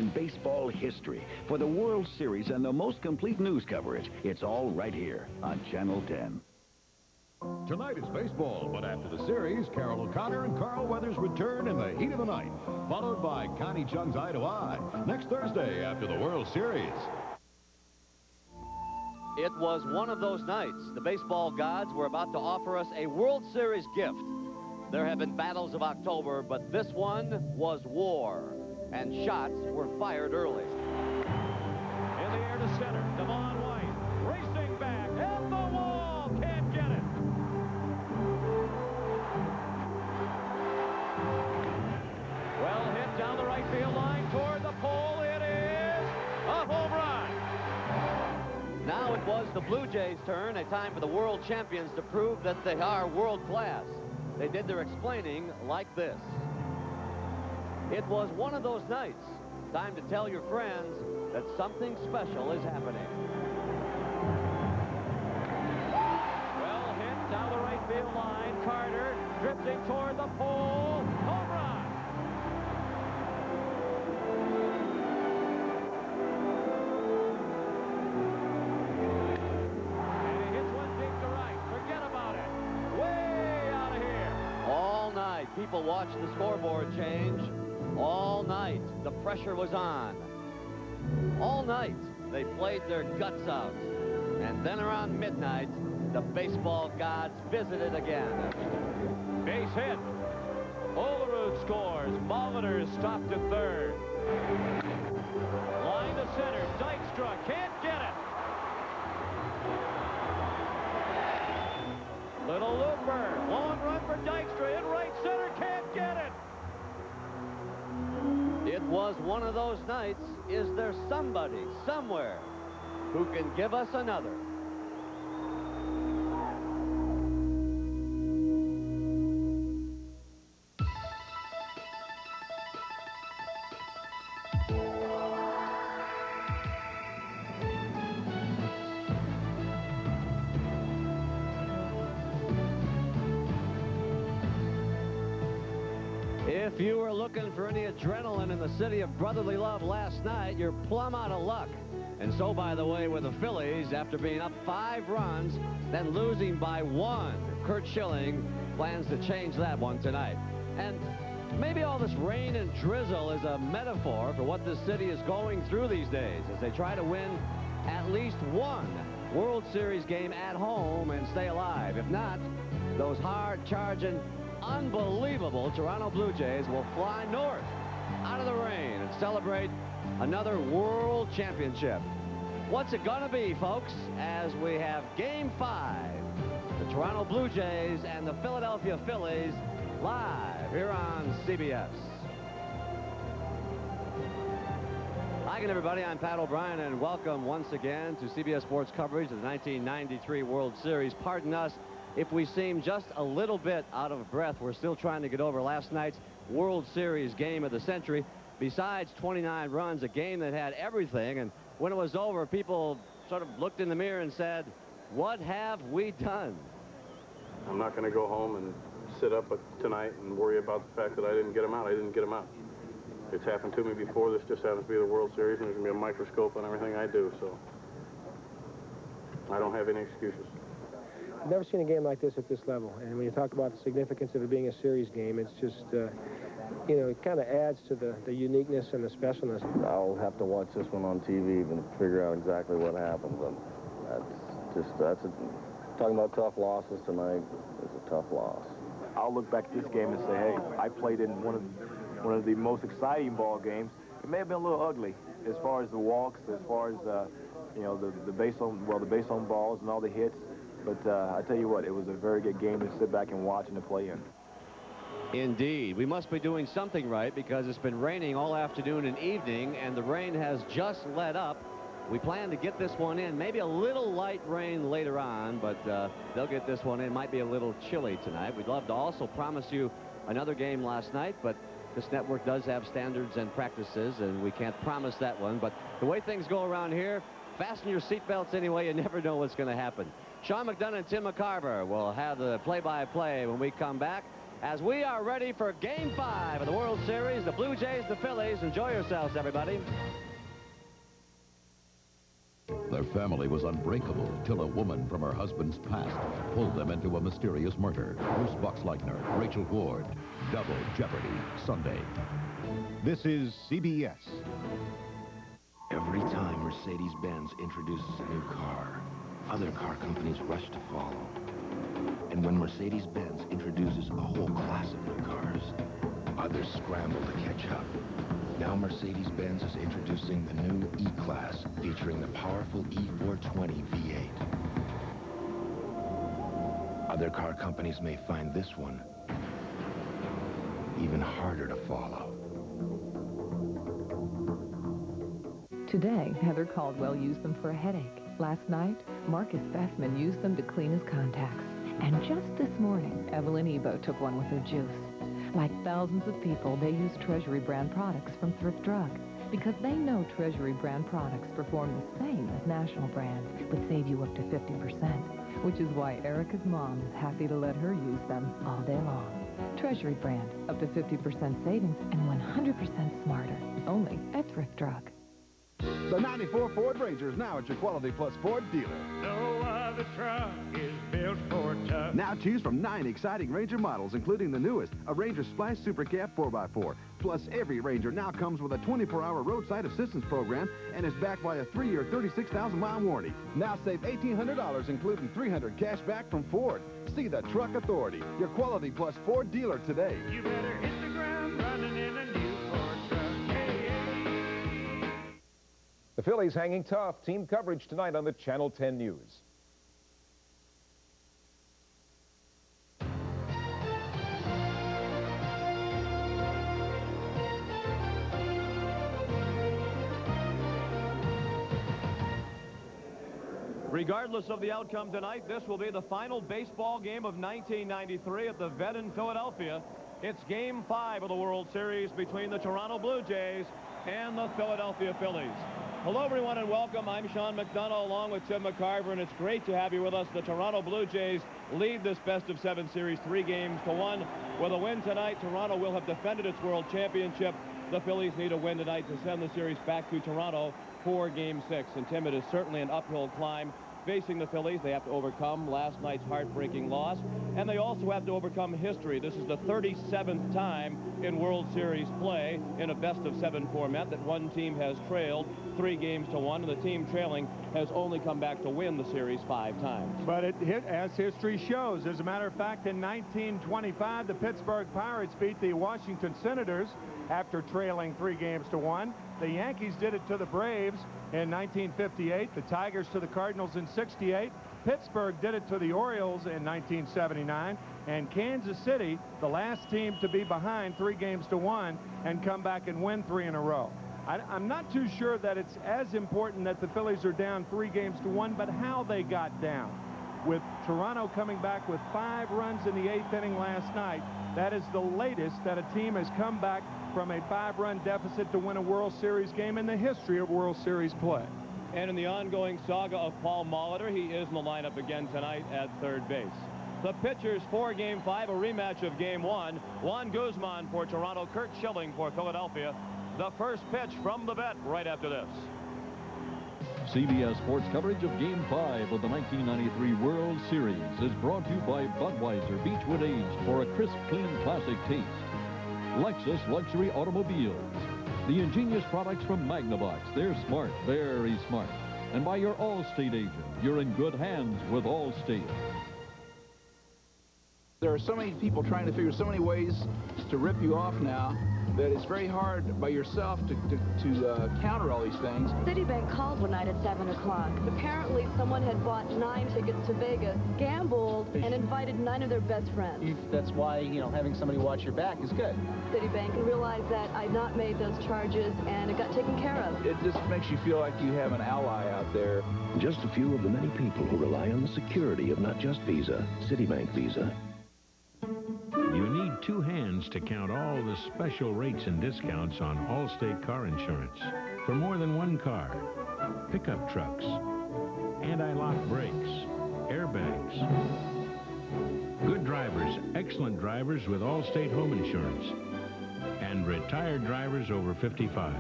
in baseball history. For the World Series and the most complete news coverage, it's all right here on Channel 10. Tonight is baseball, but after the series, Carol O'Connor and Carl Weathers return in the heat of the night, followed by Connie Chung's Eye to Eye, next Thursday after the World Series. It was one of those nights. The baseball gods were about to offer us a World Series gift. There have been battles of October, but this one was war, and shots were fired early. In the air to center, Devon White racing back, at the wall, can't get it. Well hit down the right field line toward the pole. It is a home run. Now it was the Blue Jays' turn, a time for the world champions to prove that they are world class. They did their explaining like this. It was one of those nights. Time to tell your friends that something special is happening. Well hit down the right field line. Carter drifting toward the pole. Home run. And he hits one deep to right. Forget about it. Way out of here. All night, people watched the scoreboard change. All night, the pressure was on. All night, they played their guts out. And then around midnight, the baseball gods visited again. Base hit. Olerud scores. Molitor stopped at third. Line to center. Dykstra can't get it. Little looper. Long run for Dykstra in right center. Can't get it. It was one of those nights. Is there somebody, somewhere, who can give us another? If you were looking for any adrenaline in the city of brotherly love last night, you're plumb out of luck. And so, by the way, with the Phillies, after being up 5 runs, then losing by 1, Curt Schilling plans to change that one tonight. And maybe all this rain and drizzle is a metaphor for what this city is going through these days as they try to win at least one World Series game at home and stay alive. If not, those hard-charging, unbelievable Toronto Blue Jays will fly north out of the rain and celebrate another world championship. What's it gonna be, folks, as we have Game 5, the Toronto Blue Jays and the Philadelphia Phillies live here on CBS. Hi again, everybody. I'm Pat O'Brien, and welcome once again to CBS Sports coverage of the 1993 World Series. Pardon us if we seem just a little bit out of breath. We're still trying to get over last night's World Series game of the century. Besides 29 runs, a game that had everything, and when it was over, people sort of looked in the mirror and said, what have we done? I'm not going to go home and sit up tonight and worry about the fact that I didn't get them out. I didn't get them out. It's happened to me before. This just happens to be the World Series, and there's going to be a microscope on everything I do, so I don't have any excuses. I've never seen a game like this at this level, and when you talk about the significance of it being a series game, it's just, you know, it kind of adds to the uniqueness and the specialness. I'll have to watch this one on TV and figure out exactly what happened, but talking about tough losses tonight, it's a tough loss. I'll look back at this game and say, hey, I played in one of the most exciting ball games. It may have been a little ugly as far as the walks, as far as you know, the base on balls and all the hits. But I tell you what, it was a very good game to sit back and watch and to play in. Indeed. We must be doing something right because it's been raining all afternoon and evening, and the rain has just let up. We plan to get this one in. Maybe a little light rain later on, but they'll get this one in. Might be a little chilly tonight. We'd love to also promise you another game last night, but this network does have standards and practices, and we can't promise that one. But the way things go around here, fasten your seatbelts anyway. You never know what's going to happen. Sean McDonough and Tim McCarver will have the play-by-play when we come back. as we are ready for Game 5 of the World Series. The Blue Jays, the Phillies. Enjoy yourselves, everybody. Their family was unbreakable till a woman from her husband's past pulled them into a mysterious murder. Bruce Boxleitner, Rachel Ward, Double Jeopardy, Sunday. This is CBS. Every time Mercedes-Benz introduces a new car, other car companies rush to follow. And when Mercedes-Benz introduces a whole class of new cars, others scramble to catch up. Now Mercedes-Benz is introducing the new E-Class, featuring the powerful E420 V8. Other car companies may find this one even harder to follow. Today, Heather Caldwell used them for a headache. Last night, Marcus Bethman used them to clean his contacts. And just this morning, Evelyn Ebo took one with her juice. Like thousands of people, they use Treasury brand products from Thrift Drug because they know Treasury brand products perform the same as national brands, but save you up to 50%, which is why Erica's mom is happy to let her use them all day long. Treasury brand, up to 50% savings and 100% smarter, only at Thrift Drug. The 94 Ford Ranger is now at your Quality Plus Ford dealer. No other truck is built for tough. Now choose from 9 exciting Ranger models, including the newest, a Ranger Splash Super Cab 4x4. Plus, every Ranger now comes with a 24-hour roadside assistance program and is backed by a 3-year, 36,000-mile warranty. Now save $1,800, including $300 cash back from Ford. See the Truck Authority, your Quality Plus Ford dealer today. You better hit the ground running in a new Ford truck. Hey, hey. The Phillies hanging tough. Team coverage tonight on the Channel 10 News. Regardless of the outcome tonight, this will be the final baseball game of 1993 at the Vet in Philadelphia. It's Game 5 of the World Series between the Toronto Blue Jays and the Philadelphia Phillies. Hello, everyone, and welcome. I'm Sean McDonough along with Tim McCarver, and it's great to have you with us. The Toronto Blue Jays lead this best-of-7 series 3-1. With a win tonight, Toronto will have defended its World Championship. The Phillies need a win tonight to send the series back to Toronto for Game 6. And, Tim, it is certainly an uphill climb facing the Phillies. They have to overcome last night's heartbreaking loss, and they also have to overcome history. This is the 37th time in World Series play in a best-of-7 format that one team has trailed 3-1, and the team trailing has only come back to win the series 5 times. But as history shows, as a matter of fact, in 1925, the Pittsburgh Pirates beat the Washington Senators after trailing 3-1. The Yankees did it to the Braves in 1958, the Tigers to the Cardinals in 68, Pittsburgh did it to the Orioles in 1979, and Kansas City, the last team to be behind 3-1 and come back and win 3 in a row. I'm not too sure that it's as important that the Phillies are down 3-1, but how they got down. With Toronto coming back with 5 runs in the 8th inning last night, that is the latest that a team has come back from a 5-run deficit to win a World Series game in the history of World Series play. And in the ongoing saga of Paul Molitor, he is in the lineup again tonight at third base. The pitchers for Game 5, a rematch of Game 1. Juan Guzman for Toronto, Curt Schilling for Philadelphia. The first pitch from the vet right after this. CBS Sports coverage of Game 5 of the 1993 World Series is brought to you by Budweiser Beechwood Aged for a crisp, clean, classic taste. Lexus Luxury Automobiles. The ingenious products from Magnavox. They're smart, very smart. And by your Allstate agent. You're in good hands with Allstate. There are so many people trying to figure so many ways to rip you off now that it's very hard by yourself to counter all these things. Citibank called one night at 7 o'clock. Apparently, someone had bought 9 tickets to Vegas, gambled, and invited 9 of their best friends. That's why, having somebody watch your back is good. Citibank realized that I'd not made those charges, and it got taken care of. It just makes you feel like you have an ally out there. Just a few of the many people who rely on the security of not just Visa, Citibank Visa. You need 2 hands to count all the special rates and discounts on Allstate car insurance. For more than one car, pickup trucks, anti-lock brakes, airbags, Good drivers, excellent drivers with Allstate Home Insurance. And retired drivers over 55.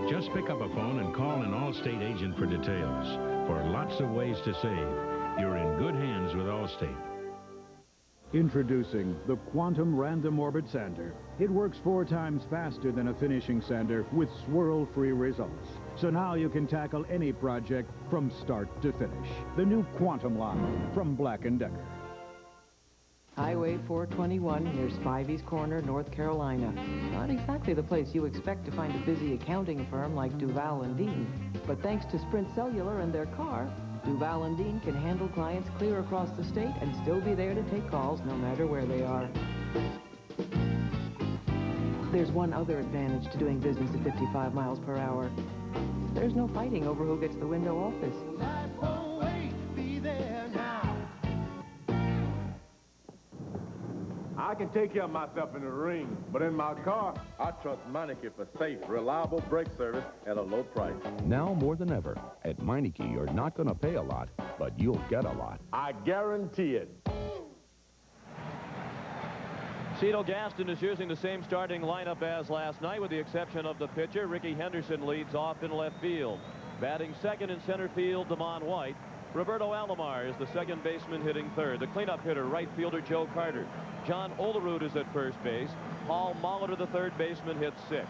Just pick up a phone and call an Allstate agent for details. For lots of ways to save, you're in good hands with Allstate. Introducing the Quantum Random Orbit Sander. It works 4 times faster than a finishing sander with swirl-free results. So now you can tackle any project from start to finish. The new Quantum line from Black & Decker. Highway 421 near Spivey's Corner, North Carolina. Not exactly the place you expect to find a busy accounting firm like Duval & Dean. But thanks to Sprint Cellular and their car, Duval & Dean can handle clients clear across the state and still be there to take calls no matter where they are. There's one other advantage to doing business at 55 miles per hour. There's no fighting over who gets the window office. I can take care of myself in the ring, but in my car, I trust Meineke for safe, reliable brake service at a low price. Now more than ever, at Meineke, you're not going to pay a lot, but you'll get a lot. I guarantee it. Cito Gaston is using the same starting lineup as last night, with the exception of the pitcher. Ricky Henderson leads off in left field. Batting second in center field, Devon White. Roberto Alomar is the second baseman hitting third. The cleanup hitter, right fielder Joe Carter. John Olerud is at first base. Paul Molitor, the third baseman, hits sixth.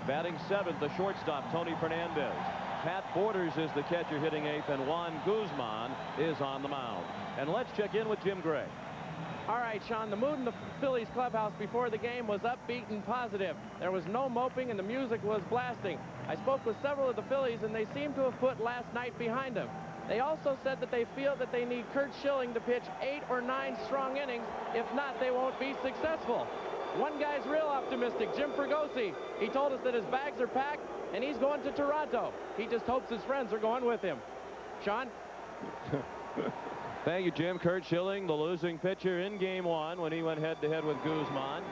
Batting seventh, the shortstop, Tony Fernandez. Pat Borders is the catcher hitting eighth, and Juan Guzman is on the mound. And let's check in with Jim Gray. All right, Sean, the mood in the Phillies clubhouse before the game was upbeat and positive. There was no moping and the music was blasting. I spoke with several of the Phillies, and they seem to have put last night behind them. They also said that they feel that they need Curt Schilling to pitch 8 or 9 strong innings. If not, they won't be successful. One guy's real optimistic, Jim Fregosi. He told us that his bags are packed and he's going to Toronto. He just hopes his friends are going with him. Sean? Thank you, Jim. Curt Schilling, the losing pitcher in Game 1 when he went head-to-head with Guzman.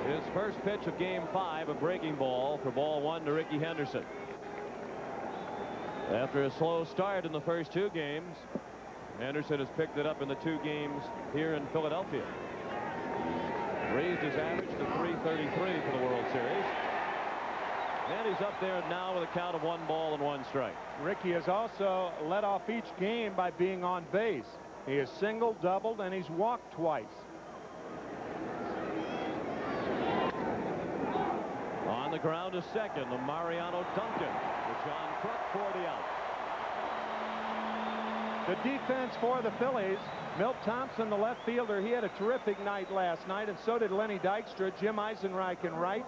His first pitch of Game 5, a breaking ball for ball 1 to Ricky Henderson. After a slow start in the first 2 games, Henderson has picked it up in the 2 games here in Philadelphia. Raised his average to .333 for the World Series. And he's up there now with a count of 1 ball and 1 strike. Ricky has also led off each game by being on base. He has singled, doubled, and he's walked twice. On the ground to second, the Mariano Duncan. John Kruk for the out. The defense for the Phillies, Milt Thompson, the left fielder, he had a terrific night last night, and so did Lenny Dykstra. Jim Eisenreich in right,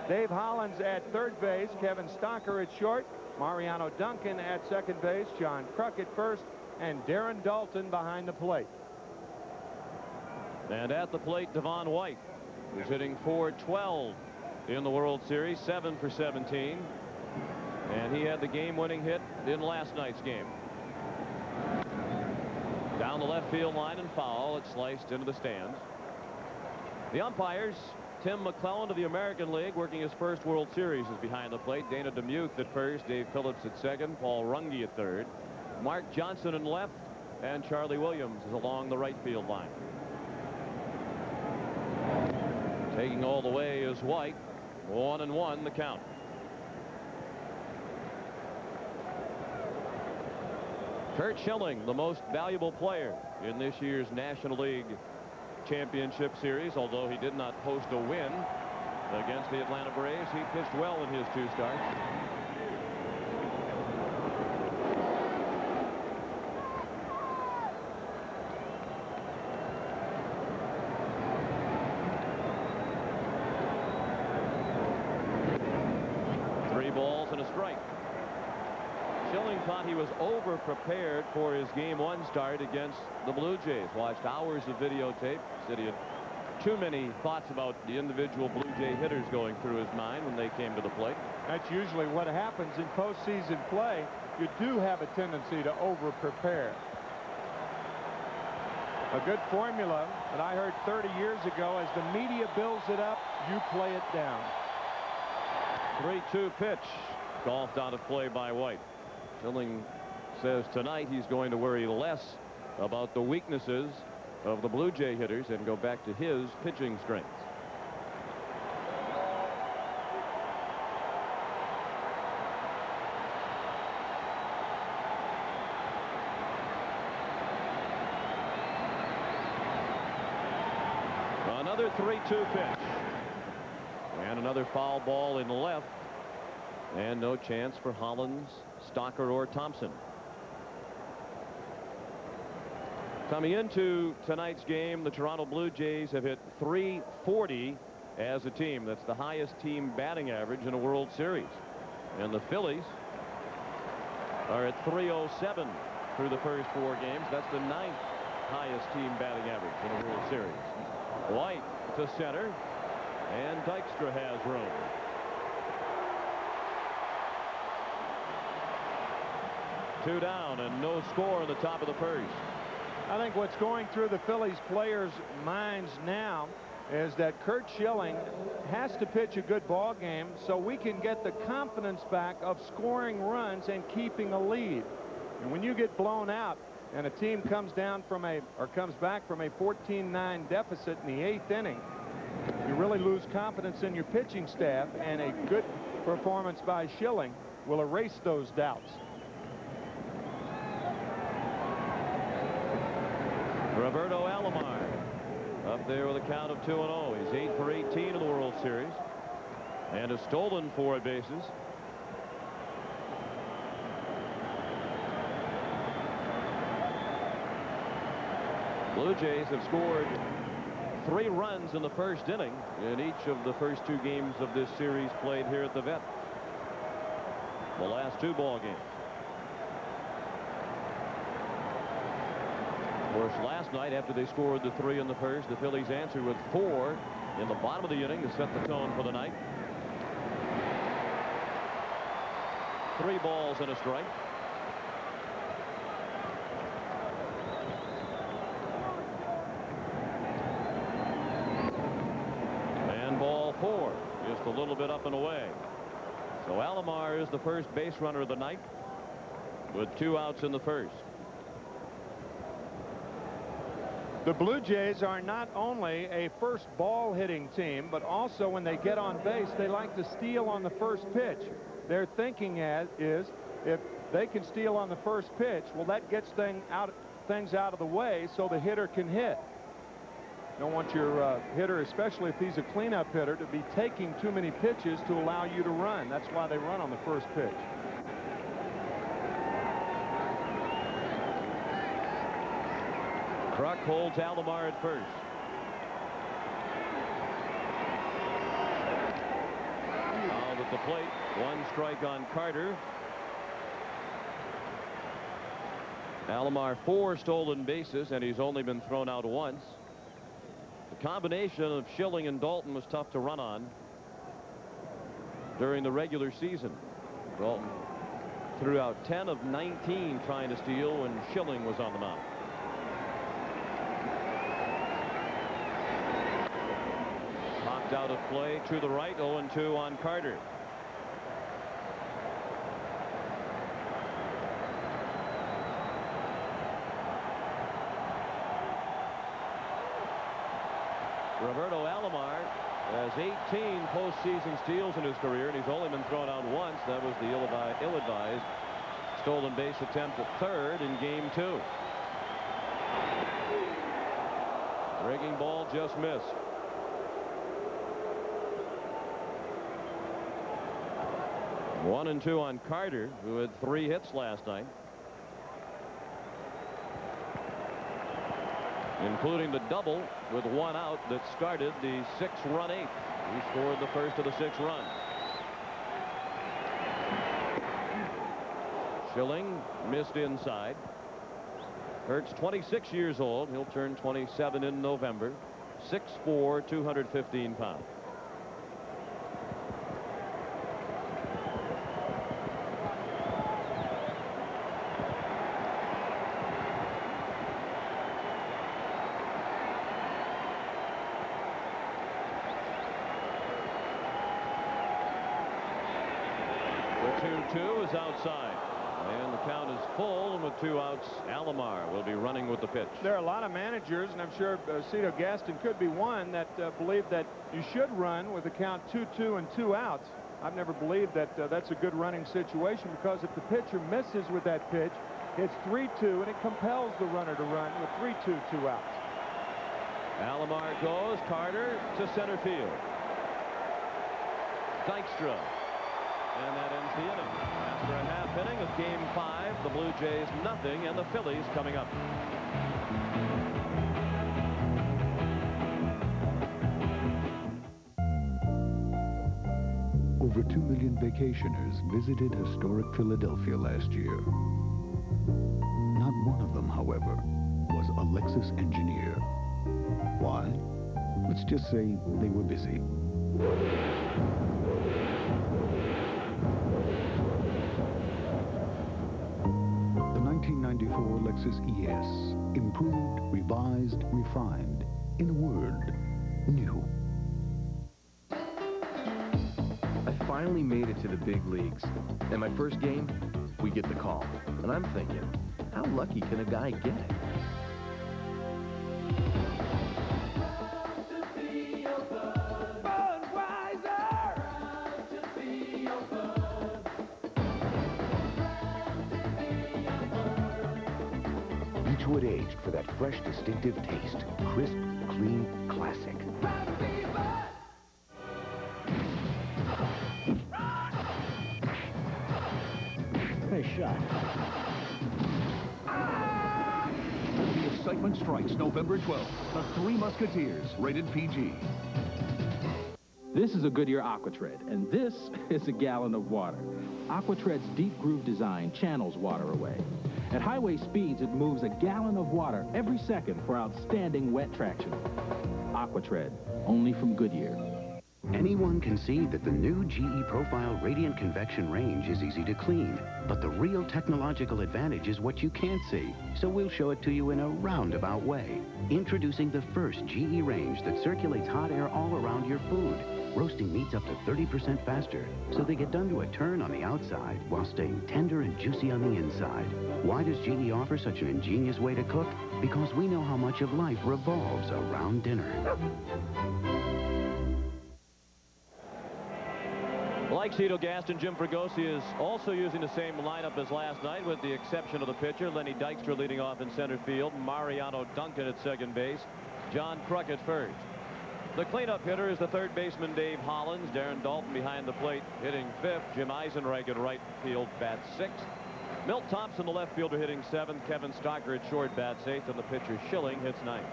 Dave Hollins at third base, Kevin Stocker at short, Mariano Duncan at second base, John Kruk at first, and Darren Dalton behind the plate. And at the plate, Devon White, who's hitting .412 in the World Series, 7 for 17. And he had the game-winning hit in last night's game. Down the left field line and foul. It sliced into the stands. The umpires, Tim McClellan of the American League, working his first World Series, is behind the plate. Dana DeMuth at first, Dave Phillips at second, Paul Runge at third. Mark Johnson in left, and Charlie Williams is along the right field line. Taking all the way is White. 1-1 the count. Curt Schilling, the most valuable player in this year's National League Championship Series, although he did not post a win against the Atlanta Braves. He pitched well in his 2 starts. Three balls and a strike. Schilling thought he was over-prepared for his Game 1 start against the Blue Jays. Watched hours of videotape. Said he had too many thoughts about the individual Blue Jay hitters going through his mind when they came to the plate. That's usually what happens in postseason play. You do have a tendency to over-prepare. A good formula that I heard 30 years ago: as the media builds it up, you play it down. 3-2 pitch. Golfed out of play by White. Schilling says tonight he's going to worry less about the weaknesses of the Blue Jay hitters and go back to his pitching strengths. Another 3-2 pitch. And another foul ball in left. And no chance for Hollins, Stocker, or Thompson. Coming into tonight's game, the Toronto Blue Jays have hit .340 as a team. That's the highest team batting average in a World Series. And the Phillies are at .307 through the first 4 games. That's the 9th highest team batting average in a World Series. White to center, and Dykstra has room. Two down and no score in the top of the first. I think what's going through the Phillies players' minds now is that Curt Schilling has to pitch a good ball game so we can get the confidence back of scoring runs and keeping a lead. And when you get blown out and a team comes back from a 14-9 deficit in the 8th inning, you really lose confidence in your pitching staff, and a good performance by Schilling will erase those doubts. Roberto Alomar up there with a count of 2-0. He's 8 for 18 in the World Series and has stolen 4 bases. Blue Jays have scored 3 runs in the first inning in each of the first 2 games of this series played here at the Vet. The last 2 ball games. Of course, last night after they scored the 3 in the first, the Phillies answered with 4 in the bottom of the inning to set the tone for the night. 3 balls and a strike. And ball 4, just a little bit up and away. So Alomar is the first base runner of the night with 2 outs in the first. The Blue Jays are not only a first ball hitting team, but also when they get on base, they like to steal on the first pitch. Their thinking is if they can steal on the first pitch, well, that gets things out of the way so the hitter can hit. You don't want your hitter, especially if he's a cleanup hitter, to be taking too many pitches to allow you to run. That's why they run on the first pitch. Kruk holds Alomar at first. Out at the plate, 1 strike on Carter. Alomar 4 stolen bases, and he's only been thrown out once. The combination of Schilling and Dalton was tough to run on during the regular season. Dalton threw out 10 of 19 trying to steal when Schilling was on the mound. Out of play to the right. 0-2 on Carter. Roberto Alomar has 18 postseason steals in his career, and he's only been thrown out once. That was the ill-advised stolen base attempt at third in game 2. Breaking ball just missed. One and 2 on Carter, who had 3 hits last night, including the double with 1 out that started the 6-run 8th. He scored the first of the 6 runs. Schilling missed inside. Hurt's 26 years old. He'll turn 27 in November. 6'4", 215 pounds. The 2-2 is outside. And the count is full, and with 2 outs, Alomar will be running with the pitch. There are a lot of managers, and I'm sure Cito Gaston could be one, that believe that you should run with the count 2-2 and 2 outs. I've never believed that that's a good running situation, because if the pitcher misses with that pitch, it's 3-2, and it compels the runner to run with 3-2, 2 outs. Alomar goes. Carter to center field. Dykstra. And that ends the inning. After a half inning of Game 5, the Blue Jays nothing, and the Phillies coming up. Over 2 million vacationers visited historic Philadelphia last year. Not one of them, however, was a Lexus engineer. Why? Let's just say they were busy. The 1994 Lexus ES, improved, revised, refined. In a word, new. I finally made it to the big leagues. And my first game, we get the call. And I'm thinking, how lucky can a guy get? Beechwood aged for that fresh, distinctive taste. Crisp, clean, classic. Nice shot. The excitement strikes November 12th. The Three Musketeers, rated PG. This is a Goodyear Aquatread, and this is a gallon of water. Aquatread's deep groove design channels water away. At highway speeds, it moves a gallon of water every second for outstanding wet traction. Aquatread, only from Goodyear. Anyone can see that the new GE Profile Radiant Convection range is easy to clean, but the real technological advantage is what you can't see. So we'll show it to you in a roundabout way. Introducing the first GE range that circulates hot air all around your food, roasting meats up to 30% faster, so they get done to a turn on the outside while staying tender and juicy on the inside. Why does GE offer such an ingenious way to cook? Because we know how much of life revolves around dinner. Like Cito Gaston, Jim Fregosi is also using the same lineup as last night, with the exception of the pitcher. Lenny Dykstra leading off in center field. Mariano Duncan at second base. John Kruk at first. The cleanup hitter is the third baseman Dave Hollins. Darren Dalton behind the plate hitting fifth. Jim Eisenreich at right field bats sixth. Milt Thompson, the left fielder, hitting seventh. Kevin Stocker at short bats eighth, and the pitcher Schilling hits ninth.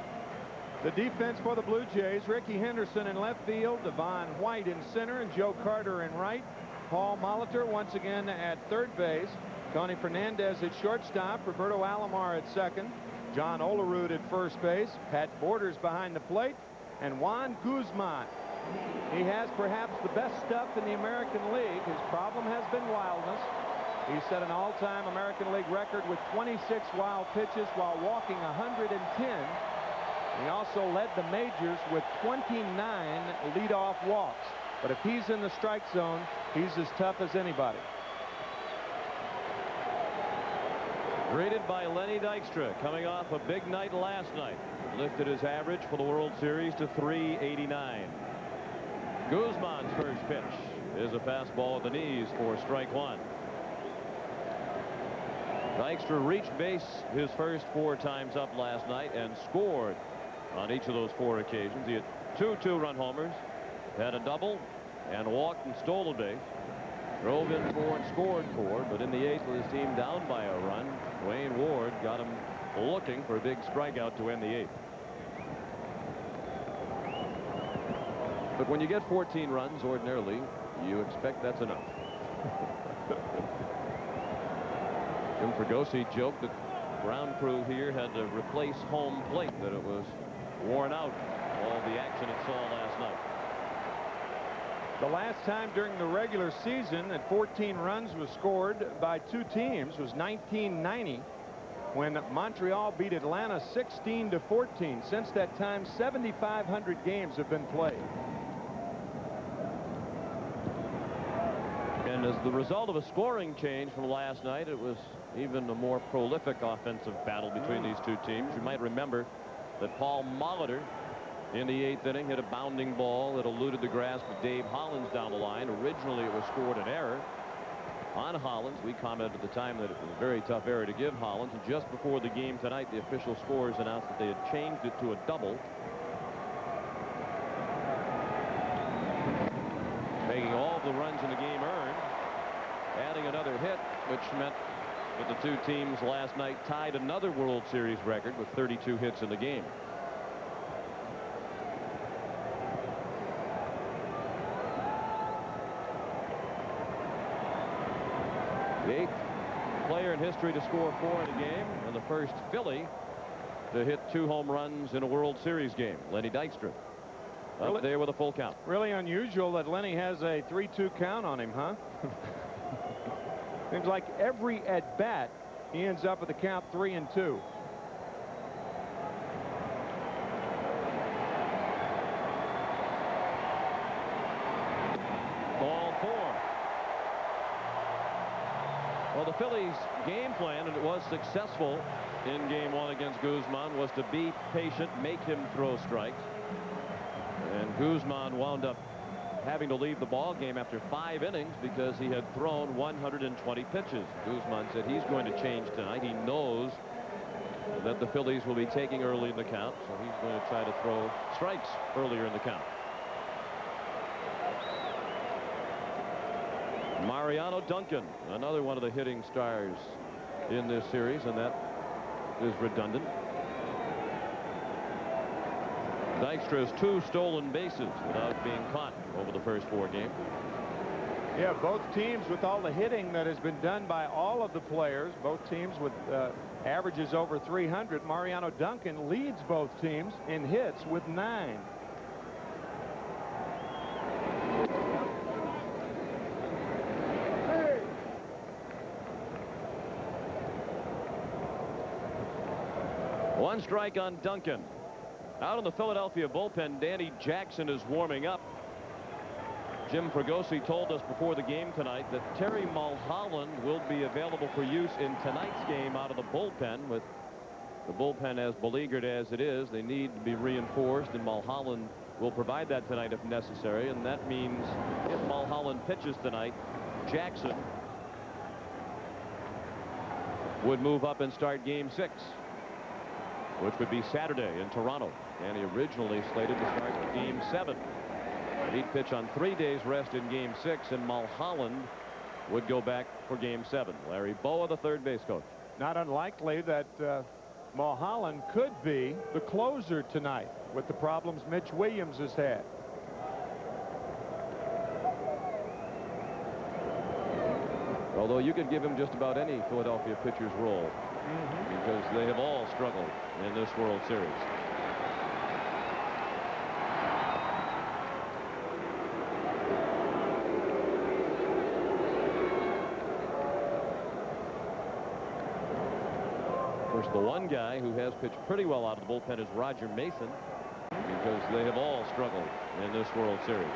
The defense for the Blue Jays: Ricky Henderson in left field, Devon White in center, and Joe Carter in right. Paul Molitor once again at third base. Tony Fernandez at shortstop. Roberto Alomar at second. John Olerud at first base. Pat Borders behind the plate. And Juan Guzman. He has perhaps the best stuff in the American League. His problem has been wildness. He set an all-time American League record with 26 wild pitches while walking 110. He also led the majors with 29 leadoff walks. But if he's in the strike zone, he's as tough as anybody. Greeted by Lenny Dykstra, coming off a big night last night. Lifted his average for the World Series to .389. Guzman's first pitch is a fastball at the knees for strike one. Dykstra reached base his first 4 times up last night and scored on each of those 4 occasions. He had 2 two-run homers, had a double, and walked and stole a base. Drove in 4 and scored 4, but in the 8th, with his team down by a run, Wayne Ward got him looking for a big strikeout to end the 8th. But when you get 14 runs, ordinarily, you expect that's enough. Jim Fregosi joked that ground crew here had to replace home plate, that it was worn out, all the action it saw last night. The last time during the regular season that 14 runs was scored by 2 teams was 1990, when Montreal beat Atlanta 16-14. Since that time, 7,500 games have been played. And And as the result of a scoring change from last night, it was even a more prolific offensive battle between these two teams. You might remember that Paul Molitor in the 8th inning hit a bounding ball that eluded the grasp of Dave Hollins down the line. Originally it was scored an error on Hollins. We commented at the time that it was a very tough error to give Hollins. And just before the game tonight, the official scores announced that they had changed it to a double, making all of the runs in the game earned, adding another hit, which meant that the two teams last night tied another World Series record with 32 hits in the game. The 8th player in history to score 4 in a game, and the first Philly to hit 2 home runs in a World Series game. Lenny Dykstra up there with a full count. Really unusual that Lenny has a 3-2 count on him, huh? Seems like every at-bat he ends up with a count 3-2. Ball 4. Well, the Phillies' game plan, and it was successful in game 1 against Guzman, was to be patient, make him throw strikes. And Guzman wound up having to leave the ball game after 5 innings because he had thrown 120 pitches. Guzman said he's going to change tonight. He knows that the Phillies will be taking early in the count, so he's going to try to throw strikes earlier in the count. Mariano Duncan, another one of the hitting stars in this series, and that is redundant. Dykstra has 2 stolen bases without being caught over the first 4 games. Yeah, both teams with all the hitting that has been done by all of the players, both teams with averages over 300. Mariano Duncan leads both teams in hits with 9. One strike on Duncan. Out in the Philadelphia bullpen, Danny Jackson is warming up. Jim Fregosi told us before the game tonight that Terry Mulholland will be available for use in tonight's game out of the bullpen. With the bullpen as beleaguered as it is, they need to be reinforced, and Mulholland will provide that tonight if necessary. And that means if Mulholland pitches tonight, Jackson would move up and start game 6, which would be Saturday in Toronto. And he originally slated to start game 7. He'd pitch on 3 days rest in game 6, and Mulholland would go back for game 7. Larry Boa, the third base coach. Not unlikely that Mulholland could be the closer tonight with the problems Mitch Williams has had. Although you could give him just about any Philadelphia pitcher's role, because they have all struggled in this World Series. Of course, the one guy who has pitched pretty well out of the bullpen is Roger Mason, because they have all struggled in this World Series.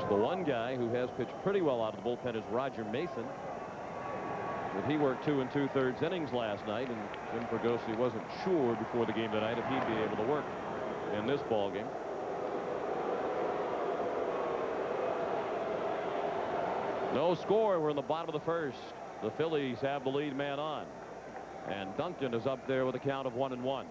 The one guy who has pitched pretty well out of the bullpen is Roger Mason. But he worked 2 2/3 innings last night, and Jim Fregosi wasn't sure before the game tonight if he'd be able to work in this ball game. No score. We're in the bottom of the first. The Phillies have the lead man on, and Duncan is up there with a count of 1-1.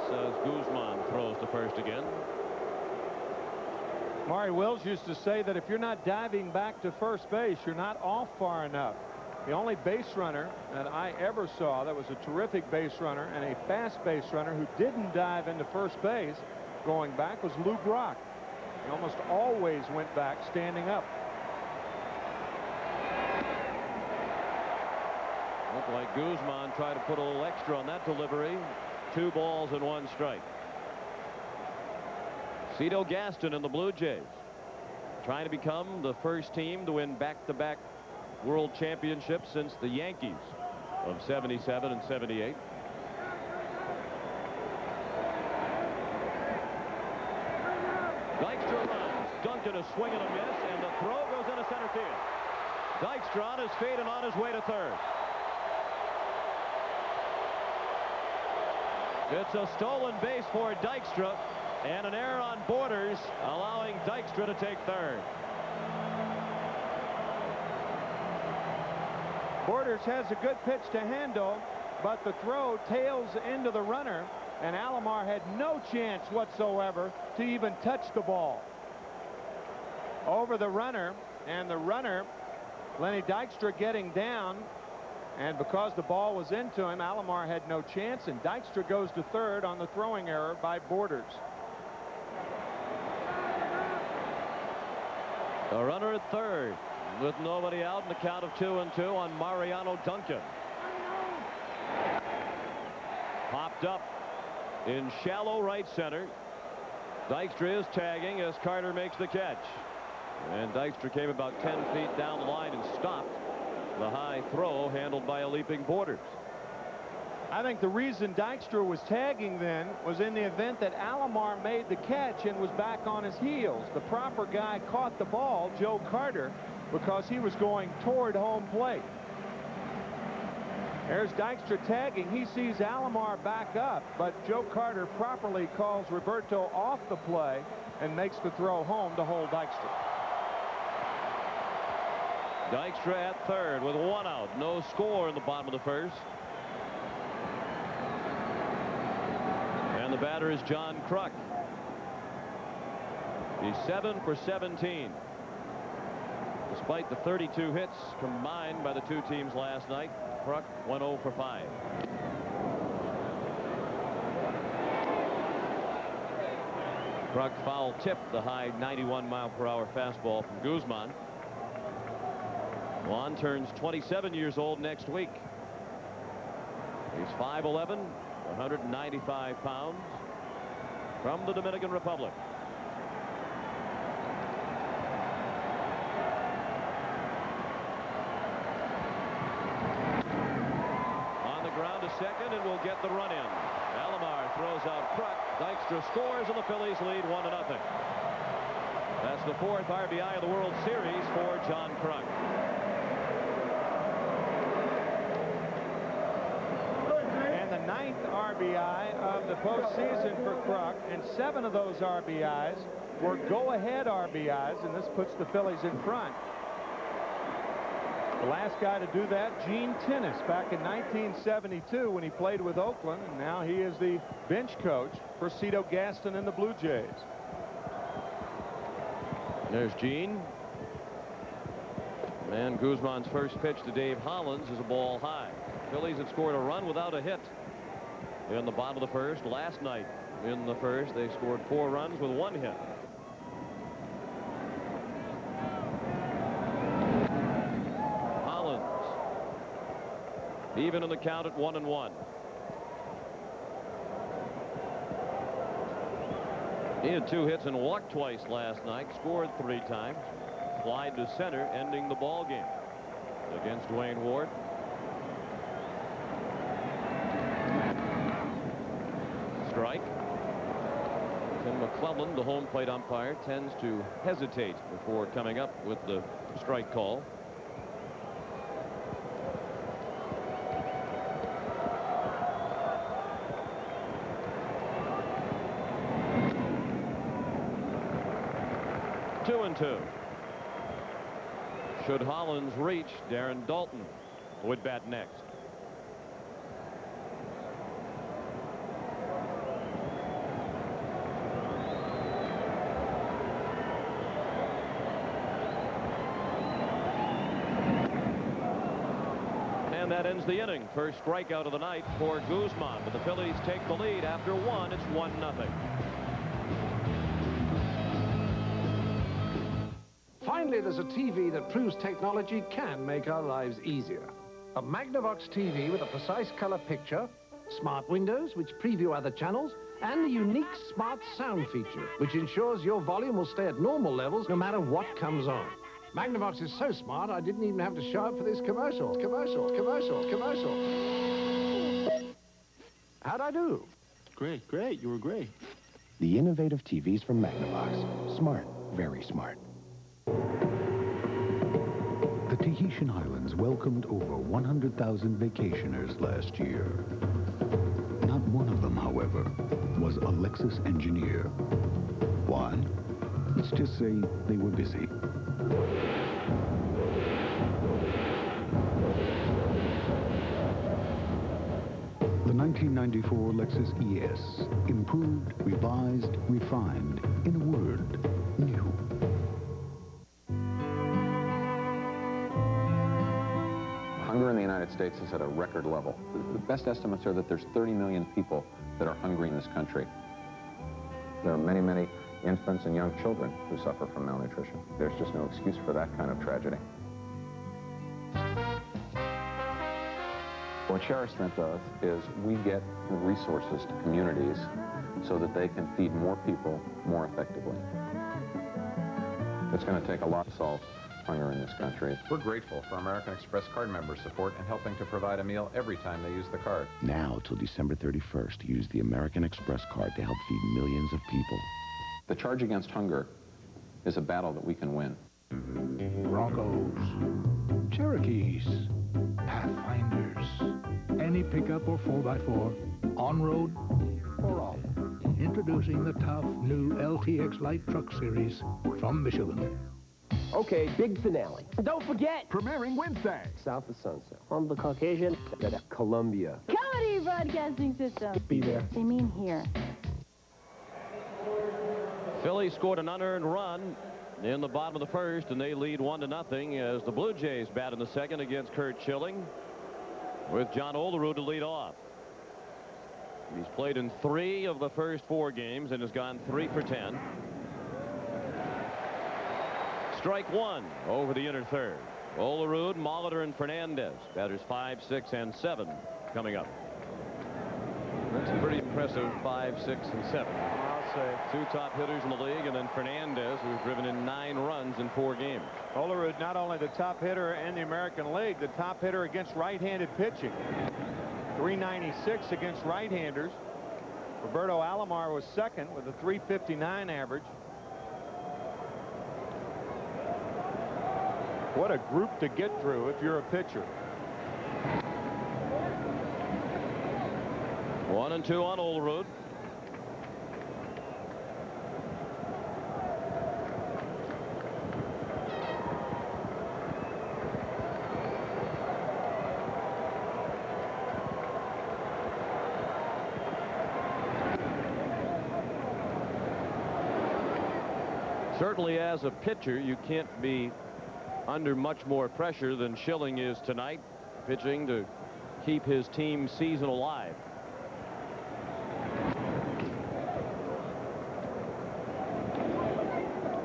As Guzman throws to first again. Maury Wills used to say that if you're not diving back to first base, you're not off far enough. The only base runner that I ever saw that was a terrific base runner and a fast base runner who didn't dive into first base going back was Lou Brock. He almost always went back standing up. Well, Looked like Guzman tried to put a little extra on that delivery. 2 balls and 1 strike. Cito Gaston and the Blue Jays trying to become the first team to win back-to-back World Championships since the Yankees of 77 and 78. Dykstra runs. Duncan a swing and a miss, and the throw goes into center field. Dykstra on his feet and on his way to third. It's a stolen base for Dykstra, and an error on Borders, allowing Dykstra to take third. Borders has a good pitch to handle, but the throw tails into the runner, and Alomar had no chance whatsoever to even touch the ball. Over the runner, and the runner, Lenny Dykstra, getting down, and because the ball was into him, Alomar had no chance, and Dykstra goes to third on the throwing error by Borders. A runner at third with nobody out, in the count of 2-2 on Mariano Duncan. Popped up in shallow right center. Dykstra is tagging as Carter makes the catch. And Dykstra came about 10 feet down the line and stopped the high throw handled by a leaping Borders. I think the reason Dykstra was tagging then was in the event that Alomar made the catch and was back on his heels. The proper guy caught the ball, Joe Carter, because he was going toward home plate. There's Dykstra tagging. He sees Alomar back up, but Joe Carter properly calls Roberto off the play and makes the throw home to hold Dykstra. Dykstra at third with 1 out. No score in the bottom of the first. And the batter is John Kruk. He's 7 for 17. Despite the 32 hits combined by the two teams last night, Kruk went 0 for 5. Kruk foul tipped the high 91-mile-per-hour fastball from Guzman. Juan turns 27 years old next week. He's 5'11", 195 pounds, from the Dominican Republic. On the ground to second, and will get the run in. Alomar throws out Kruk. Dykstra scores, and the Phillies lead 1-0. That's the 4th RBI of the World Series for John Kruk. And the 9th RBI of the postseason for Kruk, and 7 of those RBIs were go-ahead RBIs, and this puts the Phillies in front. The last guy to do that, Gene Tennis, back in 1972 when he played with Oakland, and now he is the bench coach for Cito Gaston and the Blue Jays. There's Gene. And Guzman's first pitch to Dave Hollins is a ball high. Phillies had scored a run without a hit in the bottom of the first. Last night in the first, they scored 4 runs with 1 hit. Hollins even in the count at 1-1. He had 2 hits and walked twice last night, scored 3 times, flied to center, ending the ball game against Dwayne Ward. Strike. Tim McClellan, the home plate umpire, tends to hesitate before coming up with the strike call. Two and 2. Should Hollins reach, Darren Dalton would bat next. And that ends the inning. First strikeout of the night for Guzman, but the Phillies take the lead after 1. It's 1-0. Finally, there's a TV that proves technology can make our lives easier. A Magnavox TV with a precise color picture, smart windows which preview other channels, and the unique smart sound feature, which ensures your volume will stay at normal levels no matter what comes on. Magnavox is so smart, I didn't even have to show up for this commercial. How'd I do? Great. You were great. The innovative TVs from Magnavox. Smart, very smart. The Tahitian Islands welcomed over 100,000 vacationers last year. Not one of them, however, was a Lexus engineer. Why? Let's just say they were busy. The 1994 Lexus ES, improved, revised, refined, in a word, new. Hunger in the United States is at a record level. The best estimates are that there's 30 million people that are hungry in this country. There are many, many infants and young children who suffer from malnutrition. There's just no excuse for that kind of tragedy. What Share Strength does is we get resources to communities so that they can feed more people more effectively. It's going to take a lot to solve hunger in this country. We're grateful for American Express card members' support in helping to provide a meal every time they use the card. Now till December 31st, use the American Express card to help feed millions of people. The charge against hunger is a battle that we can win. Broncos, Cherokees, Pathfinders, any pickup or 4x4, on-road or off. Introducing the tough new LTX Light Truck Series from Michelin. Okay, big finale. Don't forget! Premiering Wednesday. South of Sunset. On the Caucasian, Columbia. Comedy Broadcasting System. Be there. They mean here. Phillies scored an unearned run in the bottom of the first, and they lead 1-0 as the Blue Jays bat in the second against Curt Schilling, with John Olerud to lead off. He's played in 3 of the first 4 games and has gone 3 for 10. Strike 1 over the inner third. Olerud, Molitor, and Fernandez. Batters 5, 6, and 7 coming up. That's a pretty impressive 5, 6, and 7. I'll say. 2 top hitters in the league, and then Fernandez, who's driven in 9 runs in 4 games. Olerud, not only the top hitter in the American League, the top hitter against right-handed pitching. 396 against right-handers. Roberto Alomar was second with a 359 average. What a group to get through if you're a pitcher. 1-2 on Olerud. Certainly as a pitcher, you can't be under much more pressure than Schilling is tonight, pitching to keep his team's season alive.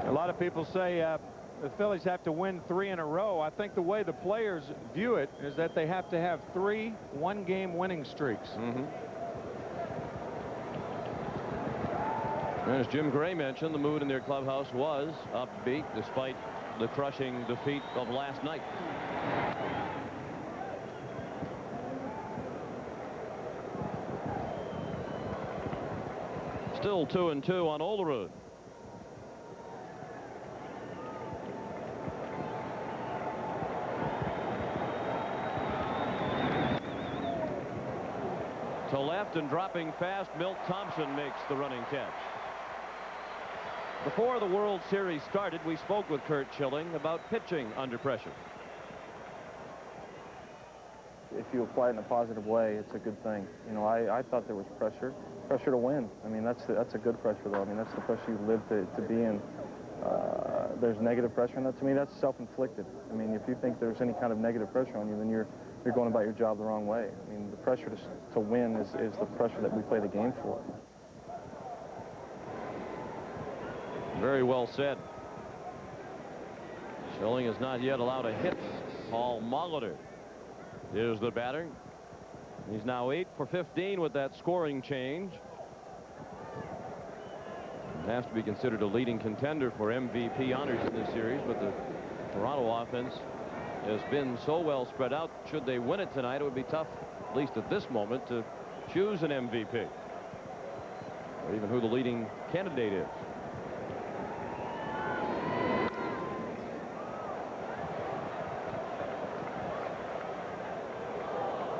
A lot of people say the Phillies have to win 3 in a row. I think the way the players view it is that they have to have 3 one-game winning streaks. As Jim Gray mentioned, the mood in their clubhouse was upbeat despite the crushing defeat of last night. Still 2-2 on Olerud. To left and dropping fast, Milt Thompson makes the running catch. Before the World Series started, we spoke with Curt Schilling about pitching under pressure. If you apply it in a positive way, it's a good thing. You know, I thought there was pressure to win. I mean, that's a good pressure, though. I mean, that's the pressure you live to be in. There's negative pressure, and that, to me, that's self-inflicted. I mean, if you think there's any kind of negative pressure on you, then you're going about your job the wrong way. I mean, the pressure to win is the pressure that we play the game for. Very well said. Schilling has not yet allowed a hit. Paul Molitor is the batter. He's now 8 for 15 with that scoring change. Has to be considered a leading contender for MVP honors in this series, but the Toronto offense has been so well spread out. Should they win it tonight, it would be tough, at least at this moment, to choose an MVP or even who the leading candidate is.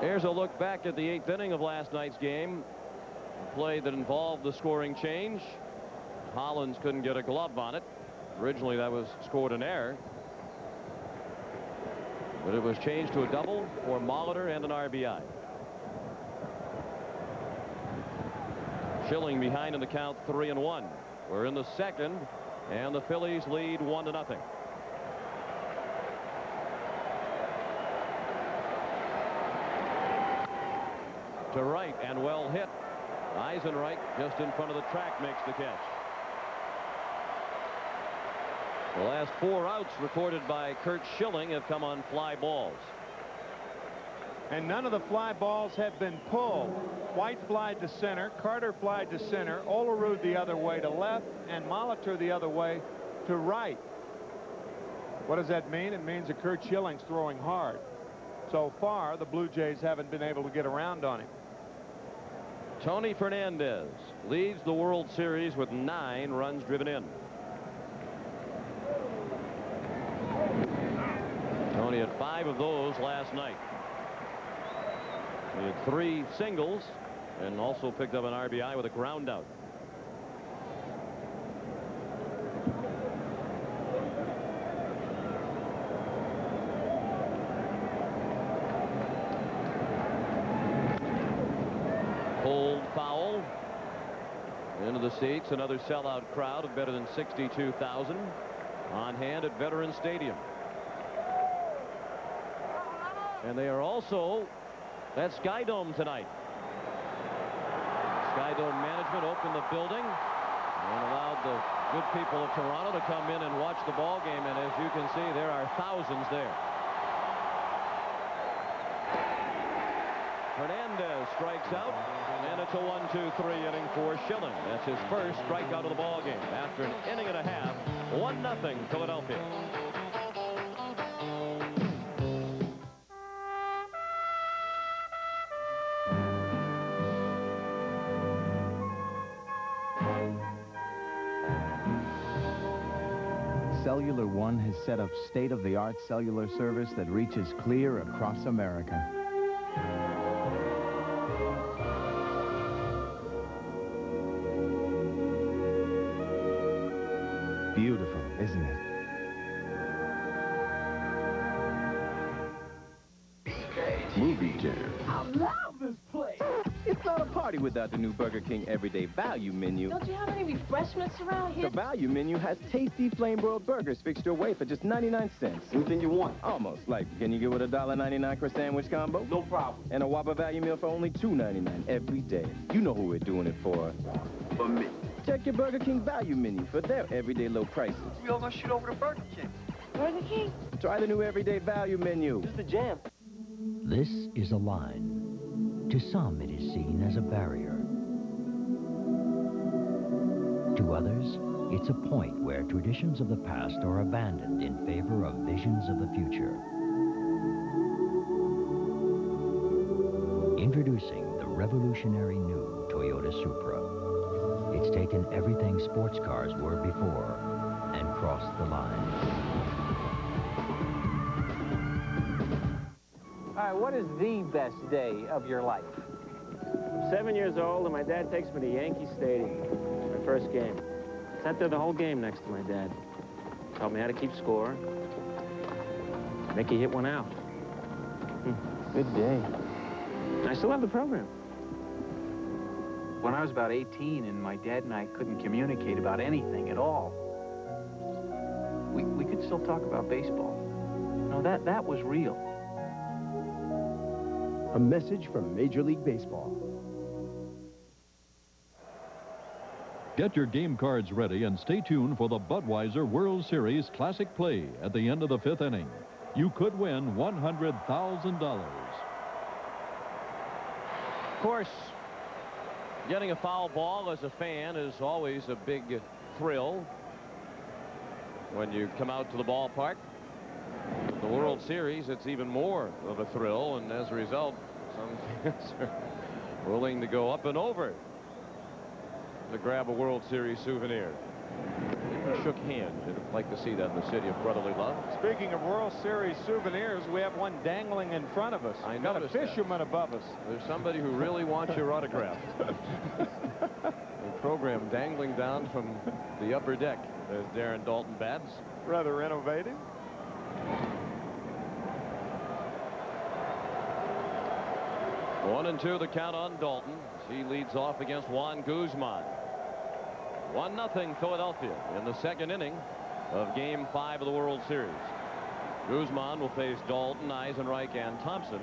Here's a look back at the 8th inning of last night's game. A play that involved the scoring change. Hollins couldn't get a glove on it. Originally, that was scored an error. But it was changed to a double for Molitor and an RBI. Schilling behind in the count 3-1. We're in the 2nd, and the Phillies lead 1-0. To right and well hit. Eisenreich just in front of the track makes the catch. The last 4 outs recorded by Curt Schilling have come on fly balls. And none of the fly balls have been pulled. White flied to center, Carter flied to center, Olerud the other way to left, and Molitor the other way to right. What does that mean? It means that Curt Schilling's throwing hard. So far, the Blue Jays haven't been able to get around on him. Tony Fernandez leads the World Series with 9 runs driven in. Tony had 5 of those last night. He had 3 singles and also picked up an RBI with a ground out. Pulled foul into the seats. Another sellout crowd of better than 62,000 on hand at Veterans Stadium. And they are also at Sky Dome tonight. Sky Dome management opened the building and allowed the good people of Toronto to come in and watch the ball game. And as you can see, there are thousands there. Hernandez strikes out, and it's a 1-2-3 inning for Schilling. That's his first strikeout of the ball game. After an inning and a half, 1-0 Philadelphia. Cellular One has set up state-of-the-art cellular service that reaches clear across America. Beautiful, isn't it? Movie Jam. I love this place. It's not a party without the new Burger King Everyday Value Menu. Don't you have any refreshments around here? The Value Menu has tasty flame-broiled burgers fixed your way for just 99 cents. Anything you want. Almost. Like, can you get with a $1.99 for sandwich combo? No problem. And a Whopper Value Meal for only $2.99 every day. You know who we're doing it for. For me. Check your Burger King Value Menu for their everyday low prices. We all gonna shoot over to Burger King. Burger King? Try the new Everyday Value Menu. It's the jam. This is a line. To some, it is seen as a barrier. To others, it's a point where traditions of the past are abandoned in favor of visions of the future. Introducing the revolutionary new Toyota Supra. It's taken everything sports cars were before and crossed the line. All right, what is the best day of your life? I'm 7 years old, and my dad takes me to Yankee Stadium. My first game. Sat there the whole game next to my dad. Taught me how to keep score. Mickey hit one out. Good day. I still have the program. When I was about 18 and my dad and I couldn't communicate about anything at all, we could still talk about baseball. No, that was real. A message from Major League Baseball. Get your game cards ready and stay tuned for the Budweiser World Series Classic Play at the end of the 5th inning. You could win $100,000. Of course, getting a foul ball as a fan is always a big thrill when you come out to the ballpark. The World Series, it's even more of a thrill, and as a result, some fans are willing to go up and over to grab a World Series souvenir. Even shook hands. I'd like to see that in the city of brotherly love. Speaking of World Series souvenirs, we have one dangling in front of us. I got a noticed fisherman above us. There's somebody who really wants your autograph. A program dangling down from the upper deck. There's Darren Daulton bats. Rather innovative. One and two the count on Daulton. He leads off against Juan Guzman. 1-0 Philadelphia in the second inning of Game 5 of the World Series. Guzman will face Daulton, Eisenreich, and Thompson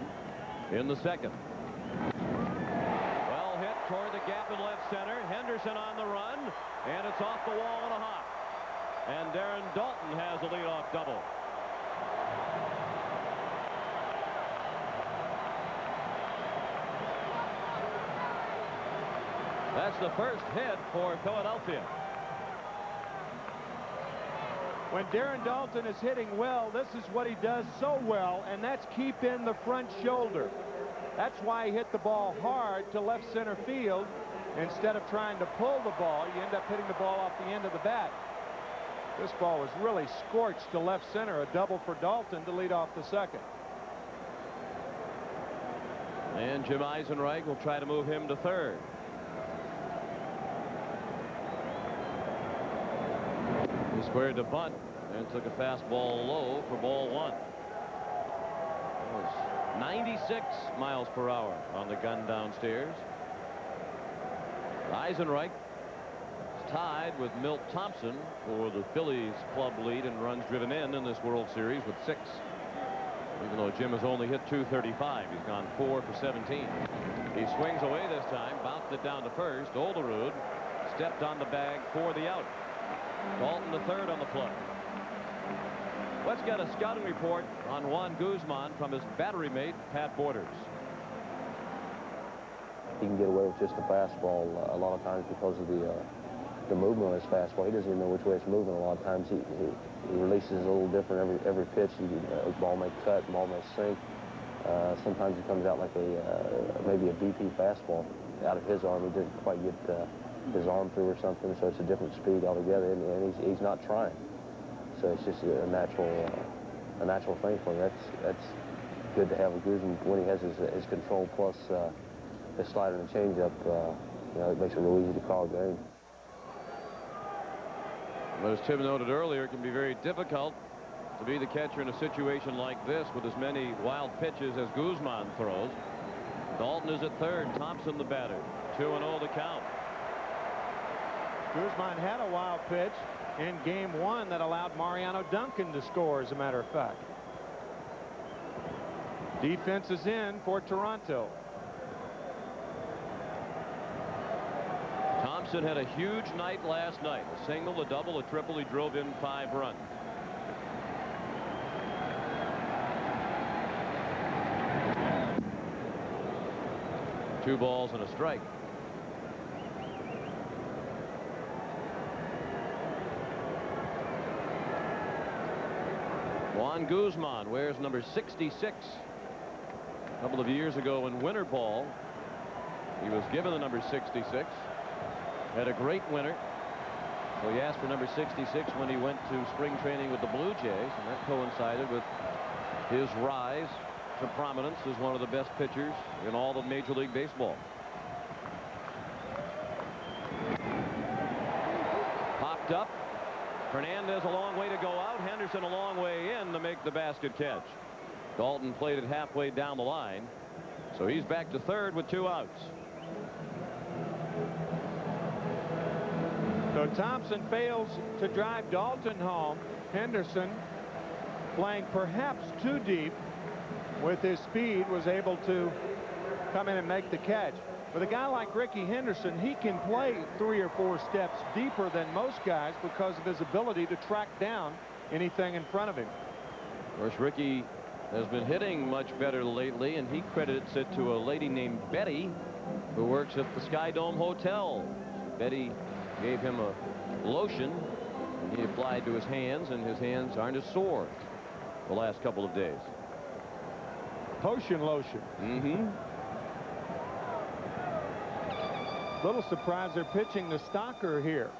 in the second. Well hit toward the gap in left center. Henderson on the run, and it's off the wall and a hop. And Darren Daulton has a leadoff double. That's the first hit for Philadelphia. When Darren Daulton is hitting well, this is what he does so well, and that's keep in the front shoulder. That's why he hit the ball hard to left center field. Instead of trying to pull the ball, you end up hitting the ball off the end of the bat. This ball was really scorched to left center. A double for Daulton to lead off the second. And Jim Eisenreich will try to move him to third. He squared to bunt and took a fastball low for ball one. It was 96 miles per hour on the gun downstairs. Eisenreich is tied with Milt Thompson for the Phillies club lead in runs driven in this World Series with 6. Even though Jim has only hit .235, he's gone 4 for 17. He swings away this time, bounced it down to first. Olerud stepped on the bag for the out. Daulton to third on the play. Let's get a scouting report on Juan Guzman from his battery mate, Pat Borders. He can get away with just a fastball a lot of times because of the movement on his fastball. He doesn't even know which way it's moving a lot of times. He releases a little different every pitch. The ball may cut, ball may sink. Sometimes he comes out like maybe a BP fastball out of his arm. He didn't quite get his arm through or something, so it's a different speed altogether, and he's not trying. So it's just a natural thing for him. That's good to have a Guzman when he has his control plus his slider and changeup. You know, it makes it real easy to call a game. But as Tim noted earlier, it can be very difficult to be the catcher in a situation like this with as many wild pitches as Guzman throws. Daulton is at third, Thompson the batter. 2-0 the count. Guzman had a wild pitch in Game 1 that allowed Mariano Duncan to score, as a matter of fact. Defense is in for Toronto. Thompson had a huge night last night. A single, a double, a triple. He drove in 5 runs. Two balls and a strike. Juan Guzman wears number 66. A couple of years ago in winter ball, he was given the number 66. Had a great winter. So he asked for number 66 when he went to spring training with the Blue Jays, and that coincided with his rise to prominence as one of the best pitchers in all of Major League Baseball. Popped up. Hernandez a long way to go out. Henderson a long way in to make the basket catch. Daulton played it halfway down the line. So he's back to third with 2 outs. So Thompson fails to drive Daulton home. Henderson, playing perhaps too deep with his speed, was able to come in and make the catch. With a guy like Ricky Henderson, he can play 3 or 4 steps deeper than most guys because of his ability to track down anything in front of him. course, Ricky has been hitting much better lately, and he credits it to a lady named Betty who works at the Sky Dome Hotel. Betty gave him a lotion, and he applied to his hands, and his hands aren't as sore the last couple of days. Potion lotion. Mm-hmm. Little surprise they're pitching to Stocker here.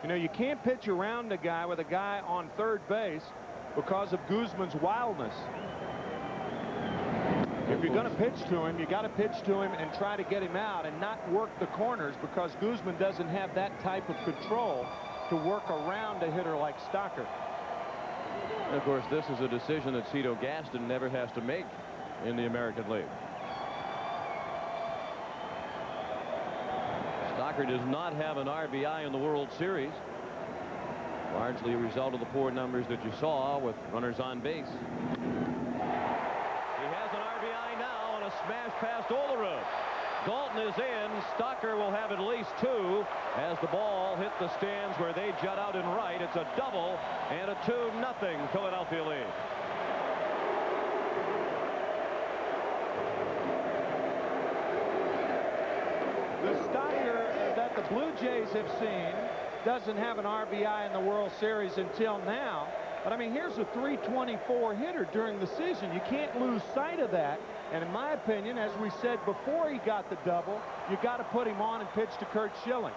You know, you can't pitch around a guy with a guy on third base because of Guzman's wildness. If you're going to pitch to him, you got to pitch to him and try to get him out and not work the corners, because Guzman doesn't have that type of control to work around a hitter like Stocker. And of course, this is a decision that Cito Gaston never has to make in the American League. Stocker does not have an RBI in the World Series, largely a result of the poor numbers that you saw with runners on base. Smash past Olerud. Dalton is in. Stocker will have at least 2 as the ball hit the stands where they jut out in right. It's a double and a 2-0 Philadelphia lead. The Stocker that the Blue Jays have seen doesn't have an RBI in the World Series until now. But, I mean, here's a .324 hitter during the season. You can't lose sight of that. And in my opinion, as we said before he got the double, you got to put him on and pitch to Curt Schilling.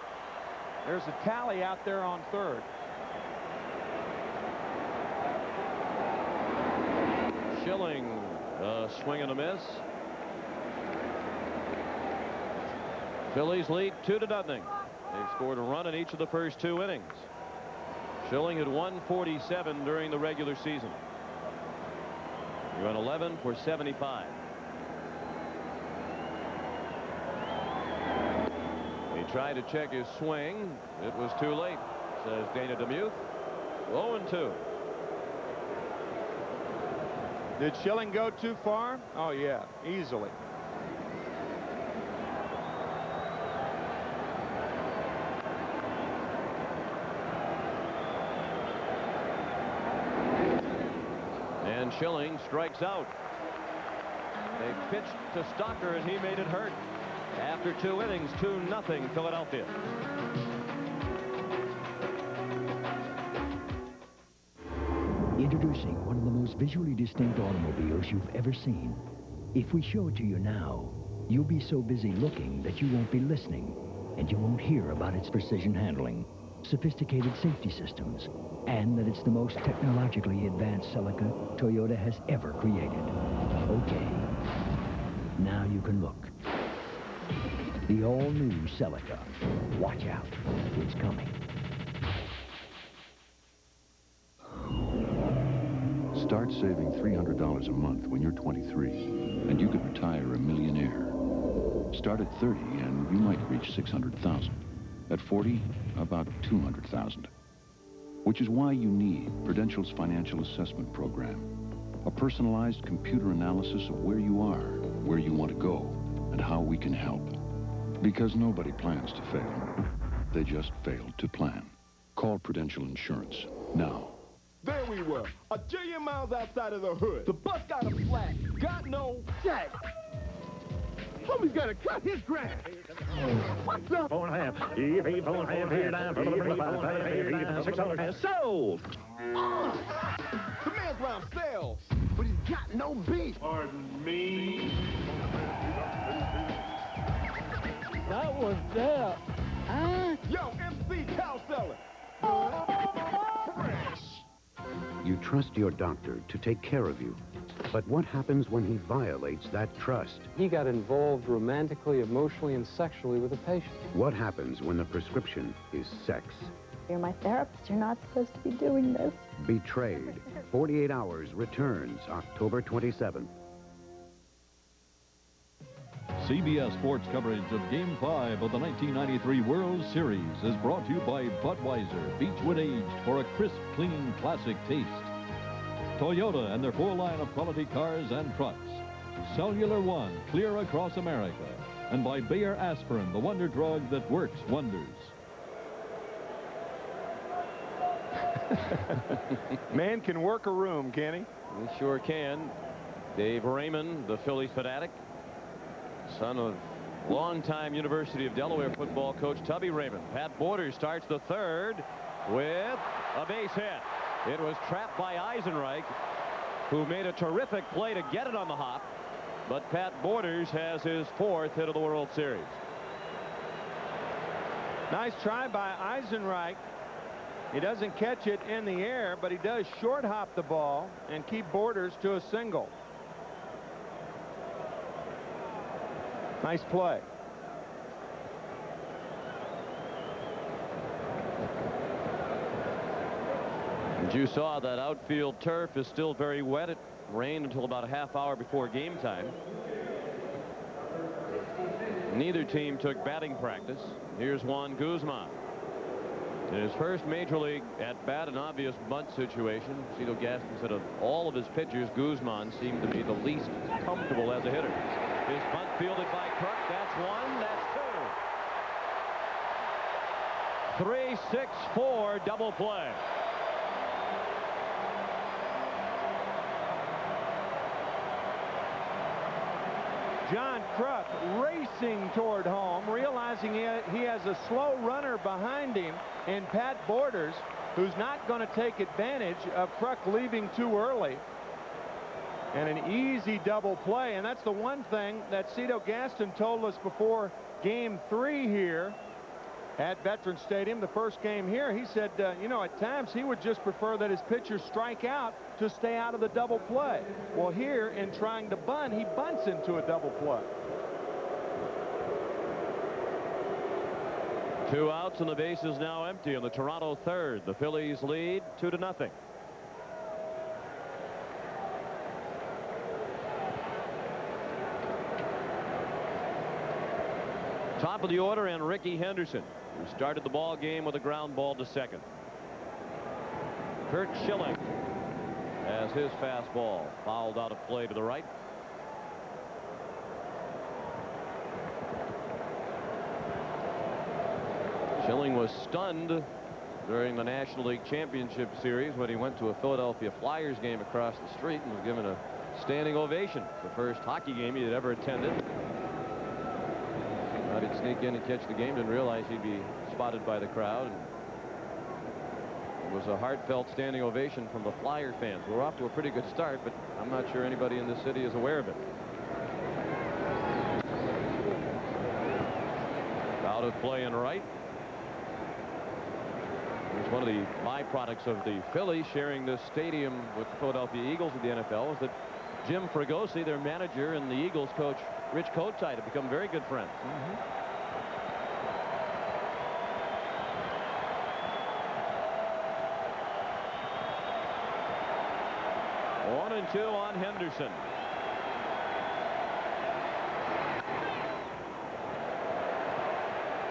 There's a tally out there on third. Schilling, swing and a miss. Phillies lead 2-0. They've scored a run in each of the first 2 innings. Schilling had 147 during the regular season. He went 11 for 75. He tried to check his swing. It was too late, says Dana DeMuth. 0-2. Did Schilling go too far? Oh, yeah, easily. And Schilling strikes out. They pitched to Stocker, and he made it hurt. After 2 innings, 2-0 Philadelphia. Introducing one of the most visually distinct automobiles you've ever seen. If we show it to you now, you'll be so busy looking that you won't be listening, and you won't hear about its precision handling, sophisticated safety systems, and that it's the most technologically advanced Celica Toyota has ever created. Okay, now you can look. The all-new Celica. Watch out, it's coming. Start saving $300 a month when you're 23, and you could retire a millionaire. Start at 30, and you might reach 600,000. At 40, about 200,000. Which is why you need Prudential's Financial Assessment Program. A personalized computer analysis of where you are, where you want to go, and how we can help. Because nobody plans to fail. They just fail to plan. Call Prudential Insurance now. There we were, a jillion miles outside of the hood. The bus got a flat, got no check. Homie's gotta cut his grass. What's up? 4.5. EP 4.5 here down. 600. Sold. The man's round sales, but he's got no beat. Pardon me. That was there. Huh? Yo, MC Cow Seller. You trust your doctor to take care of you. But what happens when he violates that trust? He got involved romantically, emotionally, and sexually with a patient. What happens when the prescription is sex? You're my therapist. You're not supposed to be doing this. Betrayed. 48 Hours returns October 27th. CBS Sports coverage of Game 5 of the 1993 World Series is brought to you by Budweiser, Beechwood Aged for a crisp, clean, classic taste. Toyota and their full line of quality cars and trucks. Cellular One, clear across America. And by Bayer Aspirin, the wonder drug that works wonders. Man can work a room, can he? He sure can. Dave Raymond, the Phillies fanatic, son of longtime University of Delaware football coach Tubby Raymond. Pat Borders starts the third with a base hit. It was trapped by Eisenreich, who made a terrific play to get it on the hop. But Pat Borders has his 4th hit of the World Series. Nice try by Eisenreich. He doesn't catch it in the air, but he does short hop the ball and keep Borders to a single. Nice play. And you saw that outfield turf is still very wet. It rained until about a half hour before game time. Neither team took batting practice. Here's Juan Guzman. In his first major league at bat, an obvious bunt situation. Cito Gaston said of all of his pitchers, Guzman seemed to be the least comfortable as a hitter. His bunt fielded by Kruk. That's one. That's two. 3-6-4 double play. John Kruk racing toward home, realizing he has a slow runner behind him in Pat Borders, who's not going to take advantage of Kruk leaving too early. And an easy double play. And that's the one thing that Cito Gaston told us before Game 3 here at Veterans Stadium, the first game here. He said, you know, at times he would just prefer that his pitchers strike out to stay out of the double play. Well, here in trying to bunt, he bunts into a double play. 2 outs and the base is now empty in the Toronto third. The Phillies lead 2-0. Top of the order, and Ricky Henderson, who started the ball game with a ground ball to second. Kurt Schilling has his fastball fouled out of play to the right. Schilling was stunned during the National League Championship Series when he went to a Philadelphia Flyers game across the street and was given a standing ovation. The first hockey game he had ever attended. Thought he'd sneak in and catch the game, didn't realize he'd be spotted by the crowd. And it was a heartfelt standing ovation from the Flyer fans. We're off to a pretty good start, but I'm not sure anybody in this city is aware of it. Out of play and right. It's one of the byproducts of the Phillies sharing this stadium with the Philadelphia Eagles of the NFL is that Jim Fregosi, their manager, and the Eagles coach Rich Kotite have become very good friends. 1-2 on Henderson.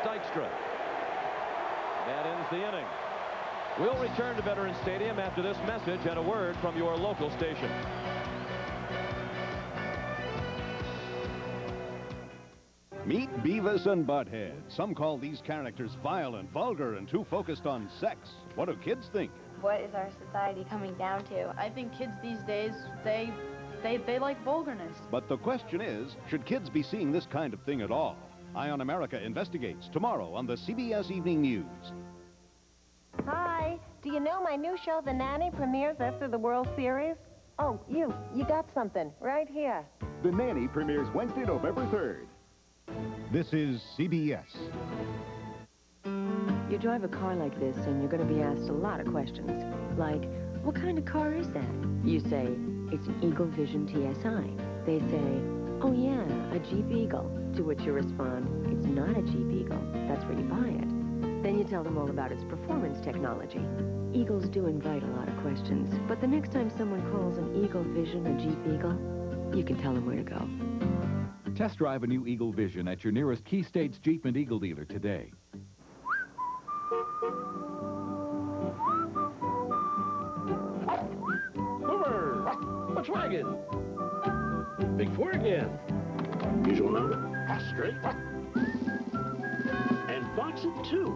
Dykstra. That ends the inning. We'll return to Veterans Stadium after this message and a word from your local station. Meet Beavis and Butthead. Some call these characters violent, vulgar, and too focused on sex. What do kids think? What is our society coming down to? I think kids these days, they like vulgarness. But the question is, should kids be seeing this kind of thing at all? Eye on America investigates tomorrow on the CBS Evening News. Hi. Do you know my new show, The Nanny, premieres after the World Series? Oh, you got something right here. The Nanny premieres Wednesday, November 3rd. This is CBS. You drive a car like this and you're going to be asked a lot of questions. Like, what kind of car is that? You say, it's an Eagle Vision TSI. They say, oh yeah, a Jeep Eagle. To which you respond, it's not a Jeep Eagle. That's where you buy it. Then you tell them all about its performance technology. Eagles do invite a lot of questions, but the next time someone calls an Eagle Vision a Jeep Eagle, you can tell them where to go. Test drive a new Eagle Vision at your nearest Key States Jeep and Eagle dealer today. Homer! What's wagon? Big four again. Usual number. Straight. And box it too.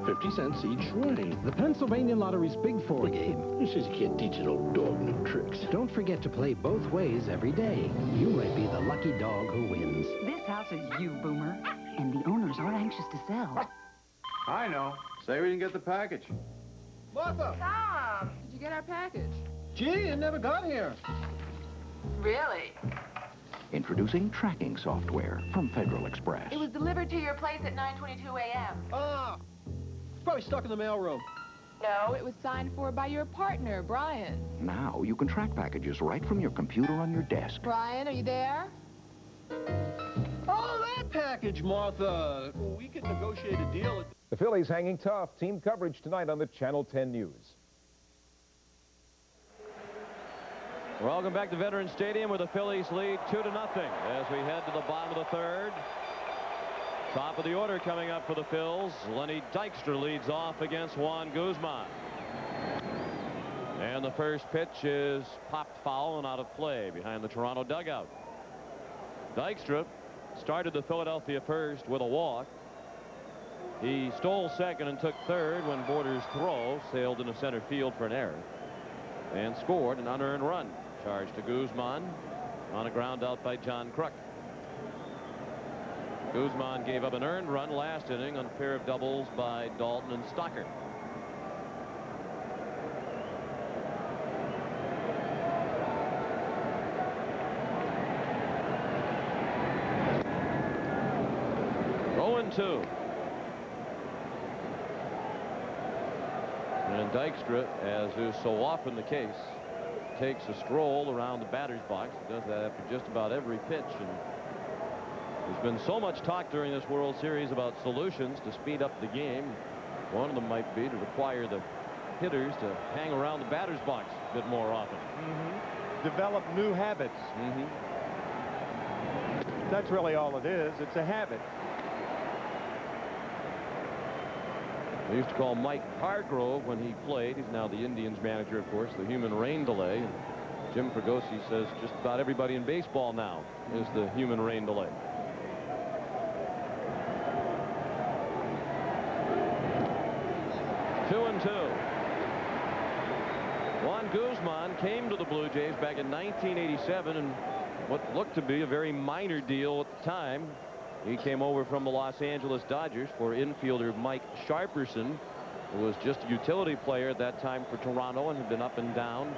50 cents each way. The Pennsylvania Lottery's Big 4 game. Who says you can't teach an old dog no tricks? Don't forget to play both ways every day. You might be the lucky dog who wins. This house is you, Boomer. And the owners aren't anxious to sell. I know. Say we didn't get the package. Martha! Tom! Did you get our package? Gee, it never got here. Really? Introducing tracking software from Federal Express. It was delivered to your place at 9:22 a.m. Ah! It's probably stuck in the mailroom. No, it was signed for by your partner, Brian. Now you can track packages right from your computer on your desk. Brian, are you there? Oh, that package, Martha. We could negotiate a deal. The Phillies hanging tough. Team coverage tonight on the Channel 10 News. Welcome back to Veterans Stadium, where the Phillies lead 2-0 as we head to the bottom of the third. Top of the order coming up for the Phils. Lenny Dykstra leads off against Juan Guzman. And the first pitch is popped foul and out of play behind the Toronto dugout. Dykstra started the Philadelphia first with a walk. He stole second and took third when Borders' throw sailed into center field for an error and scored an unearned run. Charge to Guzman on a ground out by John Kruk. Guzman gave up an earned run last inning on a pair of doubles by Dalton and Stocker. Two. And Dykstra, as is so often the case, takes a stroll around the batter's box. He does that after just about every pitch. And there's been so much talk during this World Series about solutions to speed up the game. One of them might be to require the hitters to hang around the batter's box a bit more often. Develop new habits. That's really all it is. It's a habit. They used to call Mike Hargrove when he played. He's now the Indians manager, of course, the human rain delay. And Jim Fregosi says just about everybody in baseball now is the human rain delay. Two and two. Juan Guzman came to the Blue Jays back in 1987 in what looked to be a very minor deal at the time. He came over from the Los Angeles Dodgers for infielder Mike Sharperson, who was just a utility player at that time for Toronto and had been up and down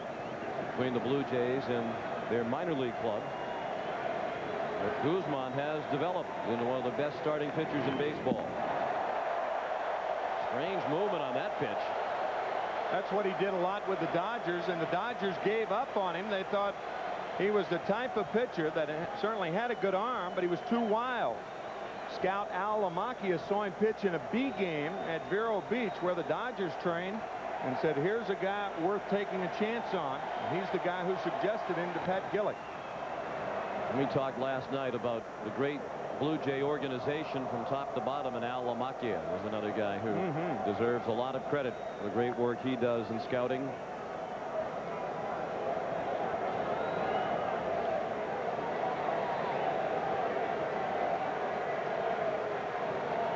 between the Blue Jays and their minor league club. But Guzman has developed into one of the best starting pitchers in baseball. Strange movement on that pitch. That's what he did a lot with the Dodgers, and the Dodgers gave up on him. They thought he was the type of pitcher that certainly had a good arm, but he was too wild. Scout Al Lamakia saw him pitch in a B game at Vero Beach, where the Dodgers train, and said, here's a guy worth taking a chance on. And he's the guy who suggested him to Pat Gillick. We talked last night about the great Blue Jay organization from top to bottom, and Al Lamakia is another guy who deserves a lot of credit for the great work he does in scouting.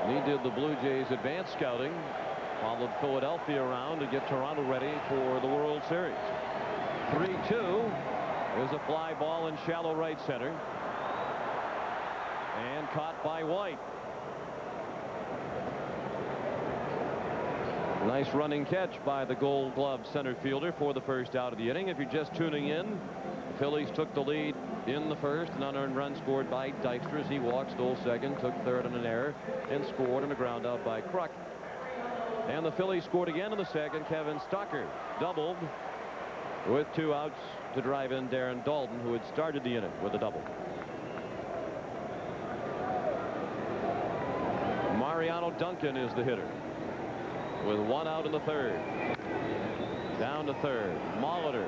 He did the Blue Jays advanced scouting, followed Philadelphia around to get Toronto ready for the World Series. 3-2 is a fly ball in shallow right center. And caught by White. Nice running catch by the Gold Glove center fielder for the first out of the inning. If you're just tuning in, the Phillies took the lead in the first. An unearned run scored by Dykstra as he walked, stole second, took third on an error, and scored on a ground out by Kruk. And the Phillies scored again in the second. Kevin Stocker doubled with 2 outs to drive in Darren Dalton, who had started the inning with a double. Mariano Duncan is the hitter with 1 out in the third. Down to third. Molitor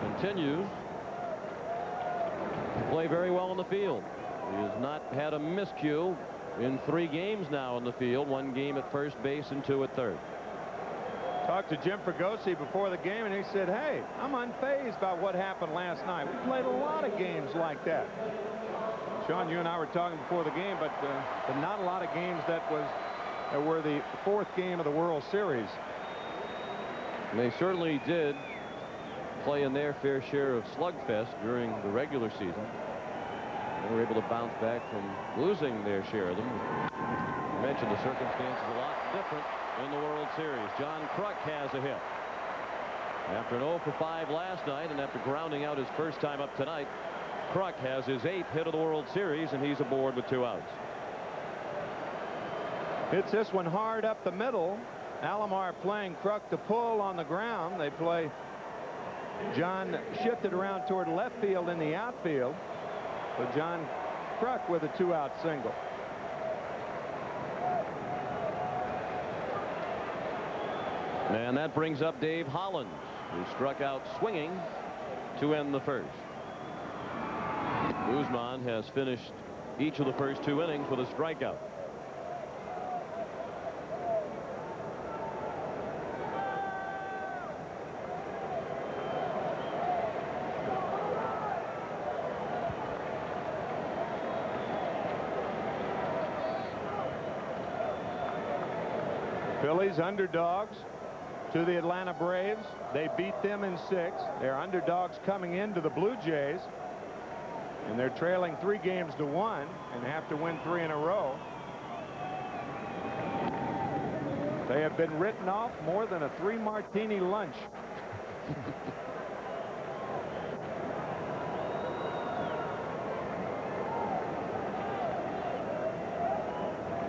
continues to play very well in the field. He has not had a miscue in 3 games now in the field. 1 game at first base and 2 at third. Talked to Jim Fregosi before the game, and he said, hey, I'm unfazed by what happened last night. We played a lot of games like that. Sean, you and I were talking before the game, but not a lot of games that was were the 4th game of the World Series. And they certainly did play in their fair share of slugfest during the regular season. They were able to bounce back from losing their share of them. You mentioned the circumstances a lot different in the World Series. John Kruk has a hit. After an 0 for 5 last night and after grounding out his first time up tonight, Kruk has his 8th hit of the World Series, and he's aboard with 2 outs. Hits this one hard up the middle. Alomar playing Kruk to pull on the ground. They play John shifted around toward left field in the outfield. So John Kruk with a 2-out single. And that brings up Dave Hollins, who struck out swinging to end the first. Guzman has finished each of the first 2 innings with a strikeout. Phillies underdogs to the Atlanta Braves. They beat them in 6. They're underdogs coming into the Blue Jays. And they're trailing 3 games to 1 and have to win 3 in a row. They have been written off more than a 3-martini lunch.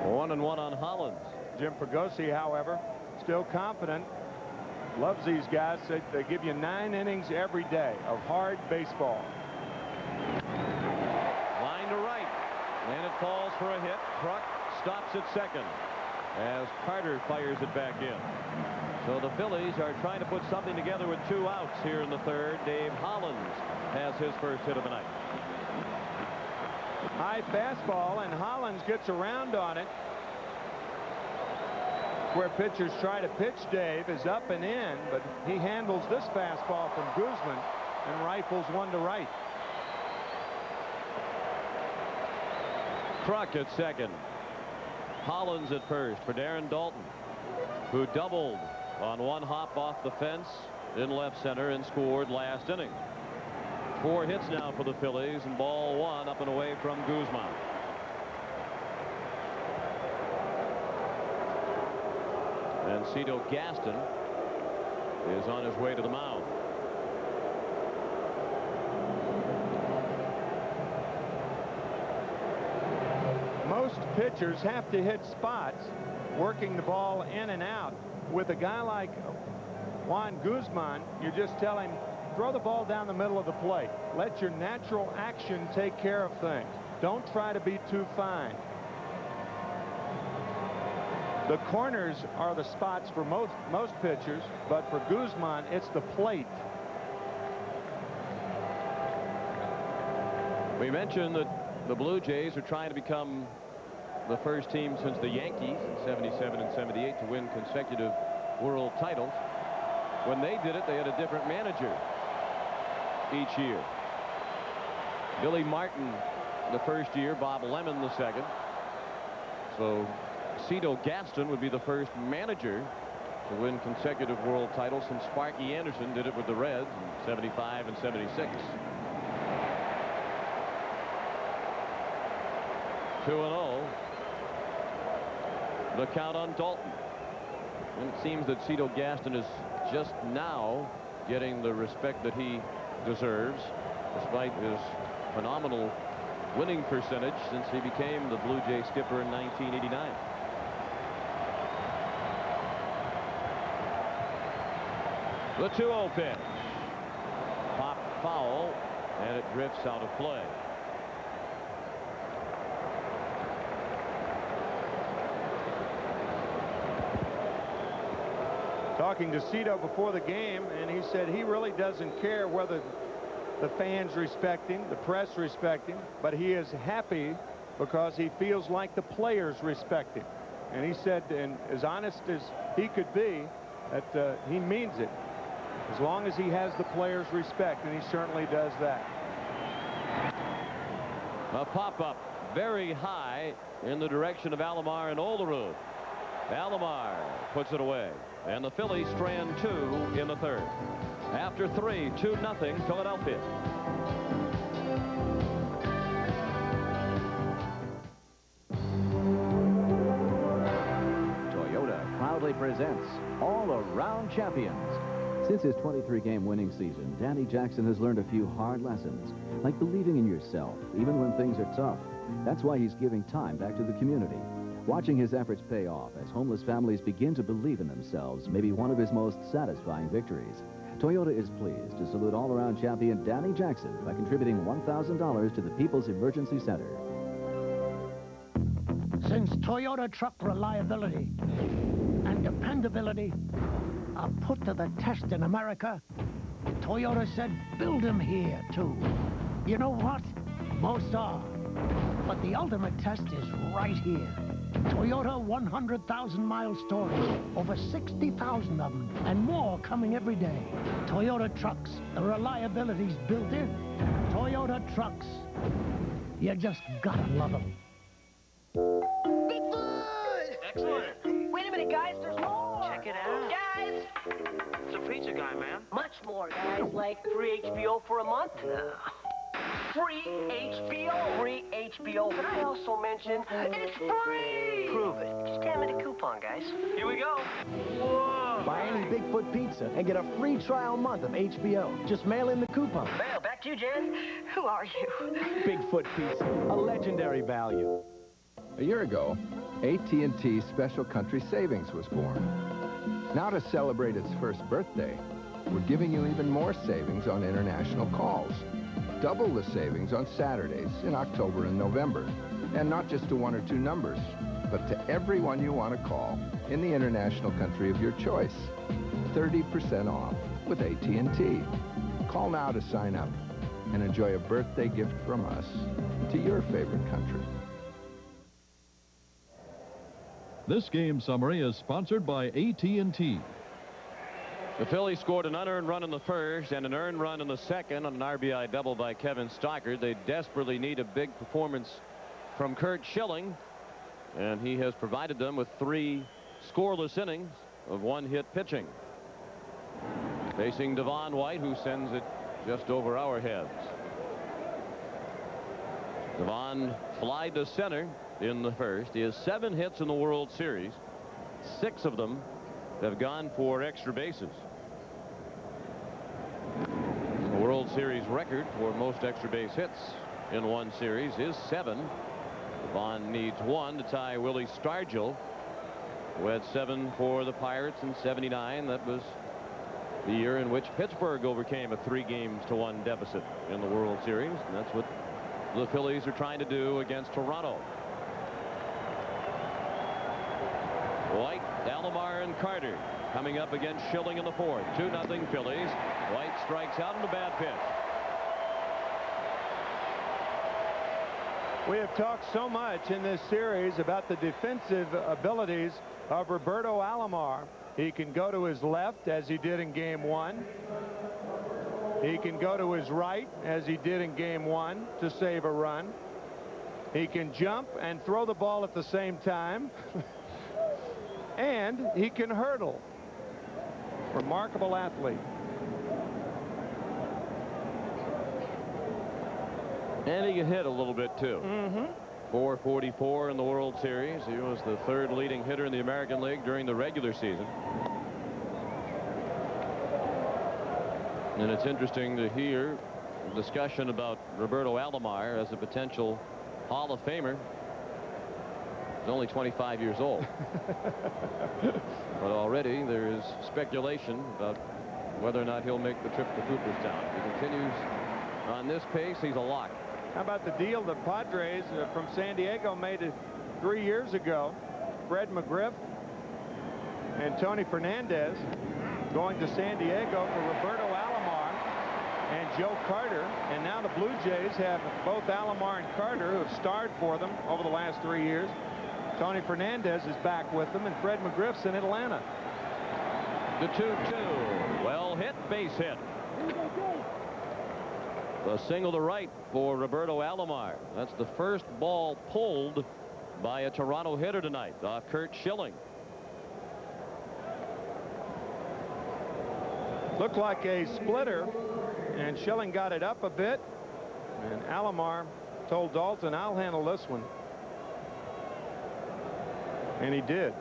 1-1 on Hollins. Jim Fregosi, however, still confident. Loves these guys. They give you 9 innings every day of hard baseball. Line to right, and it falls for a hit. Kruk stops at second as Carter fires it back in. So the Phillies are trying to put something together with 2 outs here in the 3rd. Dave Hollins has his first hit of the night. High fastball, and Hollins gets around on it. Where pitchers try to pitch Dave is up and in, but he handles this fastball from Guzman and rifles one to right. Kruk at second. Hollins at first for Darren Dalton, who doubled on 1 hop off the fence in left center and scored last inning. 4 hits now for the Phillies, and ball 1 up and away from Guzman. And Cito Gaston is on his way to the mound. Most pitchers have to hit spots, working the ball in and out. With a guy like Juan Guzman, you just tell him, throw the ball down the middle of the plate. Let your natural action take care of things. Don't try to be too fine. The corners are the spots for most pitchers, but for Guzman, it's the plate. We mentioned that the Blue Jays are trying to become the first team since the Yankees in 77 and 78 to win consecutive world titles. When they did it, they had a different manager each year. Billy Martin the first year, Bob Lemon the second. So Cito Gaston would be the first manager to win consecutive world titles since Sparky Anderson did it with the Reds in 75 and 76. 2-0. The count on Dalton. And it seems that Cito Gaston is just now getting the respect that he deserves, despite his phenomenal winning percentage since he became the Blue Jay skipper in 1989. The 2-0 pitch. Pop foul, and it drifts out of play. Talking to Cito before the game, and he said he really doesn't care whether the fans respect him, the press respect him, but he is happy because he feels like the players respect him. And he said, and as honest as he could be, that he means it. As long as he has the players' respect, and he certainly does that. A pop-up very high in the direction of Alomar and Olerud. Alomar puts it away. And the Phillies strand 2 in the third. After 3, 2-0 Philadelphia. Toyota proudly presents All-Around Champions. Since his 23-game winning season, Danny Jackson has learned a few hard lessons, like believing in yourself, even when things are tough. That's why he's giving time back to the community. Watching his efforts pay off as homeless families begin to believe in themselves may be one of his most satisfying victories. Toyota is pleased to salute all-around champion Danny Jackson by contributing $1,000 to the People's Emergency Center. Since Toyota truck reliability and dependability are put to the test in America, Toyota said, build them here, too. You know what? Most are. But the ultimate test is right here. Toyota 100,000-mile stories, over 60,000 of them, and more coming every day. Toyota trucks, the reliability's built in. Toyota trucks. You just gotta love them. Excellent. Wait a minute, guys, there's more. Check it out. Guys! It's a pizza guy, man. Much more, guys, like free HBO for a month. Free HBO. Free HBO. Can I also mention it's free? Prove it. Just hand me the coupon, guys. Here we go. Whoa. Buy any Bigfoot pizza and get a free trial month of HBO. Just mail in the coupon. Well, back to you, Jen. Who are you? Bigfoot pizza, a legendary value. A year ago, AT&T Special Country Savings was born. Now to celebrate its first birthday, we're giving you even more savings on international calls. Double the savings on Saturdays in October and November. And not just to 1 or 2 numbers, but to everyone you want to call in the international country of your choice. 30% off with AT&T. Call now to sign up and enjoy a birthday gift from us to your favorite country. This game summary is sponsored by AT&T. The Phillies scored an unearned run in the first and an earned run in the second on an RBI double by Kevin Stockard. They desperately need a big performance from Curt Schilling, and he has provided them with 3 scoreless innings of 1-hit pitching. Facing Devon White, who sends it just over our heads. Devon flied to center in the first. He has 7 hits in the World Series. 6 of them have gone for extra bases. The World Series record for most extra base hits in one series is 7. Devon needs 1 to tie Willie Stargell, who had 7 for the Pirates in '79. That was the year in which Pittsburgh overcame a 3-1 deficit in the World Series. And that's what the Phillies are trying to do against Toronto. White, Alomar, and Carter coming up against Schilling in the fourth. 2-0 Phillies. White strikes out in a bad pitch. We have talked so much in this series about the defensive abilities of Roberto Alomar. He can go to his left, as he did in Game 1. He can go to his right, as he did in Game 1, to save a run. He can jump and throw the ball at the same time. And he can hurdle. Remarkable athlete. And he can hit a little bit, too. 444 in the World Series. He was the 3rd leading hitter in the American League during the regular season. And it's interesting to hear discussion about Roberto Alomar as a potential Hall of Famer. He's only 25 years old. But already there is speculation about whether or not he'll make the trip to Cooperstown. If he continues on this pace, he's a lock. How about the deal the Padres from San Diego made it 3 years ago? Fred McGriff and Tony Fernandez going to San Diego for Roberto Alomar and Joe Carter. And now the Blue Jays have both Alomar and Carter, who have starred for them over the last 3 years. Tony Fernandez is back with them, and Fred McGriff's in Atlanta. The 2-2. Well hit, base hit. A single to right for Roberto Alomar. That's the first ball pulled by a Toronto hitter tonight, Curt Schilling. Looked like a splitter, and Schilling got it up a bit, and Alomar told Dalton, I'll handle this one. And he did.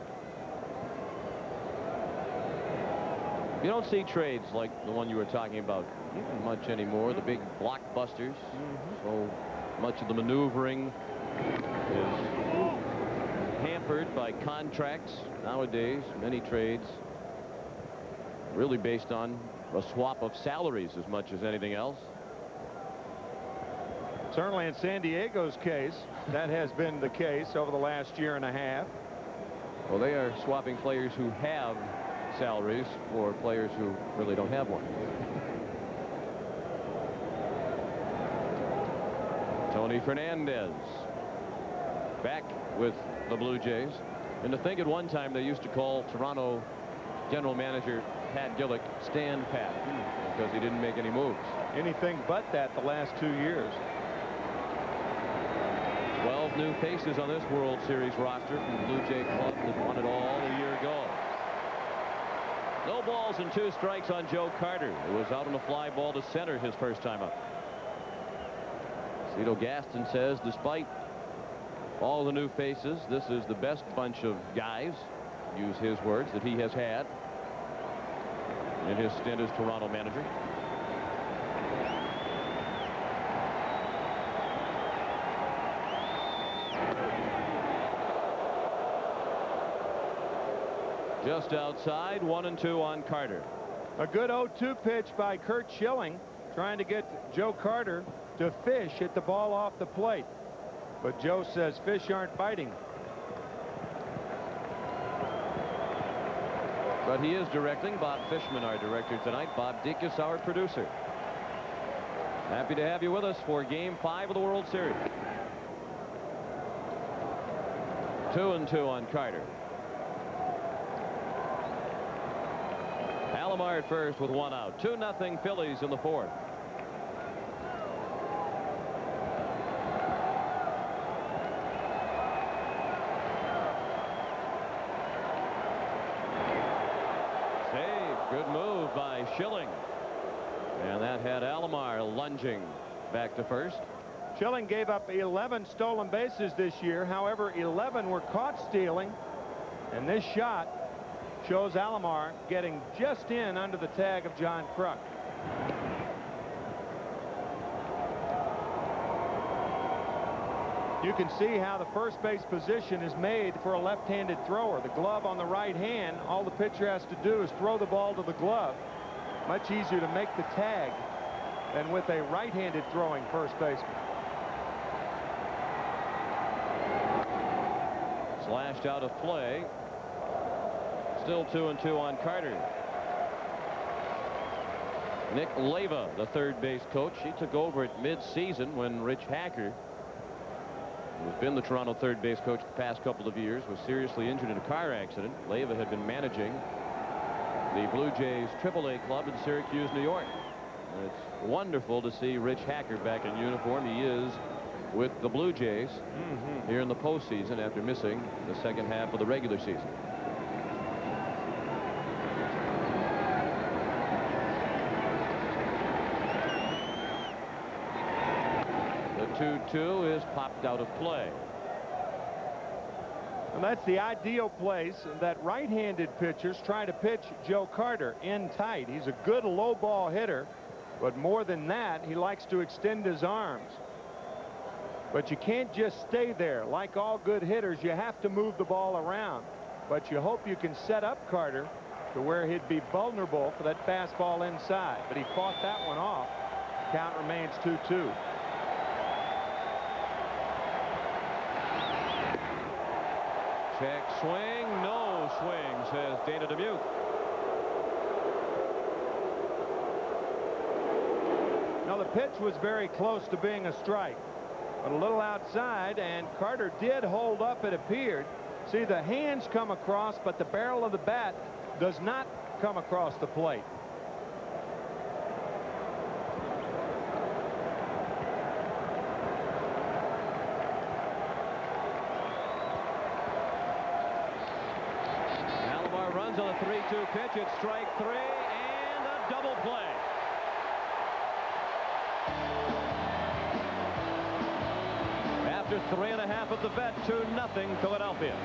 You don't see trades like the one you were talking about much anymore. The big blockbusters. So much of the maneuvering is hampered by contracts nowadays. Many trades really based on a swap of salaries as much as anything else. Certainly in San Diego's case, that has been the case over the last year and a half. Well, they are swapping players who have salaries for players who really don't have one. Tony Fernandez back with the Blue Jays. And to think at one time they used to call Toronto general manager Pat Gillick stand pat because he didn't make any moves. Anything but that the last 2 years. 12 new faces on this World Series roster from the Blue Jay club that won it all a year ago. No balls and 2 strikes on Joe Carter, who was out on a fly ball to center his first time up. Cito Gaston says despite all the new faces, this is the best bunch of guys, use his words, that he has had in his stint as Toronto manager. Just outside, 1-2 on Carter. A good 0-2 pitch by Curt Schilling, trying to get Joe Carter to fish hit the ball off the plate. But Joe says fish aren't biting. But he is directing. Bob Fishman, our director tonight. Bob Dickus, our producer. Happy to have you with us for Game 5 of the World Series. 2-2 on Carter. Alomar at first with 1 out. 2-0 Phillies in the 4th. Good move by Schilling. And that had Alomar lunging back to first. Schilling gave up 11 stolen bases this year. However, 11 were caught stealing. And this shot shows Alomar getting just in under the tag of John Kruk. You can see how the first base position is made for a left-handed thrower. The glove on the right hand, all the pitcher has to do is throw the ball to the glove. Much easier to make the tag than with a right-handed throwing first baseman. Slashed out of play. Still 2-2 on Carter. Nick Leyva, the third base coach, he took over at mid-season when Rich Hacker, who's been the Toronto third base coach the past couple of years, was seriously injured in a car accident. Leyva had been managing the Blue Jays AAA club in Syracuse, New York. And it's wonderful to see Rich Hacker back in uniform. He is with the Blue Jays here in the postseason after missing the second half of the regular season. The 2-2 is popped out of play. And that's the ideal place that right-handed pitchers try to pitch Joe Carter in tight. He's a good low ball hitter, but more than that, he likes to extend his arms. But you can't just stay there. Like all good hitters, you have to move the ball around. But you hope you can set up Carter to where he'd be vulnerable for that fastball inside. But he fought that one off. Count remains 2-2. Check swing, no swing, says Dana Dubuque. Now the pitch was very close to being a strike, but a little outside, and Carter did hold up, it appeared. See, the hands come across, but the barrel of the bat does not come across the plate. On a 3-2 pitch, it's strike 3 and a double play. After 3.5 at the vet, 2-0 Philadelphia.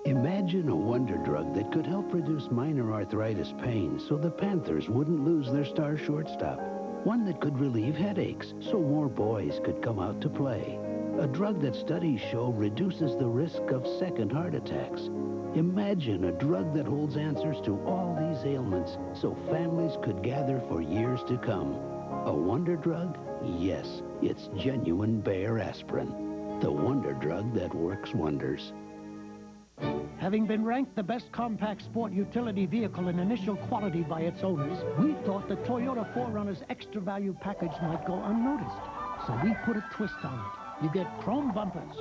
Imagine a wonder drug that could help reduce minor arthritis pain so the Panthers wouldn't lose their star shortstop. One that could relieve headaches so more boys could come out to play. A drug that studies show reduces the risk of second heart attacks. Imagine a drug that holds answers to all these ailments so families could gather for years to come. A wonder drug? Yes, it's genuine Bayer aspirin. The wonder drug that works wonders. Having been ranked the best compact sport utility vehicle in initial quality by its owners, we thought the Toyota 4Runner's extra value package might go unnoticed. So we put a twist on it. You get chrome bumpers,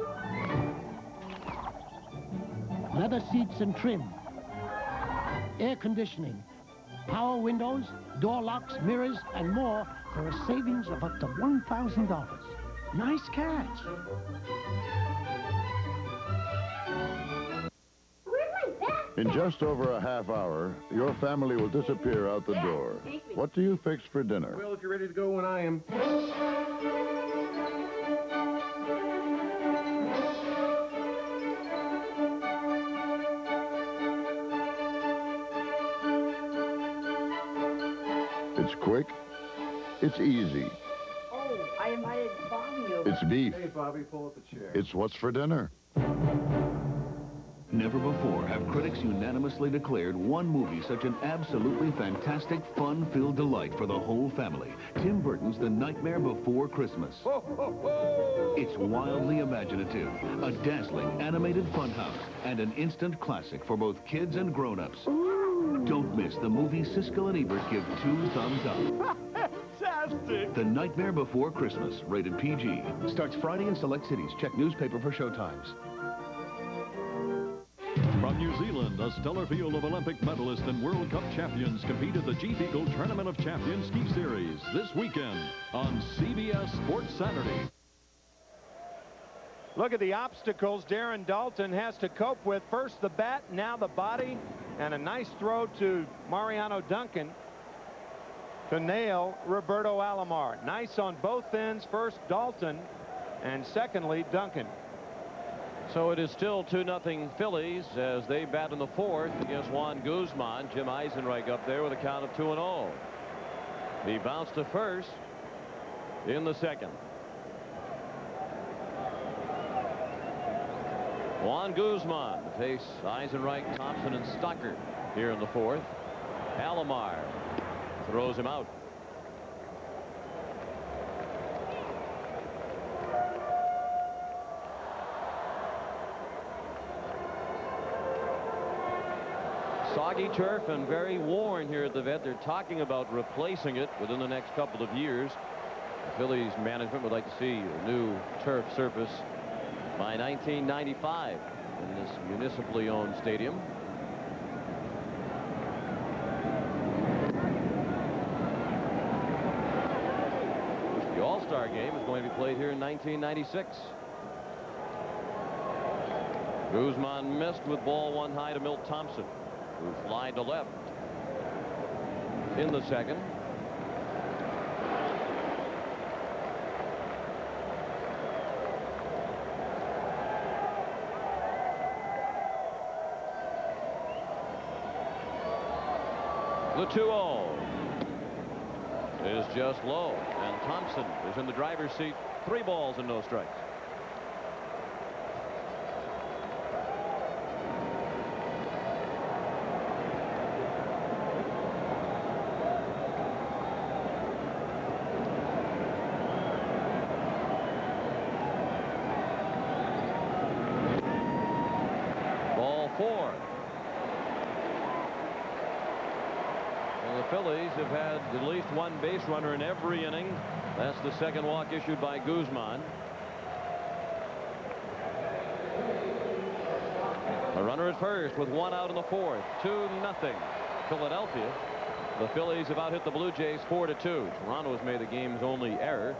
leather seats and trim, air conditioning, power windows, door locks, mirrors, and more for a savings of up to $1,000. Nice catch. In just over a half hour, your family will disappear out the door. What do you fix for dinner? Well, if you're ready to go when I am. It's quick. It's easy. Oh, I invited Bobby over. It's beef. Hey, Bobby, pull up a chair. It's what's for dinner. Never before have critics unanimously declared one movie such an absolutely fantastic, fun-filled delight for the whole family. Tim Burton's The Nightmare Before Christmas. Ho, ho, ho! It's wildly imaginative, a dazzling animated funhouse, and an instant classic for both kids and grown-ups. Don't miss the movie Siskel and Ebert give 2 thumbs up. Fantastic! The Nightmare Before Christmas, rated PG. Starts Friday in select cities. Check newspaper for showtimes. From New Zealand, a stellar field of Olympic medalists and World Cup champions compete at the Jeep Eagle Tournament of Champions Ski Series this weekend on CBS Sports Saturday. Look at the obstacles Darren Dalton has to cope with. First the bat, now the body, and a nice throw to Mariano Duncan to nail Roberto Alomar. Nice on both ends. First Dalton, and secondly Duncan. So it is still 2-0 Phillies as they bat in the 4th against Juan Guzman. Jim Eisenreich up there with a count of 2-0. He bounced to first in the 2nd. Juan Guzman to face Eisenreich, Thompson, and Stocker here in the 4th. Alomar throws him out. Soggy turf and very worn here at the vet. They're talking about replacing it within the next couple of years. The Phillies management would like to see a new turf surface by 1995 in this municipally owned stadium. The All-Star game is going to be played here in 1996. Guzman missed with ball 1 high to Milt Thompson, who flied to left in the 2nd. The 2-0 is just low, and Thompson is in the driver's seat. 3 balls and no strikes. Ball 4. The Phillies have had at least 1 base runner in every inning. That's the 2nd walk issued by Guzman. A runner at first with 1 out in the 4th. 2-0 Philadelphia. The Phillies have out hit the Blue Jays 4-2. Toronto has made the game's only error,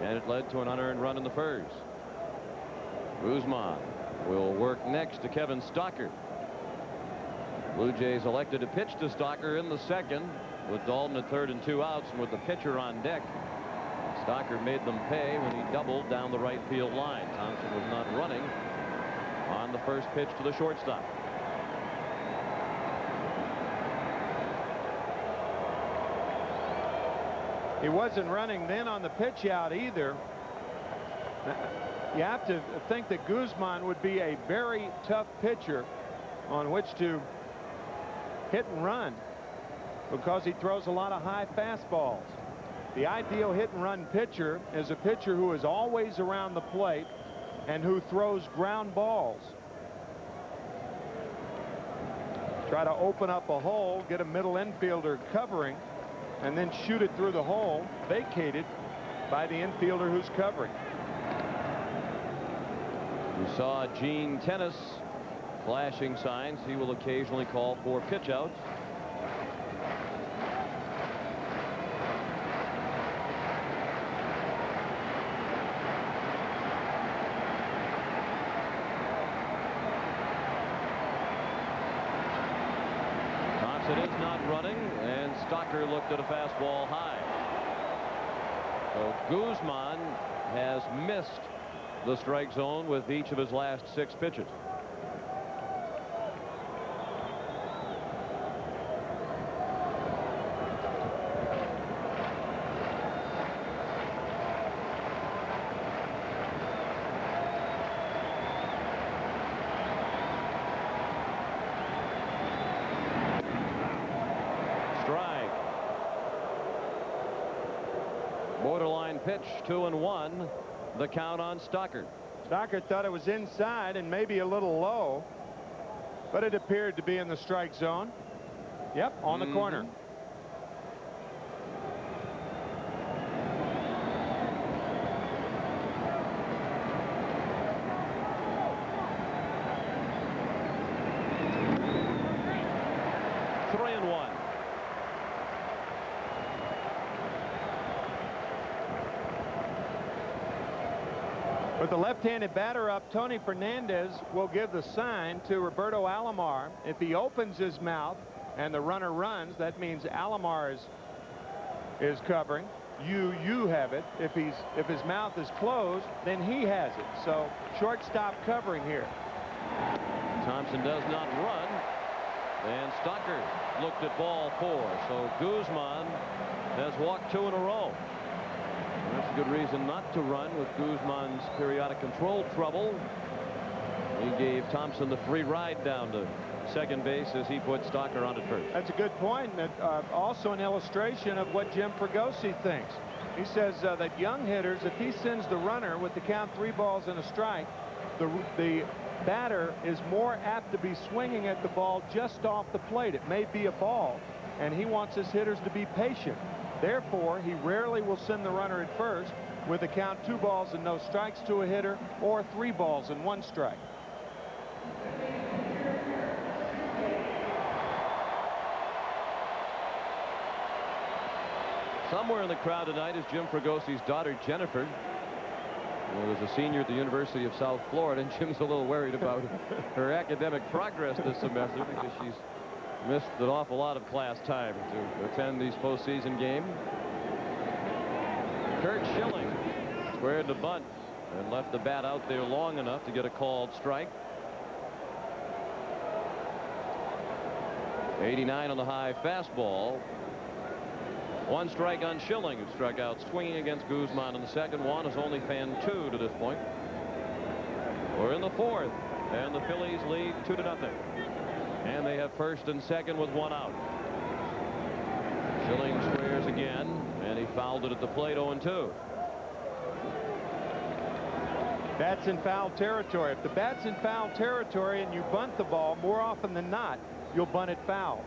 and it led to an unearned run in the 1st. Guzman will work next to Kevin Stocker. Blue Jays elected to pitch to Stocker in the second with Dalton at third and 2 outs, and with the pitcher on deck. Stocker made them pay when he doubled down the right field line. Thompson was not running on the first pitch to the shortstop. He wasn't running then on the pitch out either. You have to think that Guzman would be a very tough pitcher on which to hit and run, because he throws a lot of high fastballs. The ideal hit and run pitcher is a pitcher who is always around the plate and who throws ground balls. Try to open up a hole, get a middle infielder covering, and then shoot it through the hole, vacated by the infielder who's covering. We saw Gene Tennis flashing signs. He will occasionally call for pitch outs. Thompson is not running, and Stocker looked at a fastball high. So Guzman has missed the strike zone with each of his last 6 pitches. Strike. Borderline pitch, 2-1. The count on Stocker. Stocker thought it was inside and maybe a little low, but it appeared to be in the strike zone. Yep, on the corner. With the left-handed batter up, Tony Fernandez will give the sign to Roberto Alomar. If he opens his mouth and the runner runs, that means Alomar is covering. You have it. If his mouth is closed, then he has it. So shortstop covering here. Thompson does not run, and Stocker looked at ball 4. So Guzman has walked 2 in a row. That's a good reason not to run with Guzman's periodic control trouble. He gave Thompson the free ride down to second base as he put Stocker on at first. That's a good point. Also an illustration of what Jim Fregosi thinks. He says that young hitters, if he sends the runner with the count 3 balls and a strike, the batter is more apt to be swinging at the ball just off the plate. It may be a ball, and he wants his hitters to be patient. Therefore, he rarely will send the runner at first with a count 2 balls and no strikes to a hitter, or 3 balls and 1 strike. Somewhere in the crowd tonight is Jim Fregosi's daughter, Jennifer, who is a senior at the University of South Florida, and Jim's a little worried about her academic progress this semester because she's missed an awful lot of class time to attend these postseason games. Kurt Schilling squared the bunt and left the bat out there long enough to get a called strike. 89 on the high fastball. 1 strike on Schilling, who struck out swinging against Guzman in the second. Juan is only fan 2 to this point. We're in the 4th, and the Phillies lead 2-0. And they have first and second with 1 out. Schilling squares again, and he fouled it at the plate, 0-2. Bat's in foul territory. If the bat's in foul territory and you bunt the ball, more often than not, you'll bunt it foul.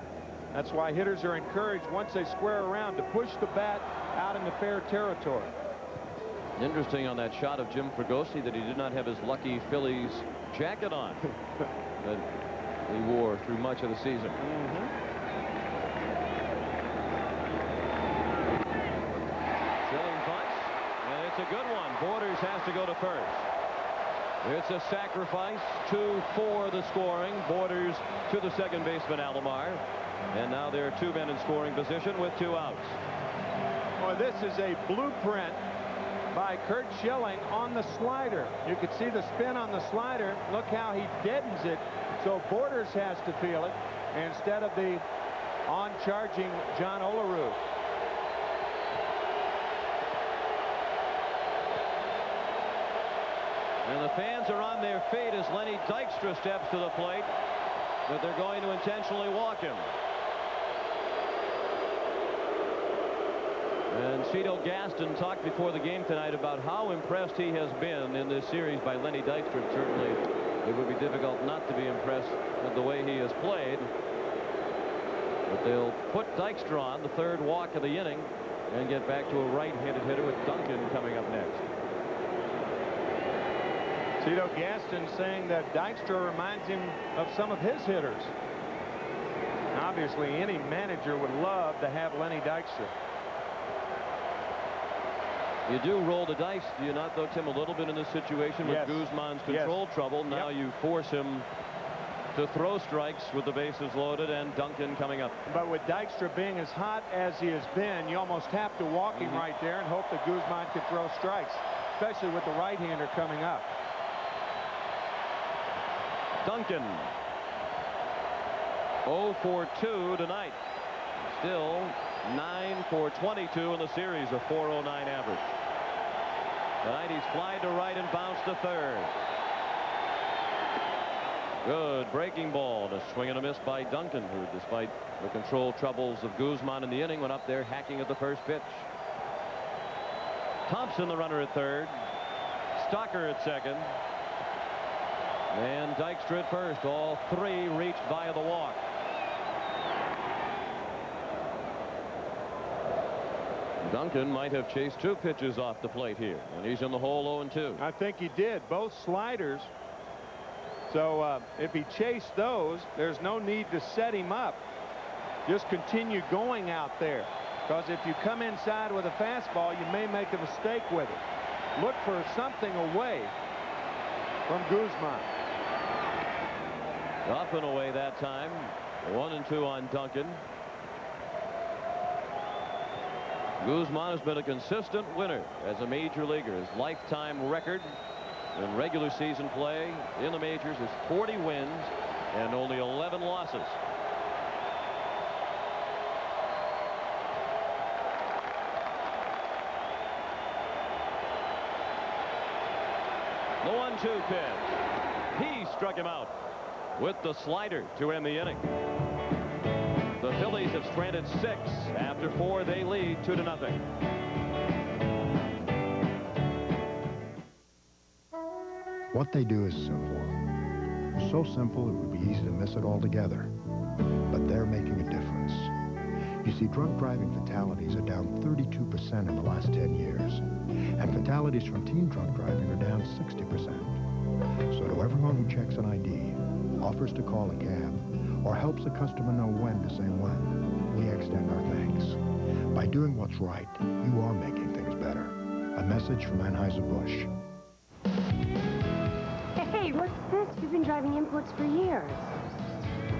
That's why hitters are encouraged, once they square around, to push the bat out into fair territory. Interesting on that shot of Jim Fregosi that he did not have his lucky Phillies jacket on. But he wore through much of the season. Schilling punts, and it's a good one. Borders has to go to first. It's a sacrifice. 2-4 the scoring. Borders to the second baseman, Alomar. And now there are 2 men in scoring position with 2 outs. Well, this is a blueprint by Curt Schilling on the slider. You could see the spin on the slider. Look how he deadens it. So Borders has to feel it instead of the on-charging John Olerud. And the fans are on their feet as Lenny Dykstra steps to the plate, but they're going to intentionally walk him. And Cito Gaston talked before the game tonight about how impressed he has been in this series by Lenny Dykstra. Certainly, it would be difficult not to be impressed with the way he has played. But they'll put Dykstra on the 3rd walk of the inning and get back to a right-handed hitter with Duncan coming up next. Cito Gaston saying that Dykstra reminds him of some of his hitters. Obviously, any manager would love to have Lenny Dykstra. You do roll the dice, do you not, though, Tim, a little bit in this situation with Yes. Guzman's control trouble. Now you force him to throw strikes with the bases loaded and Duncan coming up. But with Dykstra being as hot as he has been, you almost have to walk him right there and hope that Guzman can throw strikes, especially with the right-hander coming up. Duncan 0 for 2 tonight. Still 9 for 22 in the series, a 4.09 average. Tonight he's flied to right and bounced to 3rd. Good breaking ball, a swing and a miss by Duncan, who, despite the control troubles of Guzman in the inning, went up there hacking at the first pitch. Thompson, the runner at 3rd. Stocker at 2nd. And Dykstra at 1st. All 3 reached via the walk. Duncan might have chased 2 pitches off the plate here, and he's in the hole 0-2. I think he did, both sliders. So if he chased those, there's no need to set him up. Just continue going out there, because if you come inside with a fastball, you may make a mistake with it. Look for something away from Guzman. Up and away that time. 1-2 on Duncan. Guzman has been a consistent winner as a major leaguer. His lifetime record in regular season play in the majors is 40 wins and only 11 losses. The 1-2 pitch. He struck him out with the slider to end the inning. The Phillies have stranded 6 after 4. They lead 2-0. What they do is simple. So simple it would be easy to miss it altogether. But they're making a difference. You see, drunk driving fatalities are down 32% in the last 10 years. And fatalities from teen drunk driving are down 60%. So to everyone who checks an ID, offers to call a cab, or helps a customer know when to say when, we extend our thanks. By doing what's right, you are making things better. A message from Anheuser-Busch. Hey, what's this? You've been driving imports for years.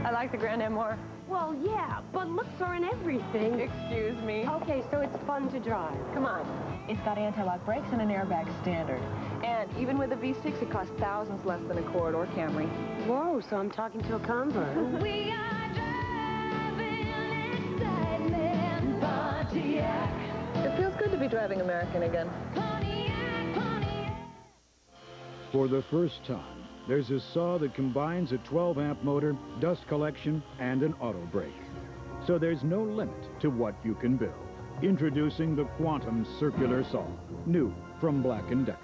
I like the Grand Amour. Well, yeah, but looks aren't everything. Excuse me. Okay, so it's fun to drive. Come on. It's got anti-lock brakes and an airbag standard. And even with a V6, it costs thousands less than a corridor Camry. Whoa, so I'm talking to a convert. We are driving excitement, Pontiac. It feels good to be driving American again. For the first time, there's a saw that combines a 12-amp motor, dust collection, and an auto brake. So there's no limit to what you can build. Introducing the Quantum Circular Saw, new from Black & Decker.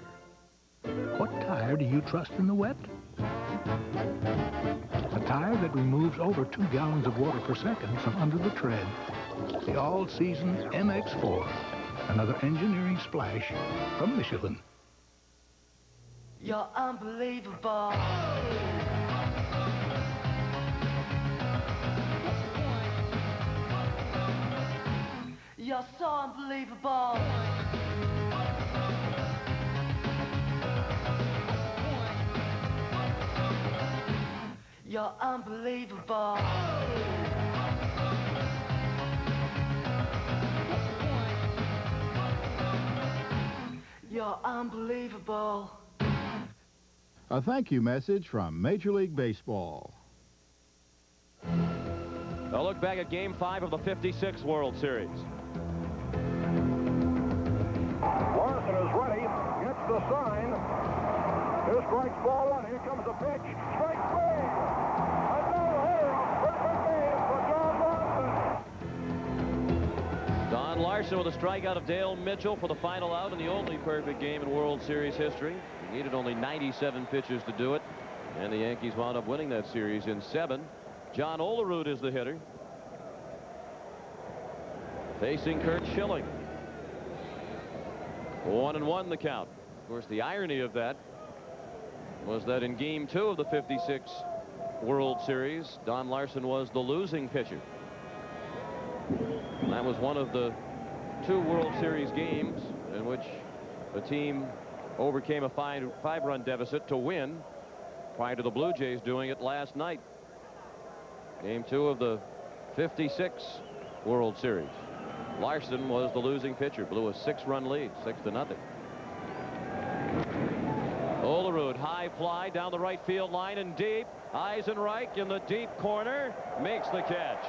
What tire do you trust in the wet? A tire that removes over 2 gallons of water per second from under the tread. The all-season MX-4. Another engineering splash from Michelin. You're unbelievable. You're so unbelievable. You're unbelievable. You're unbelievable. A thank you message from Major League Baseball. A look back at Game 5 of the 56 World Series. Larson is ready. Gets the sign. Two strikes, ball one. Here comes the pitch. Strike three. Another hitter. A perfect game for John Larson. Don Larson with a strikeout of Dale Mitchell for the final out in the only perfect game in World Series history. He needed only 97 pitches to do it, and the Yankees wound up winning that series in 7. John Olerud is the hitter, facing Curt Schilling. 1-1 the count. Of course, the irony of that was that in Game 2 of the 56 World Series, Don Larson was the losing pitcher. That was one of the 2 World Series games in which the team overcame a 5-run deficit to win, prior to the Blue Jays doing it last night. Game 2 of the 56 World Series. Larson was the losing pitcher, blew a 6-run lead, 6-0. Olerud, high fly down the right field line and deep. Eisenreich in the deep corner makes the catch.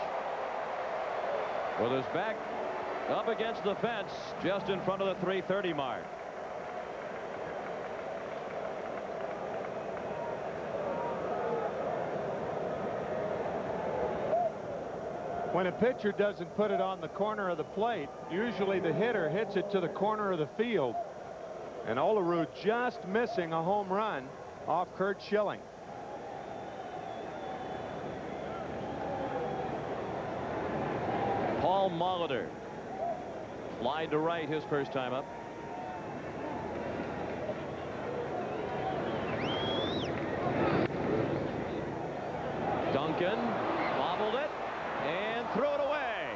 With his back up against the fence, just in front of the 330 mark. When a pitcher doesn't put it on the corner of the plate, usually the hitter hits it to the corner of the field. And Olerud just missing a home run off Curt Schilling. Paul Molitor. Fly to right his first time up. Duncan bobbled it and threw it away.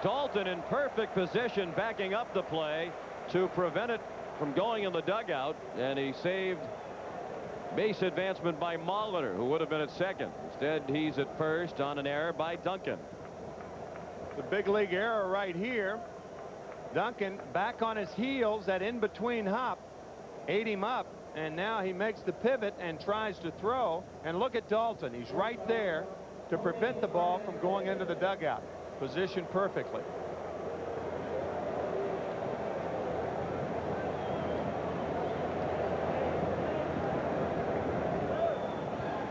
Dalton in perfect position backing up the play to prevent it from going in the dugout, and he saved base advancement by Molitor, who would have been at second. Instead, he's at first on an error by Duncan. The big league error right here. Duncan back on his heels, that in-between hop ate him up, and now he makes the pivot and tries to throw. And look at Dalton. He's right there to prevent the ball from going into the dugout. Positioned perfectly.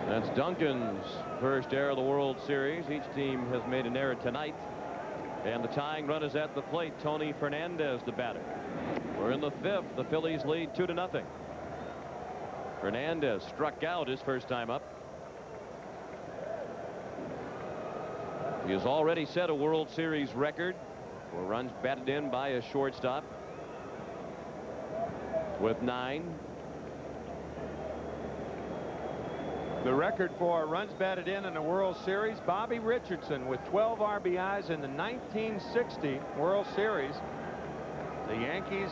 That's Duncan's first error of the World Series. Each team has made an error tonight. And the tying run is at the plate. Tony Fernandez, the batter. We're in the 5th. The Phillies lead 2-0. Fernandez struck out his first time up. He has already set a World Series record for runs batted in by a shortstop with 9. The record for runs batted in a World Series, Bobby Richardson with 12 RBIs in the 1960 World Series. The Yankees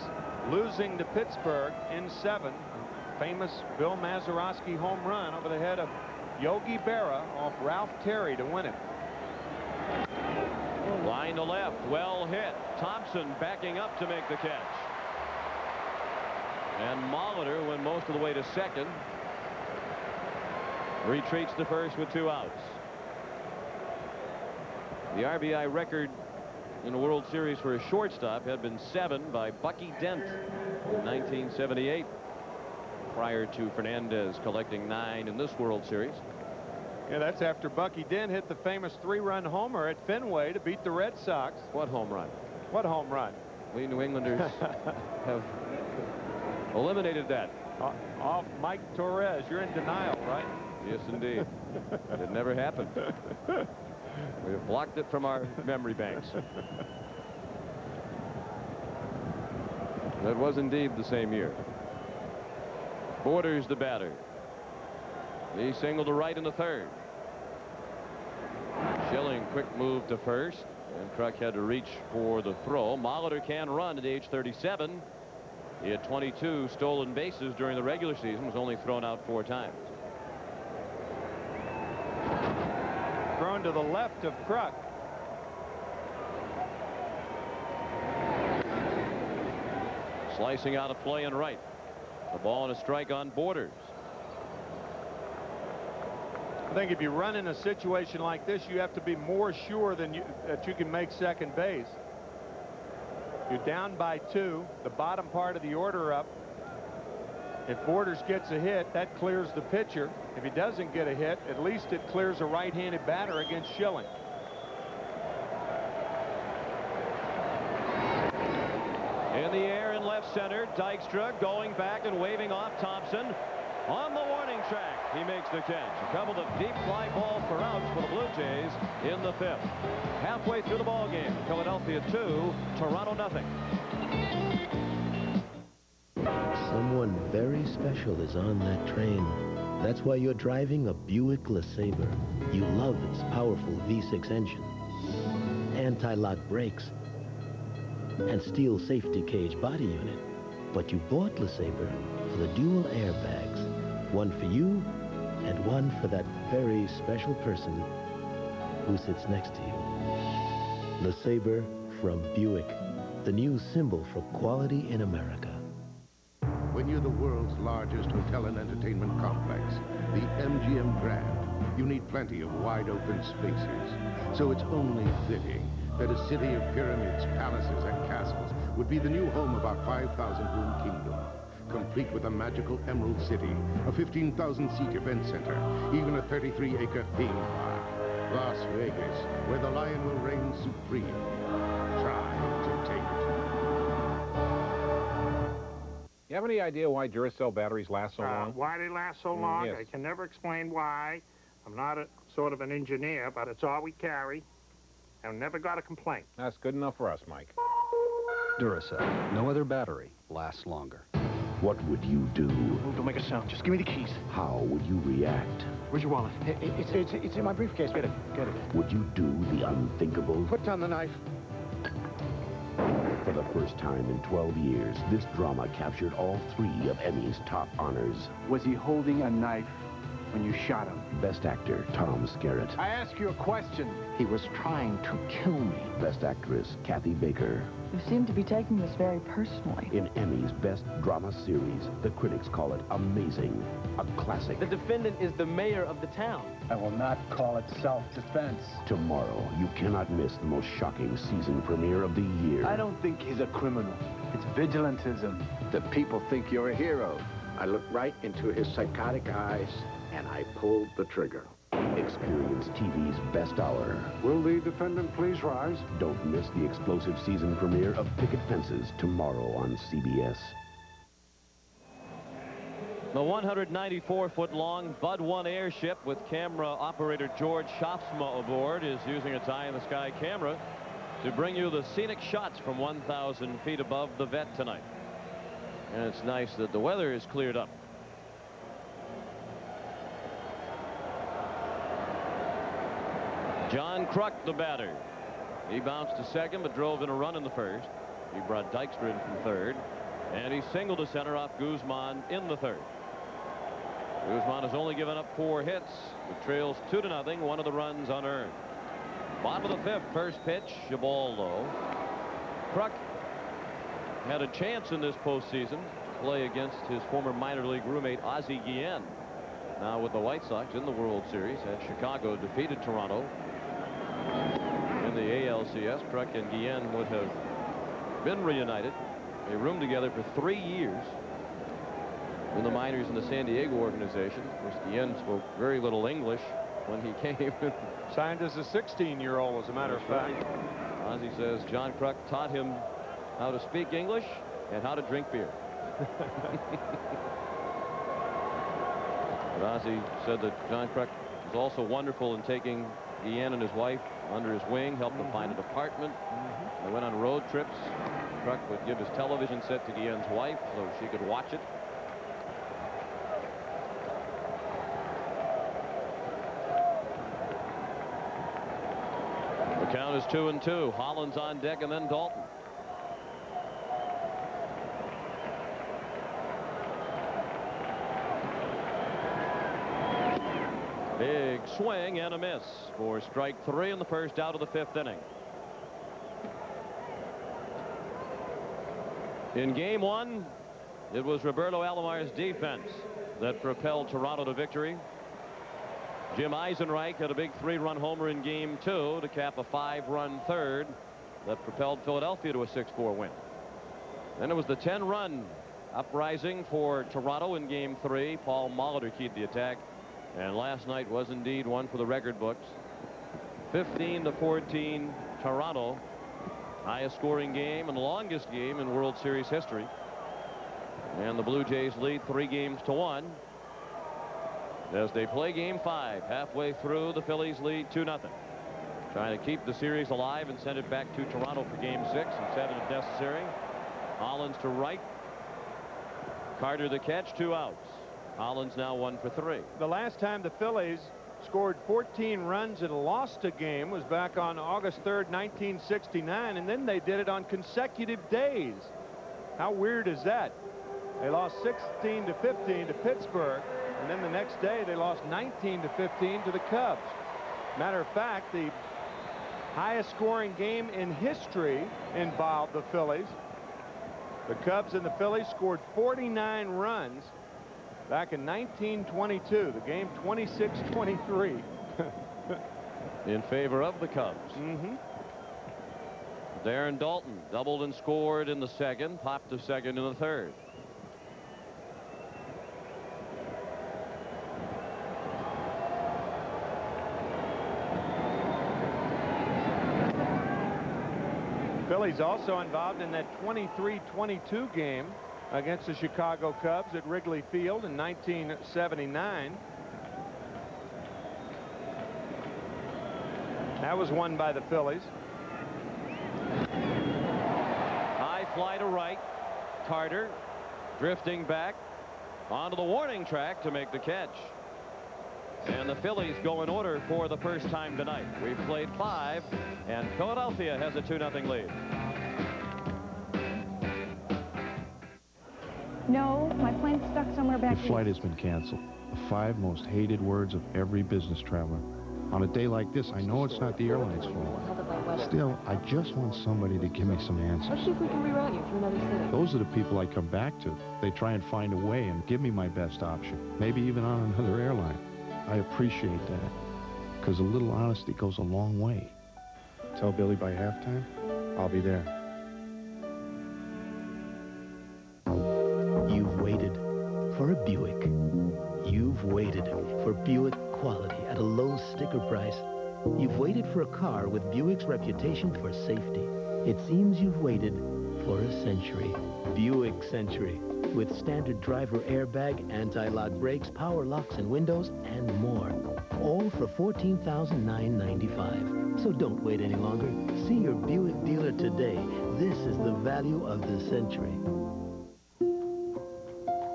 losing to Pittsburgh in 7. Famous Bill Mazeroski home run over the head of Yogi Berra off Ralph Terry to win it. Line to left, well hit. Thompson backing up to make the catch. And Molitor went most of the way to second. Retreats to first with 2 outs. The RBI record in the World Series for a shortstop had been 7 by Bucky Dent in 1978, prior to Fernandez collecting 9 in this World Series. Yeah, that's after Bucky Dent hit the famous 3-run homer at Fenway to beat the Red Sox. What home run? What home run? We New Englanders have eliminated that. Off Mike Torres. You're in denial, right? Yes, indeed. It never happened. We have blocked it from our memory banks. That was indeed the same year. Borders the batter. He singled to right in the 3rd. Schilling quick move to first, and Kruk had to reach for the throw. Molitor can run at age 37. He had 22 stolen bases during the regular season, was only thrown out 4 times. to the left of Kruk. Slicing out a play and right. The ball and a strike on Borders. I think if you run in a situation like this, you have to be more sure that you can make second base. You're down by 2, the bottom part of the order up. If Borders gets a hit, that clears the pitcher. If he doesn't get a hit, at least it clears a right-handed batter against Schilling. In the air in left center, Dykstra going back and waving off Thompson. On the warning track, he makes the catch. A couple of deep fly balls for outs for the Blue Jays in the 5th. Halfway through the ball game, Philadelphia 2, Toronto nothing. Someone very special is on that train. That's why you're driving a Buick LeSabre. You love its powerful V6 engine, anti-lock brakes, and steel safety cage body unit. But you bought LeSabre for the dual airbags, one for you and one for that very special person who sits next to you. LeSabre from Buick, the new symbol for quality in America. When you're the world's largest hotel and entertainment complex, the MGM Grand, you need plenty of wide open spaces. So it's only fitting that a city of pyramids, palaces, and castles would be the new home of our 5,000-room kingdom, complete with a magical Emerald City, a 15,000-seat event center, even a 33-acre theme park. Las Vegas, where the lion will reign supreme. Try to take it. You have any idea why Duracell batteries last so long? Why they last so long? Yes. I can never explain why. I'm not a sort of an engineer, but it's all we carry. And never got a complaint. That's good enough for us, Mike. Duracell. No other battery lasts longer. What would you do? Oh, don't make a sound. Just give me the keys. How would you react? Where's your wallet? It's in my briefcase. Get it. Get it. Would you do the unthinkable? Put down the knife. For the first time in 12 years, this drama captured all 3 of Emmy's top honors. Was he holding a knife when you shot him? Best Actor, Tom Skerritt. I ask you a question. He was trying to kill me. Best Actress, Kathy Baker. You seem to be taking this very personally. In Emmy's Best Drama Series, the critics call it amazing, a classic. The defendant is the mayor of the town. I will not call it self-defense. Tomorrow, you cannot miss the most shocking season premiere of the year. I don't think he's a criminal. It's vigilantism. The people think you're a hero. I looked right into his psychotic eyes, and I pulled the trigger. Experience TV's best hour. Will the defendant please rise? Don't miss the explosive season premiere of Picket Fences tomorrow on CBS. The 194-foot-long Bud 1 airship with camera operator George Schaafsma aboard is using its eye-in-the-sky camera to bring you the scenic shots from 1,000 feet above the vet tonight. And it's nice that the weather is cleared up. John Kruk, the batter. He bounced to second but drove in a run in the first. He brought Dykstra in from third. And he singled to center off Guzman in the third. Guzman has only given up 4 hits. It trails 2-0, one of the runs unearned. Bottom of the 5th, first pitch, a ball low. Kruk had a chance in this postseason to play against his former minor league roommate Ozzie Guillen. Now with the White Sox in the World Series, and Chicago defeated Toronto in the ALCS. Kruk and Guillen would have been reunited. They roomed together for 3 years in the minors in the San Diego organization. Of course, Guillen spoke very little English when he came. Signed as a 16-year-old, as a matter of fact. Ozzie says John Kruk taught him how to speak English and how to drink beer. But Ozzie said that John Kruk was also wonderful in taking Guillen and his wife under his wing, helped them find an apartment. They went on road trips. Kruk would give his television set to Guillen's wife so she could watch it. The count is 2-2. Hollins on deck and then Dalton. Big swing and a miss for strike 3 in the first out of the 5th inning. In game 1, it was Roberto Alomar's defense that propelled Toronto to victory. Jim Eisenreich had a big 3-run homer in game 2 to cap a 5-run third that propelled Philadelphia to a 6-4 win. Then it was the 10-run uprising for Toronto in game 3. Paul Molitor keyed the attack, and last night was indeed one for the record books. 15-14 Toronto, highest scoring game and longest game in World Series history. And the Blue Jays lead 3-1 as they play game 5. Halfway through, the Phillies lead 2-0. Trying to keep the series alive and send it back to Toronto for game 6 instead of necessary. Hollins to right. Carter the catch, 2 outs. Hollins now 1 for 3. The last time the Phillies scored 14 runs and lost a game was back on August 3rd, 1969, and then they did it on consecutive days. How weird is that? They lost 16-15 to Pittsburgh, and then the next day they lost 19-15 to the Cubs. Matter of fact, the highest scoring game in history involved the Phillies. The Cubs and the Phillies scored 49 runs back in 1922. The game 26-23. In favor of the Cubs. Darren Dalton doubled and scored in the 2nd, popped to 2nd in the 3rd. Phillies also involved in that 23-22 game against the Chicago Cubs at Wrigley Field in 1979. That was won by the Phillies. High fly to right. Carter drifting back onto the warning track to make the catch. And the Phillies go in order for the first time tonight. We've played 5, and Philadelphia has a 2-0 lead. No, my plane's stuck somewhere back Your flight has been canceled. The 5 most hated words of every business traveler. On a day like this, I know it's not the airline's fault. Still, I just want somebody to give me some answers. Let's see if we can reroute you through another city. Those are the people I come back to. They try and find a way and give me my best option, maybe even on another airline. I appreciate that, because a little honesty goes a long way. Tell Billy by halftime, I'll be there. You've waited for a Buick. You've waited for Buick quality at a low sticker price. You've waited for a car with Buick's reputation for safety. It seems you've waited for a century. Buick Century, with standard driver airbag, anti-lock brakes, power locks and windows, and more. All for $14,995. So don't wait any longer. See your Buick dealer today. This is the value of the century.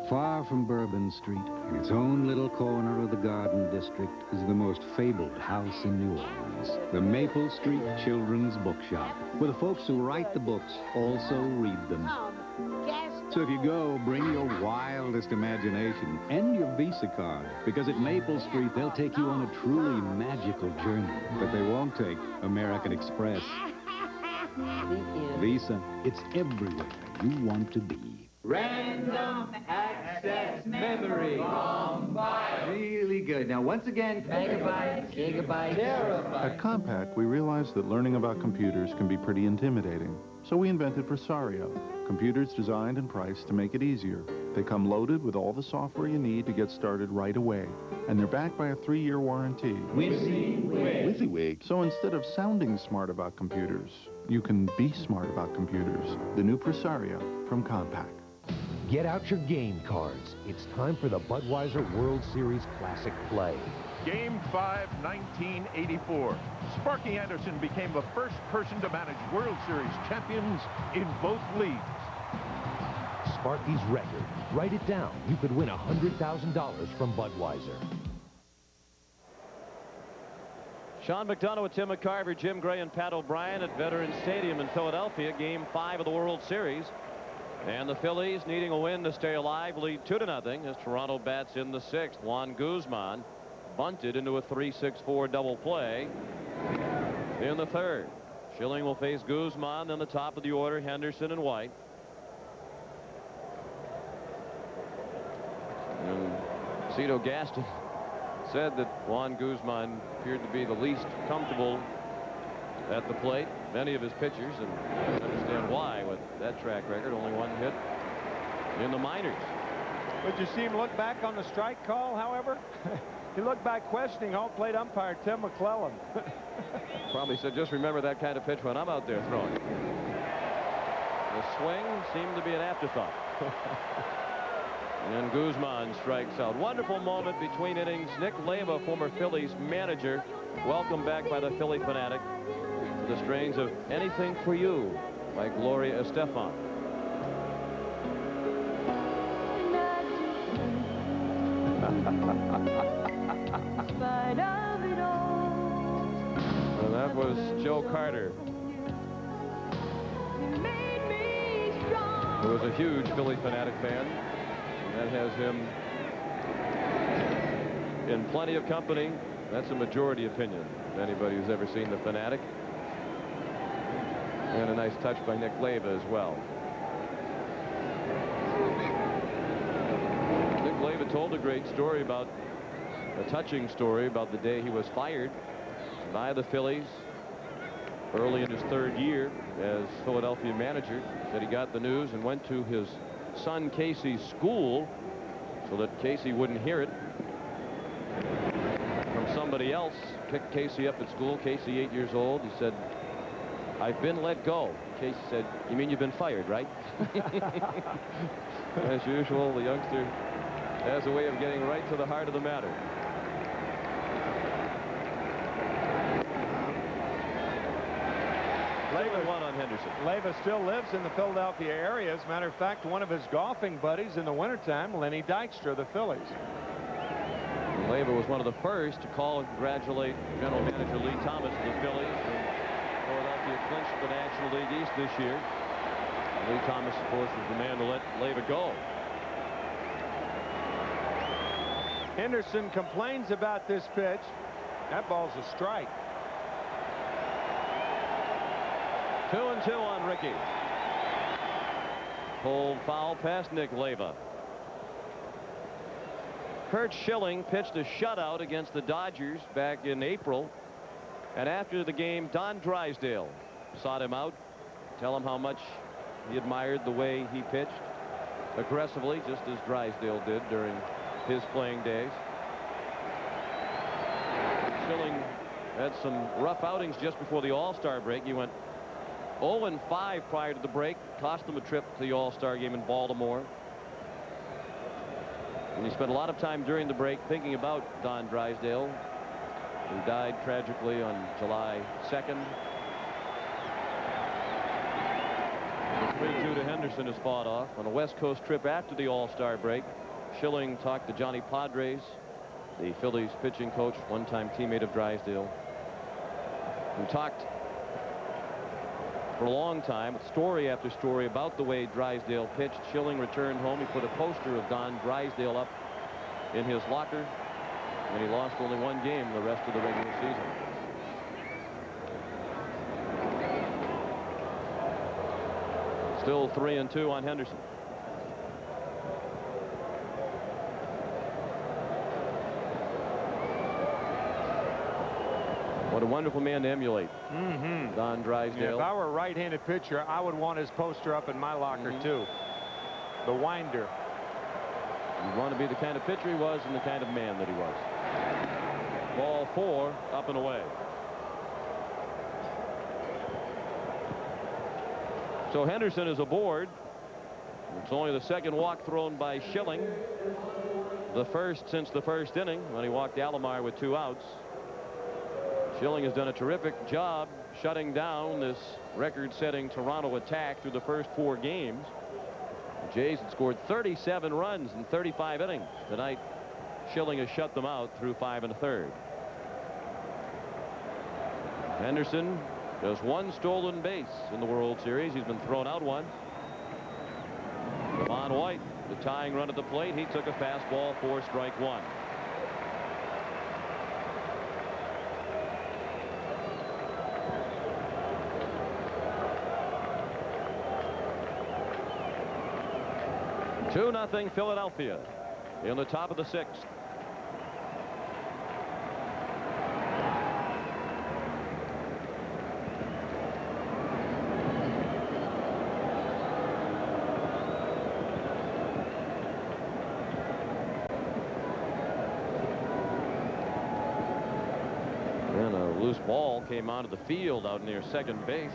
Far from Bourbon Street, in its own little corner of the Garden District, is the most fabled house in New Orleans, the Maple Street Children's Bookshop, where the folks who write the books also read them. So if you go, bring your wildest imagination and your Visa card, because at Maple Street, they'll take you on a truly magical journey, but they won't take American Express. Visa, it's everywhere you want to be. Random access memory. Really good. Now, once again, megabytes, gigabytes, terabytes. At Compaq, we realized that learning about computers can be pretty intimidating. So we invented Presario, computers designed and priced to make it easier. They come loaded with all the software you need to get started right away. And they're backed by a 3-year warranty. WYSIWYG. So instead of sounding smart about computers, you can be smart about computers. The new Presario from Compaq. Get out your game cards. It's time for the Budweiser World Series Classic Play. Game 5, 1984. Sparky Anderson became the first person to manage World Series champions in both leagues. Sparky's record. Write it down. You could win $100,000 from Budweiser. Sean McDonough with Tim McCarver, Jim Gray, and Pat O'Brien at Veterans Stadium in Philadelphia. Game 5 of the World Series. And the Phillies, needing a win to stay alive, lead 2-0 as Toronto bats in the 6th. Juan Guzman bunted into a 3-6-4 double play in the third. Schilling will face Guzman, then the top of the order, Henderson and White. And Cito Gaston said that Juan Guzman appeared to be the least comfortable at the plate. Many of his pitchers, and I understand why with that track record. Only one hit in the minors. Would you see him look back on the strike call, however? He looked back questioning home plate umpire Tim McClellan. Probably said, just remember that kind of pitch when I'm out there throwing. The swing seemed to be an afterthought. And Guzman strikes out. Wonderful moment between innings. Nick Leyva, former Phillies manager, welcomed back by the Philly fanatic to the strains of Anything for You by Gloria Estefan. And that was Joe Carter, who was a huge Philly fanatic fan. And that has him in plenty of company. That's a majority opinion of anybody who's ever seen the Fanatic. And a nice touch by Nick Leyva as well. Nick Leyva told a great story about, a touching story about the day he was fired by the Phillies early in his third year as Philadelphia manager. Said he got the news and went to his son Casey's school so that Casey wouldn't hear it from somebody else. Picked Casey up at school. Casey, 8 years old. He said, "I've been let go." Casey said, "You mean you've been fired, right?" As usual, the youngster has a way of getting right to the heart of the matter. Leyva won on Henderson. Leyva still lives in the Philadelphia area. As a matter of fact, one of his golfing buddies in the wintertime, Lenny Dykstra, the Phillies. Leyva was one of the first to call and congratulate General Manager Lee Thomas of the Phillies. And Philadelphia clinched the National League East this year. Lee Thomas, of course, was the man to let Leyva go. Henderson complains about this pitch. That ball's a strike. 2-2 on Rickey. Pulled foul past Nick Leyva. Curt Schilling pitched a shutout against the Dodgers back in April. And after the game, Don Drysdale sought him out, tell him how much he admired the way he pitched aggressively, just as Drysdale did during his playing days. Schilling had some rough outings just before the All-Star break. He went 0-5 prior to the break, cost them a trip to the All-Star game in Baltimore. And he spent a lot of time during the break thinking about Don Drysdale, who died tragically on July 2nd. The 3-2 to Henderson is fought off. On a West Coast trip after the All-Star break, Schilling talked to Johnny Padres, the Phillies pitching coach, one-time teammate of Drysdale, who talked for a long time, story after story, about the way Drysdale pitched. Schilling returned home. He put a poster of Don Drysdale up in his locker, and he lost only one game the rest of the regular season. Still 3-2 on Henderson. What a wonderful man to emulate. Don Drysdale. Yeah, if I were a right-handed pitcher, I would want his poster up in my locker too. The winder. You want to be the kind of pitcher he was and the kind of man that he was. Ball 4, up and away. So Henderson is aboard. It's only the second walk thrown by Schilling. The first since the first inning when he walked Alomar with 2 outs. Schilling has done a terrific job shutting down this record-setting Toronto attack through the first 4 games. The Jays had scored 37 runs in 35 innings. Tonight, Schilling has shut them out through 5 1/3. Henderson just 1 stolen base in the World Series. He's been thrown out once. Devon White, the tying run at the plate. He took a fastball for strike 1. 2-0 Philadelphia in the top of the 6th. And a loose ball came onto the field out near second base.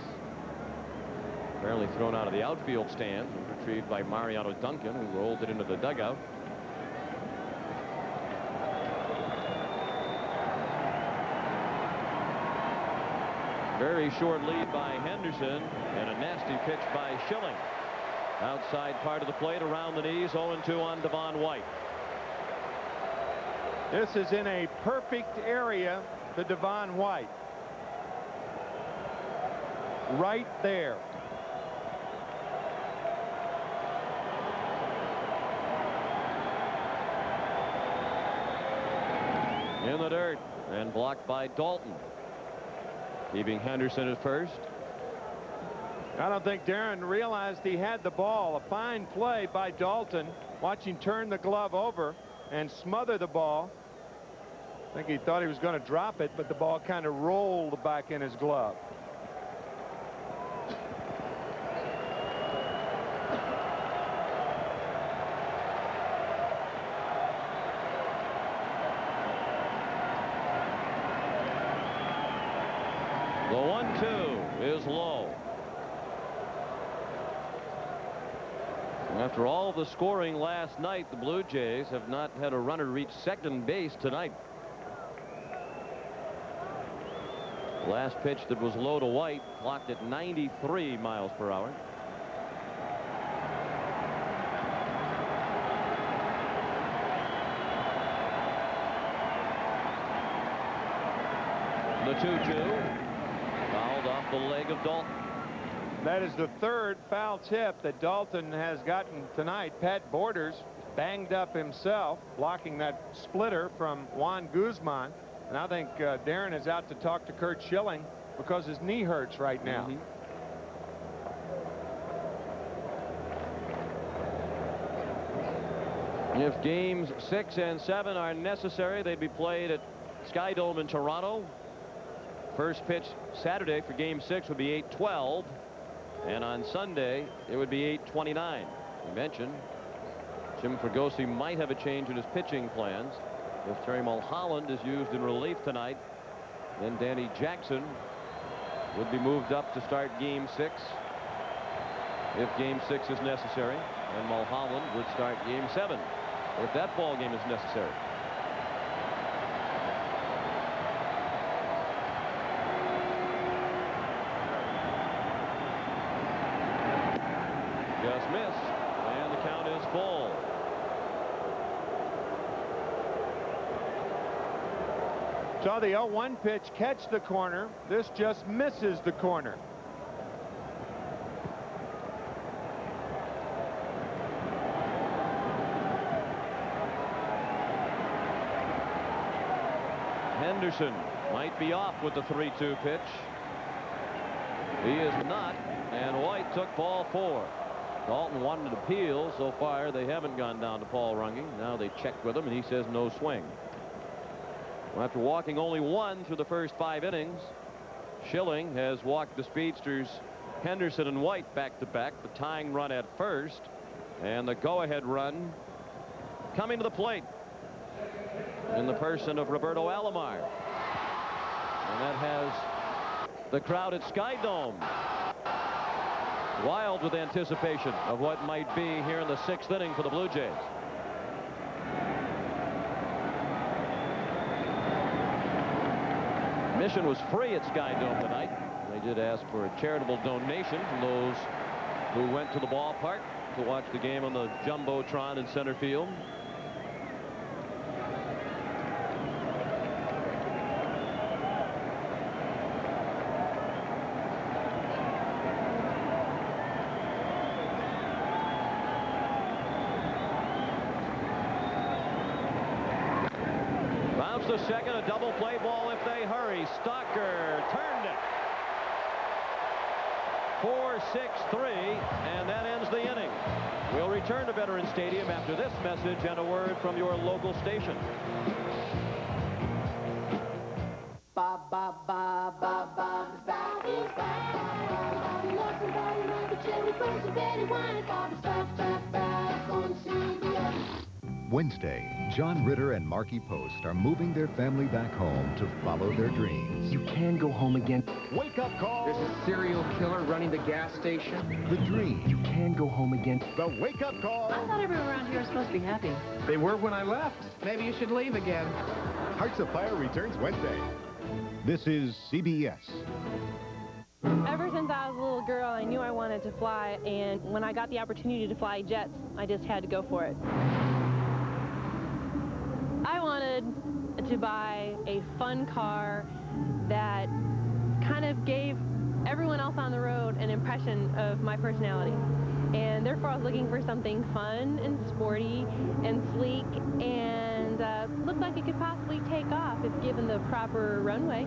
Apparently thrown out of the outfield stand, retrieved by Mariano Duncan, who rolled it into the dugout. Very short lead by Henderson, and a nasty pitch by Schilling. Outside part of the plate, around the knees, 0-2 on Devon White. This is in a perfect area to Devon White. Right there. In the dirt and blocked by Dalton. Keeping Henderson at first. I don't think Darren realized he had the ball. A fine play by Dalton. Watch him turn the glove over and smother the ball. I think he thought he was going to drop it, but the ball kind of rolled back in his glove. The 1-2 is low. After all the scoring last night, the Blue Jays have not had a runner reach second base tonight. Last pitch that was low to White, clocked at 93 miles per hour. The 2-2. Fouled off the leg of Dalton. That is the third foul tip that Dalton has gotten tonight. Pat Borders banged up himself, blocking that splitter from Juan Guzman. And I think Darren is out to talk to Curt Schilling because his knee hurts right now. If games 6 and 7 are necessary, they'd be played at Sky Dome in Toronto. First pitch Saturday for game 6 would be 8:12. And on Sunday, it would be 8:29. We mentioned Jim Fregosi might have a change in his pitching plans. If Terry Mulholland is used in relief tonight, then Danny Jackson would be moved up to start game 6 if game 6 is necessary, and Mulholland would start game 7 if that ball game is necessary. Just missed, and the count is full. Saw the 0-1 pitch catch the corner. This just misses the corner. Henderson might be off with the 3-2 pitch. He is not, and White took ball 4. Dalton wanted to appeal. So far, they haven't gone down to Paul Runge. Now they checked with him, and he says no swing. Well, after walking only 1 through the first 5 innings, Schilling has walked the speedsters Henderson and White back to back. The tying run at first, and the go-ahead run coming to the plate in the person of Roberto Alomar. And that has the crowd at Sky Dome wild with anticipation of what might be here in the 6th inning for the Blue Jays. Admission was free at Sky Dome tonight. They did ask for a charitable donation from those who went to the ballpark to watch the game on the Jumbotron in center field. The second, a double play ball if they hurry. Stalker turned it. 4-6-3, and that ends the inning. We'll return to Veterans Stadium after this message and a word from your local station. Bob is back. He loves the volume of the cherry first and Betty wine. Bob is back on CBS. Wednesday, John Ritter and Marky Post are moving their family back home to follow their dreams. You can go home again. Wake up call! There's a serial killer running the gas station. The dream. You can go home again. The wake up call! I thought everyone around here was supposed to be happy. They were when I left. Maybe you should leave again. Hearts of Fire returns Wednesday. This is CBS. Ever since I was a little girl, I knew I wanted to fly, and when I got the opportunity to fly jets, I just had to go for it. I wanted to buy a fun car that kind of gave everyone else on the road an impression of my personality. And therefore, I was looking for something fun and sporty and sleek and looked like it could possibly take off if given the proper runway.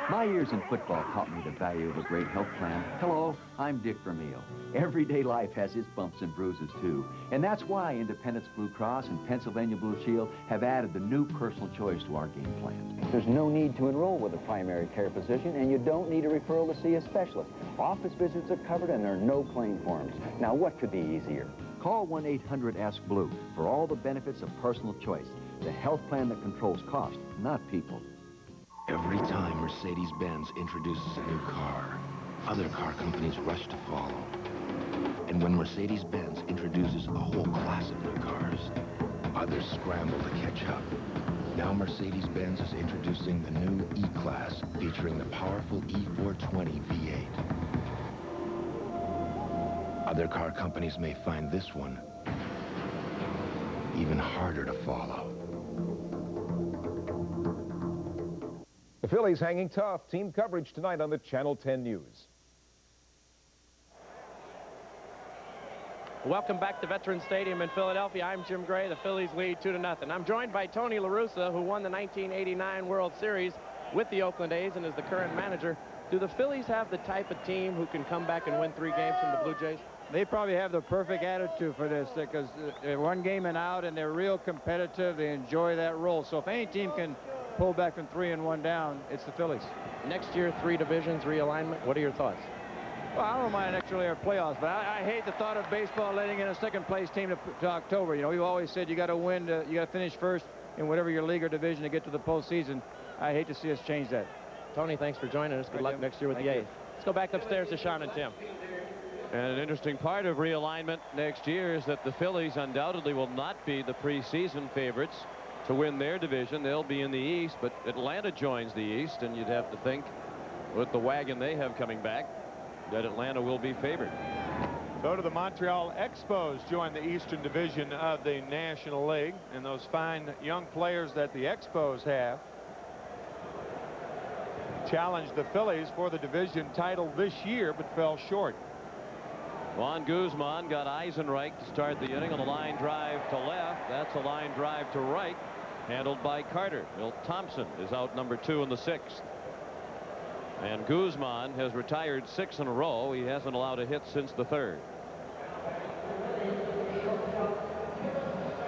My years in football taught me the value of a great health plan. Hello, I'm Dick Vermeil. Everyday life has its bumps and bruises, too. And that's why Independence Blue Cross and Pennsylvania Blue Shield have added the new personal choice to our game plan. There's no need to enroll with a primary care physician, and you don't need a referral to see a specialist. Office visits are covered, and there are no claim forms. Now, what could be easier? Call 1-800-ASK-BLUE for all the benefits of personal choice. The health plan that controls cost, not people. Every time Mercedes-Benz introduces a new car, other car companies rush to follow. And when Mercedes-Benz introduces a whole class of new cars, others scramble to catch up. Now Mercedes-Benz is introducing the new E-Class, featuring the powerful E420 V8. Other car companies may find this one even harder to follow. The Phillies hanging tough. Team coverage tonight on the Channel 10 News. Welcome back to Veterans Stadium in Philadelphia. I'm Jim Gray. The Phillies lead 2-0. I'm joined by Tony La Russa, who won the 1989 World Series with the Oakland A's and is the current manager. Do the Phillies have the type of team who can come back and win 3 games from the Blue Jays? They probably have the perfect attitude for this because they're 1 game and out, and they're real competitive. They enjoy that role. So if any team can pull back from 3 and 1 down, it's the Phillies. Next year, 3 divisions, realignment. What are your thoughts? Well, I don't mind next year playoffs, but I hate the thought of baseball letting in a second-place team to October. You know, we've always said you got to win, you got to finish first in whatever your league or division to get to the postseason. I hate to see us change that. Tony, thanks for joining us. Good luck next year with the A's. Let's go back upstairs to Sean and Tim. And an interesting part of realignment next year is that the Phillies undoubtedly will not be the preseason favorites to win their division. They'll be in the East, but Atlanta joins the East, and you'd have to think with the wagon they have coming back that Atlanta will be favored. So do the Montreal Expos join the Eastern Division of the National League, and those fine young players that the Expos have challenged the Phillies for the division title this year, but fell short. Juan Guzman got Eisenreich to start the inning on a line drive to left. That's a line drive to right, handled by Carter. Milt Thompson is out number 2 in the 6th. And Guzman has retired 6 in a row. He hasn't allowed a hit since the 3rd.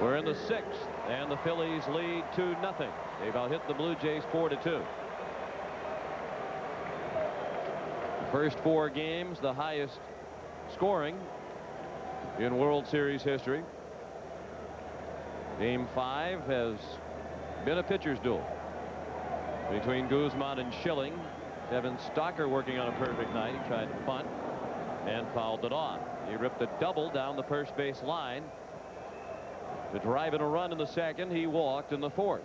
We're in the 6th, and the Phillies lead 2-0. They've out hit the Blue Jays 4-2. The first 4 games, the highest scoring in World Series history. Game 5 has been a pitcher's duel between Guzman and Schilling. Devin Stocker working on a perfect night. He tried to punt and fouled it off. He ripped a double down the first base line to drive in a run in the 2nd. He walked in the 4th.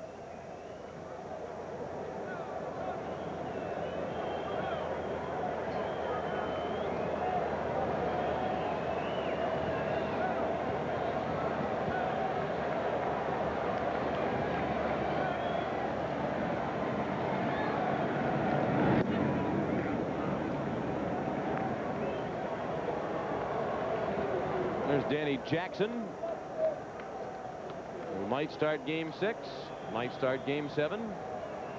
There's Danny Jackson, who might start Game 6, might start Game 7,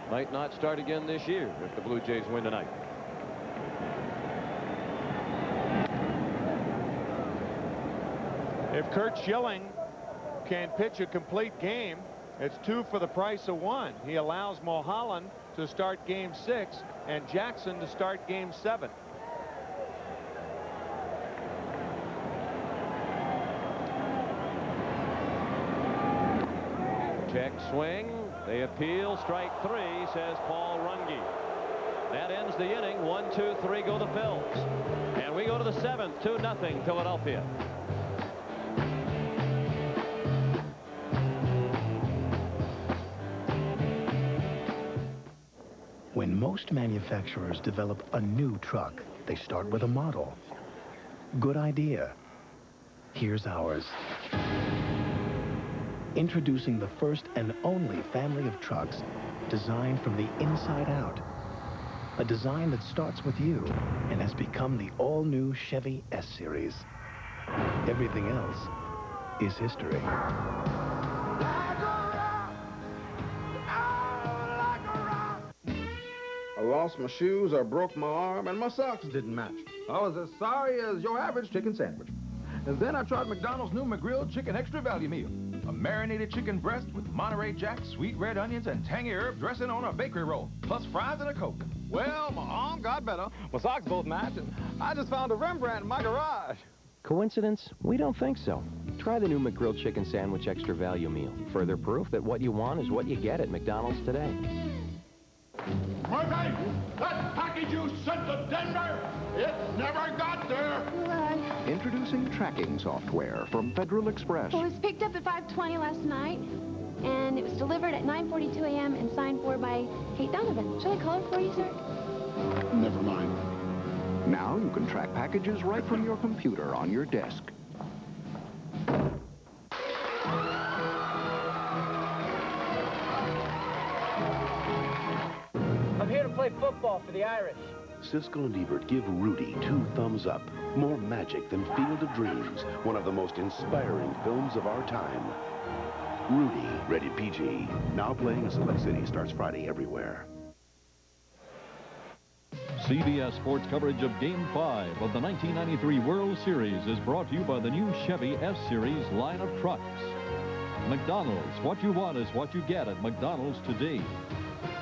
might not start again this year if the Blue Jays win tonight. If Curt Schilling can pitch a complete game, it's 2 for the price of 1. He allows Mulholland to start Game 6 and Jackson to start Game 7. Check swing. They appeal. Strike 3, says Paul Runge. That ends the inning. 1, 2, 3 go the Phils. And we go to the 7th. 2-0 Philadelphia. When most manufacturers develop a new truck, they start with a model. Good idea. Here's ours. Introducing the first and only family of trucks designed from the inside out. A design that starts with you and has become the all-new Chevy S-Series. Everything else is history. I lost my shoes, I broke my arm, and my socks didn't match. I was as sorry as your average chicken sandwich. And then I tried McDonald's new McGrilled Chicken Extra Value Meal. A marinated chicken breast with Monterey Jack, sweet red onions, and tangy herb dressing on a bakery roll, plus fries and a Coke. Well, my arm got better, my socks both matched, and I just found a Rembrandt in my garage. Coincidence? We don't think so. Try the new McGrilled Chicken Sandwich Extra Value Meal. Further proof that what you want is what you get at McDonald's today. Murphy, that package you sent to Denver, it never got there. Introducing tracking software from Federal Express. It was picked up at 5:20 last night, and it was delivered at 9:42 a.m. and signed for by Kate Donovan. Shall I call her for you, sir? Never mind. Now you can track packages right from your computer on your desk. I'm here to play football for the Irish. Siskel and Ebert give Rudy 2 thumbs up. More magic than Field of Dreams, one of the most inspiring films of our time. Rudy, rated PG. Now playing in select cities, starts Friday everywhere. CBS Sports coverage of Game 5 of the 1993 World Series is brought to you by the new Chevy S-Series line of trucks. McDonald's, what you want is what you get at McDonald's today.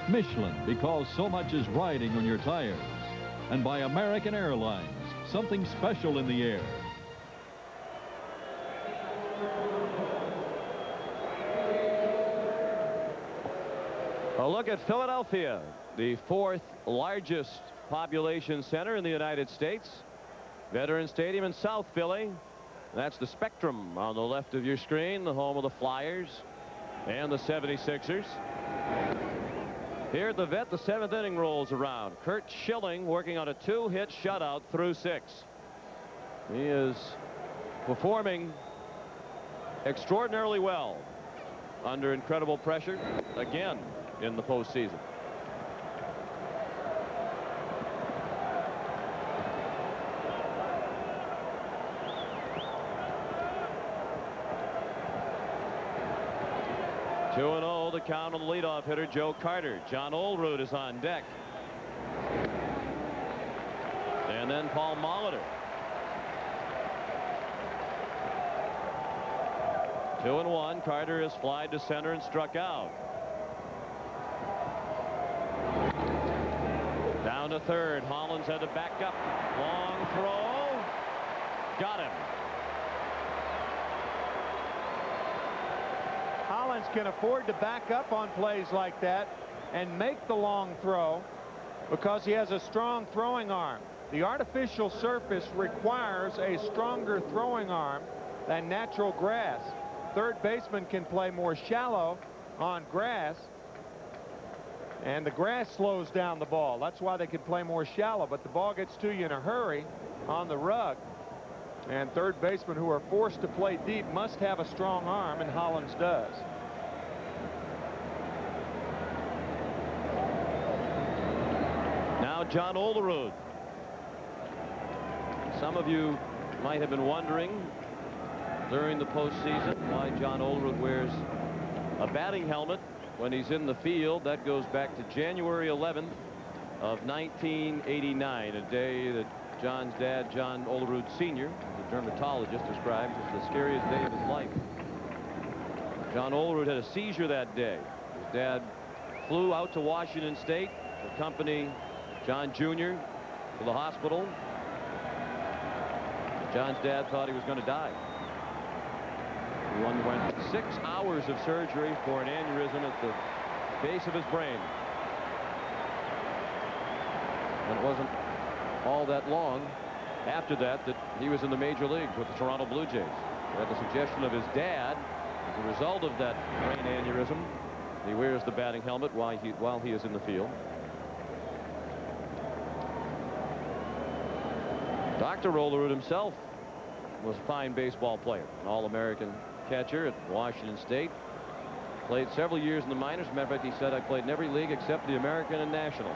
Michelin, because so much is riding on your tires. And by American Airlines, something special in the air. A look at Philadelphia, the 4th largest population center in the United States. Veterans Stadium in South Philly. That's the Spectrum on the left of your screen, the home of the Flyers and the 76ers. Here at the Vet, the 7th inning rolls around. Curt Schilling working on a 2-hit shutout through 6. He is performing extraordinarily well under incredible pressure again in the postseason. Two 2-0 the count on the leadoff hitter Joe Carter. John Olerud is on deck. And then Paul Molitor. 2-1. Carter is flied to center and struck out. Down to third. Hollins had to back up. Long throw. Got him. Hollins can afford to back up on plays like that and make the long throw because he has a strong throwing arm. The artificial surface requires a stronger throwing arm than natural grass. Third baseman can play more shallow on grass, and the grass slows down the ball. That's why they can play more shallow, but the ball gets to you in a hurry on the rug. And third basemen who are forced to play deep must have a strong arm, and Hollins does. Now John Olerud. Some of you might have been wondering during the postseason why John Olerud wears a batting helmet when he's in the field. That goes back to January 11th of 1989, a day that John's dad, John Olerud Sr., was a dermatologist describes as the scariest day of his life. John Olerud had a seizure that day. His dad flew out to Washington State to accompany John Jr. to the hospital. John's dad thought he was going to die. He underwent 6 hours of surgery for an aneurysm at the base of his brain. And it wasn't all that long after that he was in the major leagues with the Toronto Blue Jays. At the suggestion of his dad, as a result of that brain aneurysm, he wears the batting helmet while he is in the field. Dr. Olerud himself was a fine baseball player, an All-American catcher at Washington State. Played several years in the minors. As a matter of fact, he said, I played in every league except the American and National.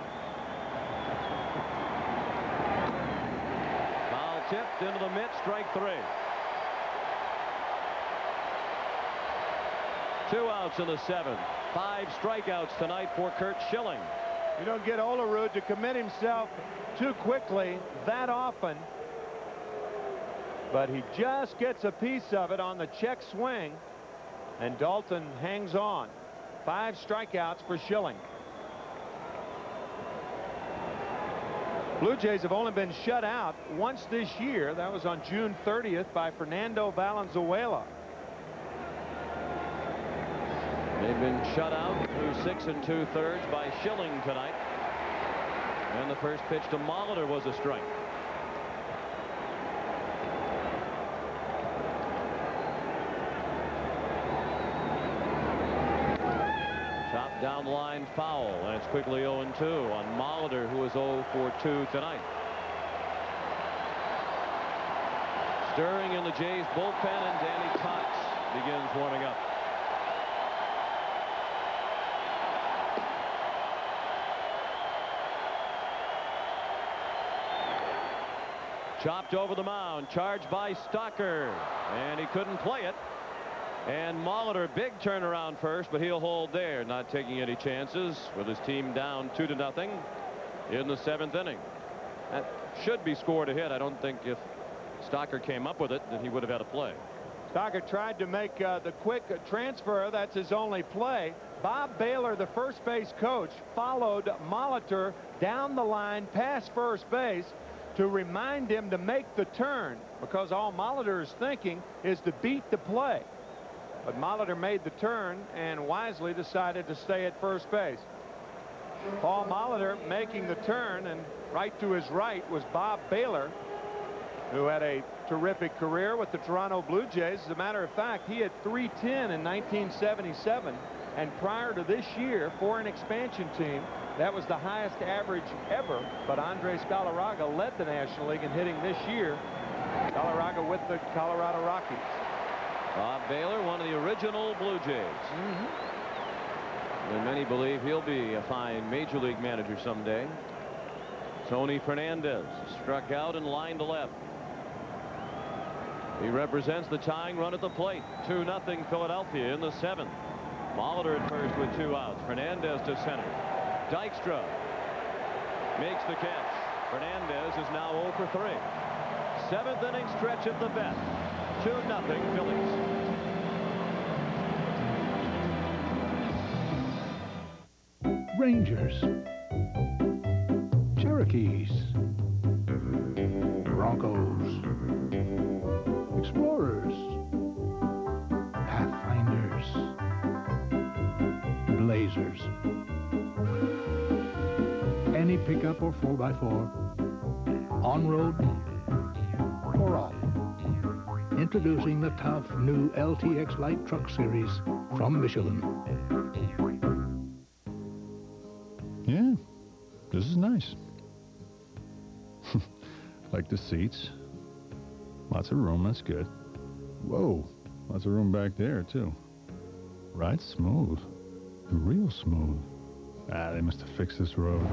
Foul tipped into the mitt, strike 3. 2 outs in the 7th. 5 strikeouts tonight for Curt Schilling. You don't get Olerud to commit himself too quickly that often, but he just gets a piece of it on the check swing, and Dalton hangs on. 5 strikeouts for Schilling. Blue Jays have only been shut out once this year. That was on June 30th by Fernando Valenzuela. They've been shut out through 6 2/3 by Schilling tonight. And the first pitch to Molitor was a strike. Chopped down the line, foul, and it's quickly 0-2 on Molitor, who is 0 for 2 tonight. Stirring in the Jays bullpen, and Danny Cox begins warming up. Chopped over the mound, charged by Stocker, and he couldn't play it. And Molitor, big turnaround first, but he'll hold there, not taking any chances with his team down 2-0 in the 7th inning. That should be scored a hit. I don't think if Stocker came up with it that he would have had a play. Stocker tried to make the quick transfer. That's his only play. Bob Baylor, the first base coach, followed Molitor down the line past first base to remind him to make the turn, because all Molitor is thinking is to beat the play. But Molitor made the turn and wisely decided to stay at first base. Paul Molitor making the turn, and right to his right was Bob Baylor, who had a terrific career with the Toronto Blue Jays. As a matter of fact, he had .310 in 1977, and prior to this year, for an expansion team, that was the highest average ever. But Andres Galarraga led the National League in hitting this year. Galarraga with the Colorado Rockies. Bob Baylor, one of the original Blue Jays. And many believe he'll be a fine major league manager someday. Tony Fernandez struck out and lined to left. He represents the tying run at the plate. 2-0 Philadelphia in the 7th. Molitor at first with 2 outs. Fernandez to center. Dykstra makes the catch. Fernandez is now 0 for 3. 7th inning stretch at the vet. 2-0 Phillies. Rangers, Cherokees, Broncos, Explorers, Pathfinders, Blazers. Any pickup or 4x4, on-road or off. Introducing the tough new LTX Light Truck Series from Michelin. Yeah, this is nice. Like the seats. Lots of room, that's good. Whoa, lots of room back there, too. Right, smooth. Real smooth. They must have fixed this road.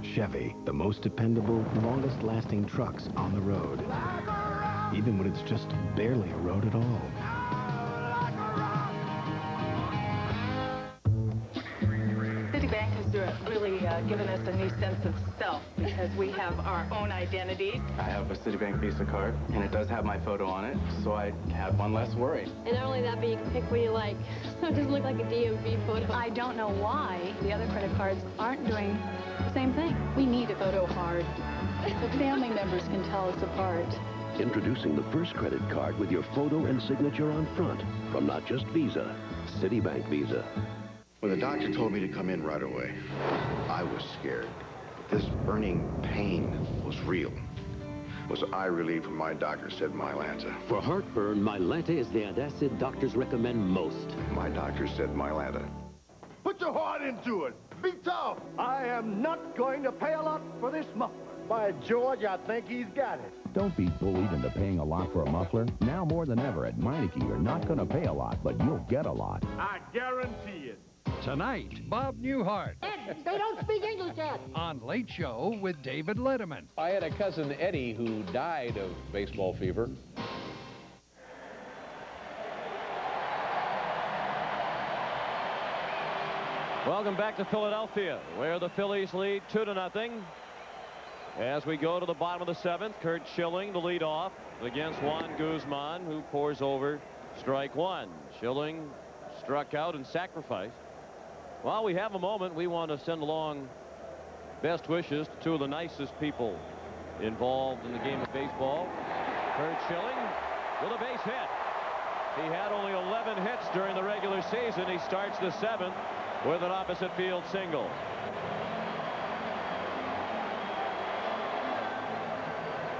Chevy, the most dependable, longest-lasting trucks on the road. Even when it's just barely a road at all. Citibank is really given us a new sense of self because we have our own identities. I have a Citibank Visa card, and it does have my photo on it, so I have one less worry. And not only that, but you can pick what you like. So it doesn't look like a DMV photo. I don't know why the other credit cards aren't doing the same thing. We need a photo card. The family members can tell us apart. Introducing the first credit card with your photo and signature on front from not just Visa, Citibank Visa. When the doctor told me to come in right away, I was scared. This burning pain was real. Was eye relief when my doctor said Mylanta. For heartburn, Mylanta is the antacid doctors recommend most. My doctor said Mylanta. Put your heart into it. Be tough. I am not going to pay a lot for this muffler. By George, I think he's got it. Don't be bullied into paying a lot for a muffler. Now more than ever at Meineke, you're not going to pay a lot, but you'll get a lot. I guarantee it. Tonight, Bob Newhart. They don't speak English yet. On Late Show with David Letterman. I had a cousin, Eddie, who died of baseball fever. Welcome back to Philadelphia, where the Phillies lead 2-0. As we go to the bottom of the 7th, Curt Schilling, the leadoff, against Juan Guzman, who pours over strike one. Schilling struck out and sacrificed. While we have a moment, we want to send along best wishes to two of the nicest people involved in the game of baseball. Curt Schilling with a base hit. He had only 11 hits during the regular season. He starts the 7th with an opposite field single.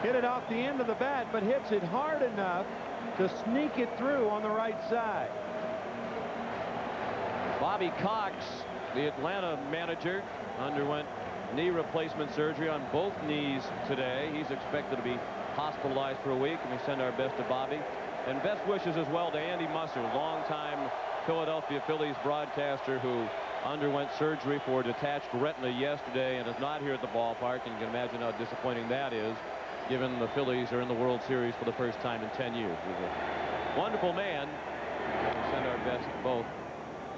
Hit it off the end of the bat, but hits it hard enough to sneak it through on the right side. Bobby Cox, the Atlanta manager, underwent knee replacement surgery on both knees today. He's expected to be hospitalized for a week, and we send our best to Bobby. And best wishes as well to Andy Musser, longtime Philadelphia Phillies broadcaster who underwent surgery for detached retina yesterday and is not here at the ballpark, and you can imagine how disappointing that is, given the Phillies are in the World Series for the first time in 10 years. He's a wonderful man. We send our best to both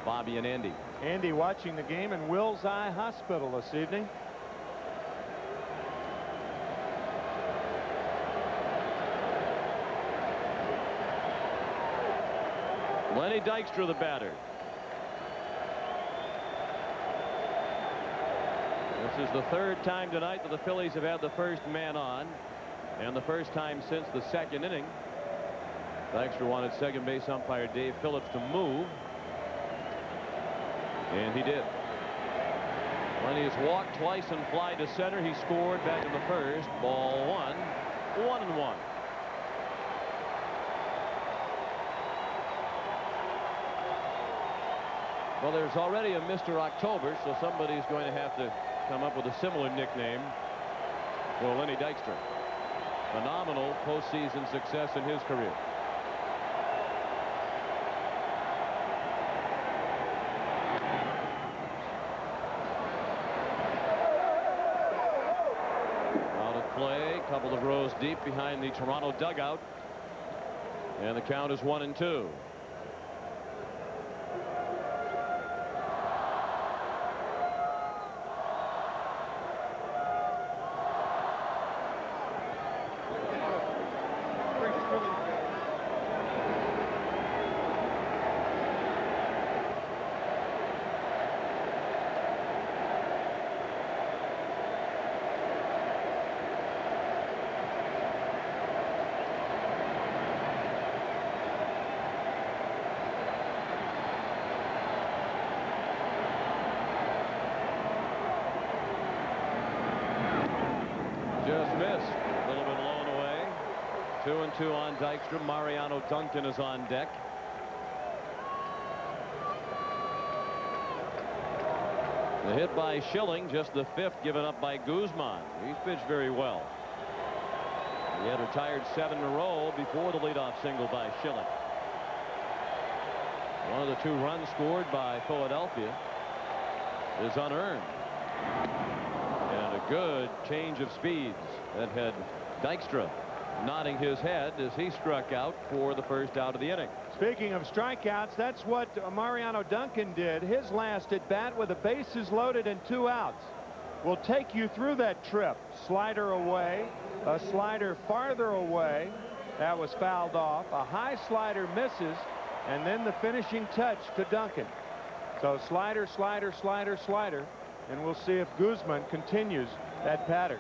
Bobby and Andy. Andy watching the game in Wills Eye Hospital this evening. Lenny Dykstra, the batter. This is the third time tonight that the Phillies have had the first man on, and the first time since the second inning. Dykstra wanted second base umpire Dave Phillips to move, and he did. Lenny has walked twice and fly to center. He scored back in the first. Ball one. 1-1. Well, there's already a Mr. October, so somebody's going to have to come up with a similar nickname for Lenny Dykstra. Phenomenal postseason success in his career. Out of play, couple of rows deep behind the Toronto dugout, and the count is 1-2. Just missed. A little bit low and away. 2-2 on Dykstra. Mariano Duncan is on deck. The hit by Schilling, just the 5th given up by Guzman. He's pitched very well. He had retired 7 in a row before the leadoff single by Schilling. One of the 2 runs scored by Philadelphia is unearned. And a good change of speeds that had Dykstra nodding his head as he struck out for the first out of the inning. Speaking of strikeouts, that's what Mariano Duncan did his last at bat with the bases loaded and 2 outs. will take you through that trip. Slider away, a slider farther away. That was fouled off. A high slider misses, and then the finishing touch to Duncan. So slider, slider, slider, slider, and we'll see if Guzman continues that pattern.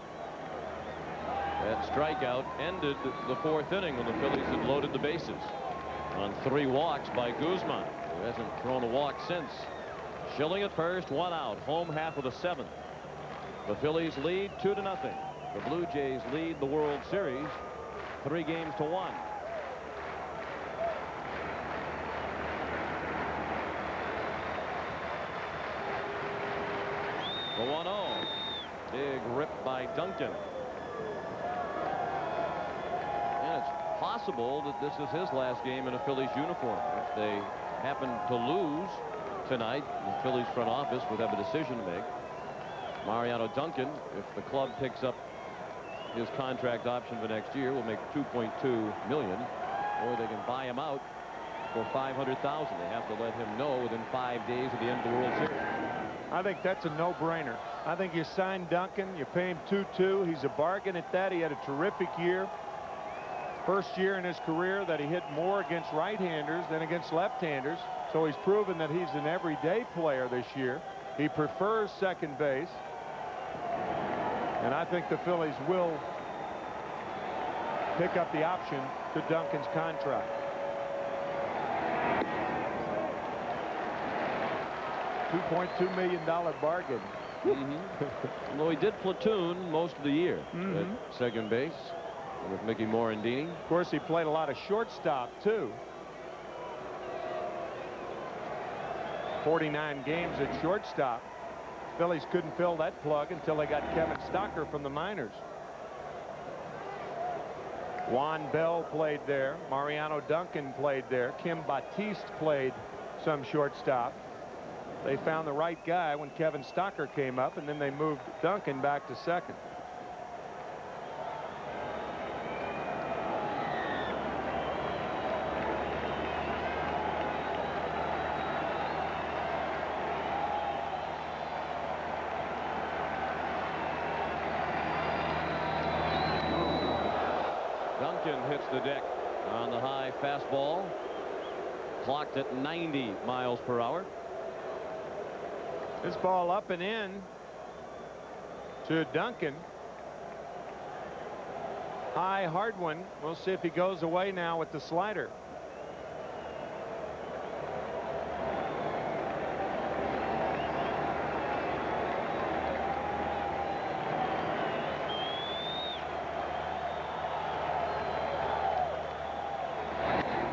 That strikeout ended the fourth inning when the Phillies had loaded the bases on 3 walks by Guzman, who hasn't thrown a walk since. Schilling at first, 1 out, home half of the 7th. The Phillies lead 2-0. The Blue Jays lead the World Series 3-1. The 1-0. Big rip by Duncan. And it's possible that this is his last game in a Phillies uniform. If they happen to lose tonight, the Phillies front office would have a decision to make. Mariano Duncan, if the club picks up his contract option for next year, will make $2.2 million, or they can buy him out for $500,000. They have to let him know within 5 days of the end of the World Series. I think that's a no-brainer. I think you sign Duncan, you pay him $2.2. He's a bargain at that. He had a terrific year. First year in his career that he hit more against right-handers than against left-handers. So he's proven that he's an everyday player this year. He prefers second base. And I think the Phillies will pick up the option to Duncan's contract. $2.2 million bargain. Well, he did platoon most of the year at second base with Mickey Morandini. Of course, he played a lot of shortstop, too. 49 games at shortstop. Phillies couldn't fill that plug until they got Kevin Stocker from the minors. Juan Bell played there. Mariano Duncan played there. Kim Batiste played some shortstop. They found the right guy when Kevin Stocker came up, and then they moved Duncan back to second. Duncan hits the deck on the high fastball, clocked at 90 miles per hour. This ball up and in to Duncan. High, hard one. We'll see if he goes away now with the slider.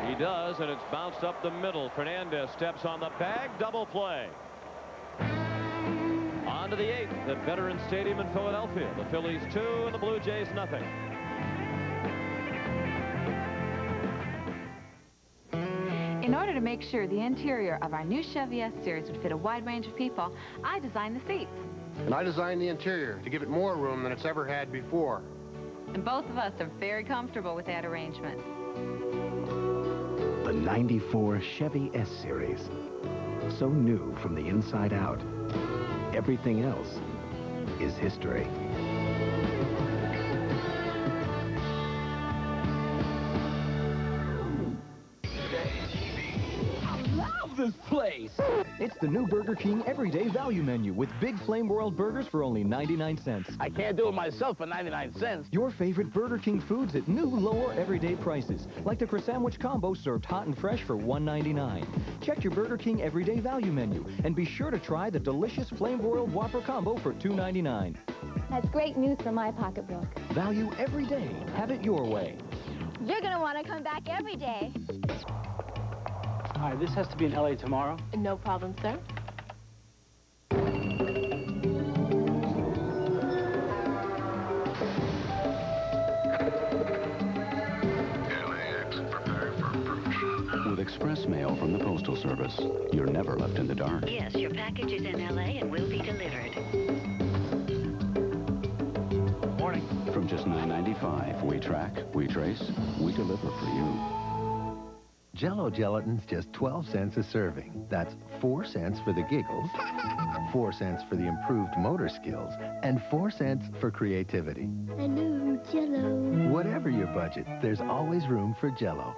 He does, and it's bounced up the middle. Fernandez steps on the bag, double play. On to the 8th at Veterans Stadium in Philadelphia. The Phillies 2 and the Blue Jays nothing. In order to make sure the interior of our new Chevy S Series would fit a wide range of people, I designed the seats. And I designed the interior to give it more room than it's ever had before. And both of us are very comfortable with that arrangement. The 94 Chevy S Series. So new from the inside out. Everything else is history. This place. It's the new Burger King Everyday Value Menu with big Flame World burgers for only 99 cents. I can't do it myself for 99 cents. Your favorite Burger King foods at new lower everyday prices, like the Croissant Combo served hot and fresh for $1.99. Check your Burger King Everyday Value Menu and be sure to try the delicious Flame Broiled Whopper Combo for $2.99. That's great news for my pocketbook. Value every day. Have it your way. You're going to want to come back every day. All right, this has to be in L.A. tomorrow. No problem, sir. With express mail from the Postal Service, you're never left in the dark. Yes, your package is in L.A. and will be delivered. Morning. From just $9.95, we track, we trace, we deliver for you. Jell-O gelatin's just 12 cents a serving. That's 4 cents for the giggles, 4 cents for the improved motor skills, and 4 cents for creativity. I love Jell-O. Whatever your budget, there's always room for Jell-O.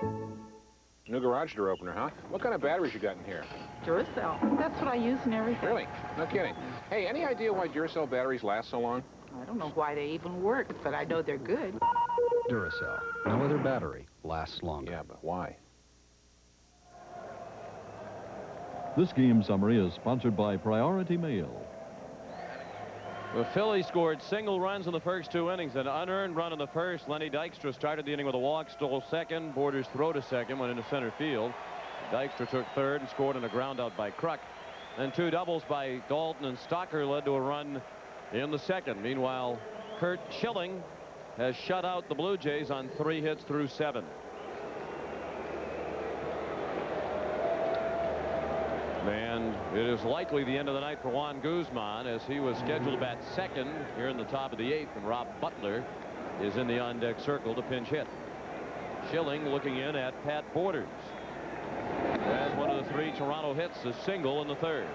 New garage door opener, huh? What kind of batteries you got in here? Duracell. That's what I use in everything. Really? No kidding. Hey, any idea why Duracell batteries last so long? I don't know why they even work, but I know they're good. Duracell. No other battery lasts longer. Yeah, but why? This game summary is sponsored by Priority Mail. The Phillies scored single runs in the first 2 innings, an unearned run in the first. Lenny Dykstra started the inning with a walk, stole second. Borders throw to second, went into center field. Dykstra took third and scored on a ground out by Kruk. Then 2 doubles by Dalton and Stocker led to a run in the second. Meanwhile, Curt Schilling has shut out the Blue Jays on 3 hits through 7. And it is likely the end of the night for Juan Guzman, as he was scheduled to bat second here in the top of the 8th, and Rob Butler is in the on-deck circle to pinch hit. Schilling looking in at Pat Borders. As one of the 3 Toronto hits, a single in the 3rd.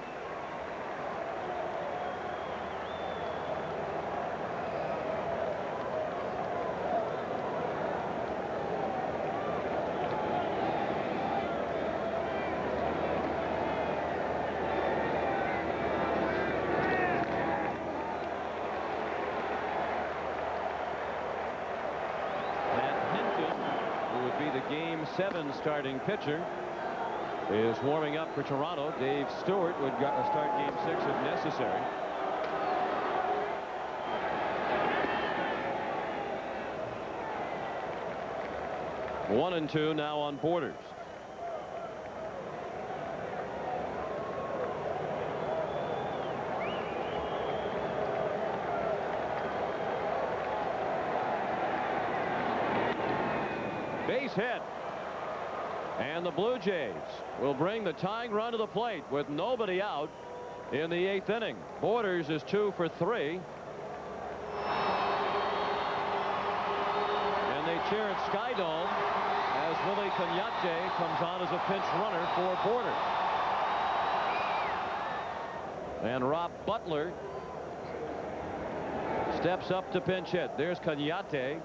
Game 7 starting pitcher is warming up for Toronto. Dave Stewart would start Game 6 if necessary. One and 2 now on Borders. Base hit. And the Blue Jays will bring the tying run to the plate with nobody out in the 8th inning. Borders is 2 for 3. And they cheer at Skydome as Willie Cagnate comes on as a pinch runner for Borders. And Rob Butler steps up to pinch hit. There's Cagnate.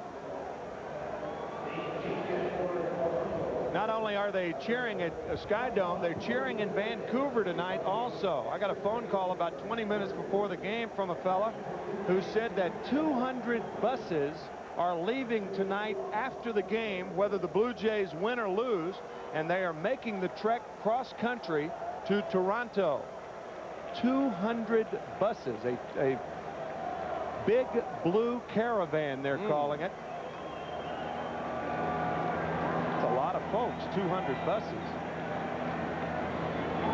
Not only are they cheering at Skydome, they're cheering in Vancouver tonight also. I got a phone call about 20 minutes before the game from a fella who said that 200 buses are leaving tonight after the game, whether the Blue Jays win or lose, and they are making the trek cross country to Toronto. 200 buses, a big blue caravan, they're calling it. Folks, 200 buses.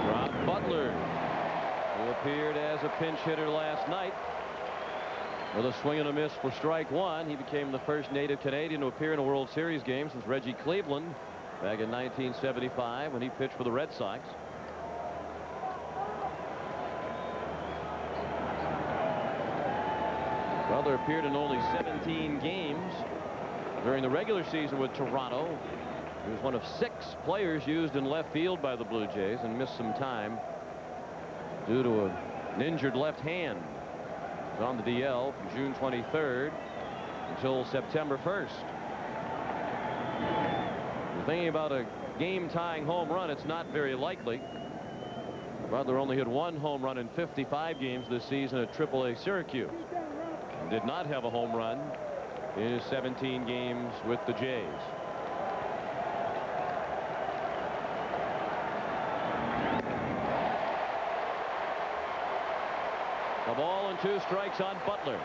Rob Butler, who appeared as a pinch hitter last night with a swing and a miss for strike 1. He became the first native Canadian to appear in a World Series game since Reggie Cleveland back in 1975 when he pitched for the Red Sox. Butler appeared in only 17 games during the regular season with Toronto. He was one of 6 players used in left field by the Blue Jays and missed some time due to an injured left hand. He was on the DL from June 23rd until September 1st. If you're thinking about a game-tying home run, it's not very likely. Butler only hit 1 home run in 55 games this season at AAA Syracuse. And did not have a home run in his 17 games with the Jays. A ball and 2 strikes on Butler.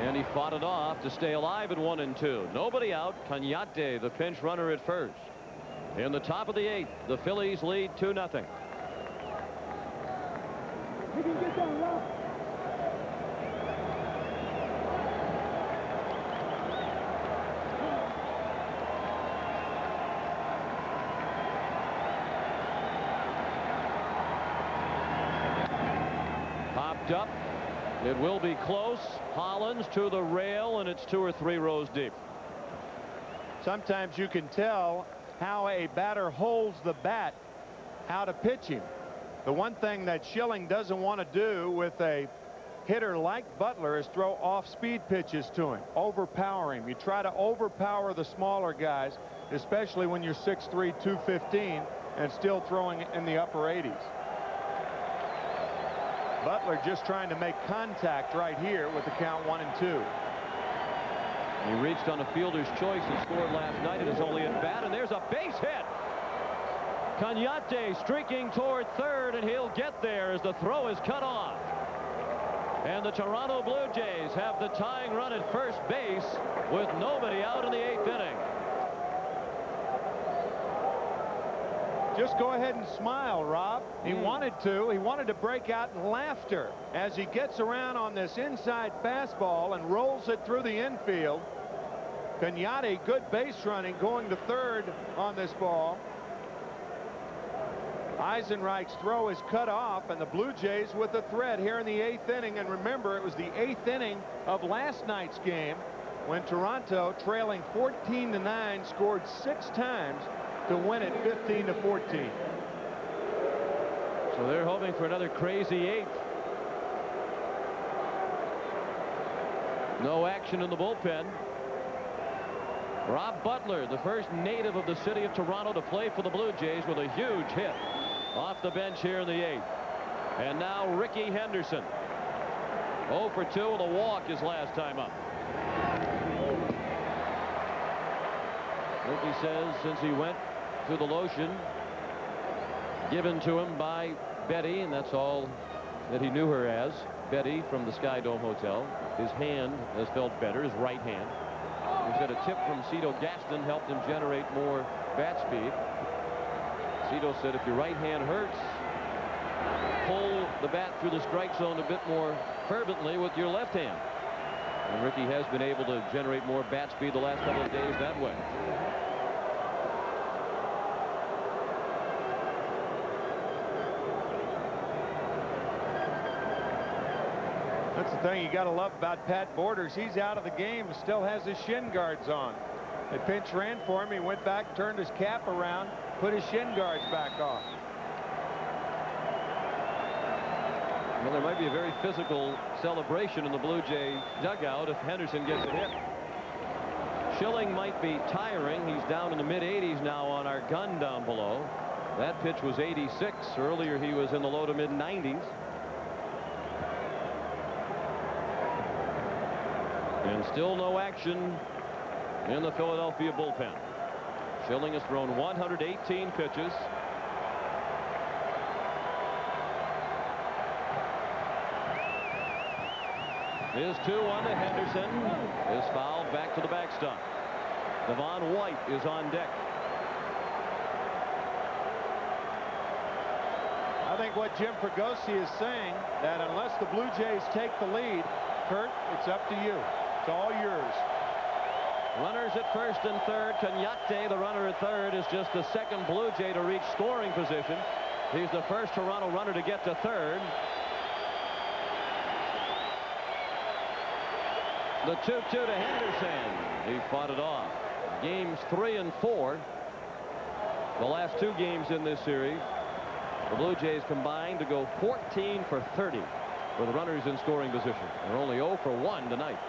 And he fought it off to stay alive at 1 and 2. Nobody out. Cagnate, the pinch runner at first. In the top of the 8th, the Phillies lead 2-0. picked up. It will be close. Hollins to the rail, and it's 2 or 3 rows deep. Sometimes you can tell how a batter holds the bat, how to pitch him. The one thing that Schilling doesn't want to do with a hitter like Butler is throw off-speed pitches to him, overpower him. You try to overpower the smaller guys, especially when you're 6'3", 215, and still throwing in the upper 80s. Butler just trying to make contact right here with the count 1-2. He reached on a fielder's choice and scored last night. It is only at bat, and there's a base hit. Cañate streaking toward third, and he'll get there as the throw is cut off. And the Toronto Blue Jays have the tying run at first base with nobody out in the 8th inning. Just go ahead and smile, Rob. He wanted to. He wanted to break out in laughter as he gets around on this inside fastball and rolls it through the infield. Cañate, good base running, going to third on this ball. Eisenreich's throw is cut off, and the Blue Jays with the threat here in the 8th inning. And remember, it was the 8th inning of last night's game when Toronto, trailing 14-9, scored 6 times to win it 15-14. So they're hoping for another crazy 8th. No action in the bullpen. Rob Butler, the first native of the city of Toronto to play for the Blue Jays, with a huge hit off the bench here in the 8th. And now Ricky Henderson. 0 for 2 with a walk his last time up. Ricky says since he went to the lotion given to him by Betty, and that's all that he knew her as, Betty from the Sky Dome Hotel, his hand has felt better, his right hand. He said a tip from Cito Gaston helped him generate more bat speed. Cito said if your right hand hurts, pull the bat through the strike zone a bit more fervently with your left hand. And Ricky has been able to generate more bat speed the last couple of days that way. That's the thing you got to love about Pat Borders. He's out of the game, still has his shin guards on. They pinch ran for him. He went back, turned his cap around, put his shin guards back on. Well, there might be a very physical celebration in the Blue Jay dugout if Henderson gets a hit. Schilling might be tiring. He's down in the mid-80s now on our gun down below. That pitch was 86. Earlier he was in the low to mid-90s. And still no action in the Philadelphia bullpen. Schilling has thrown 118 pitches. His 2-1 to Henderson is fouled back to the backstop. Devon White is on deck. I think what Jim Fregosi is saying, that unless the Blue Jays take the lead, Kurt, it's up to you. It's all yours. Runners at first and third. Cañate, the runner at third, is just the second Blue Jay to reach scoring position. He's the first Toronto runner to get to third. The 2-2 to Henderson. He fought it off. Games 3 and 4. The last 2 games in this series, the Blue Jays combined to go 14 for 30 with runners in scoring position. They're only 0 for 1 tonight.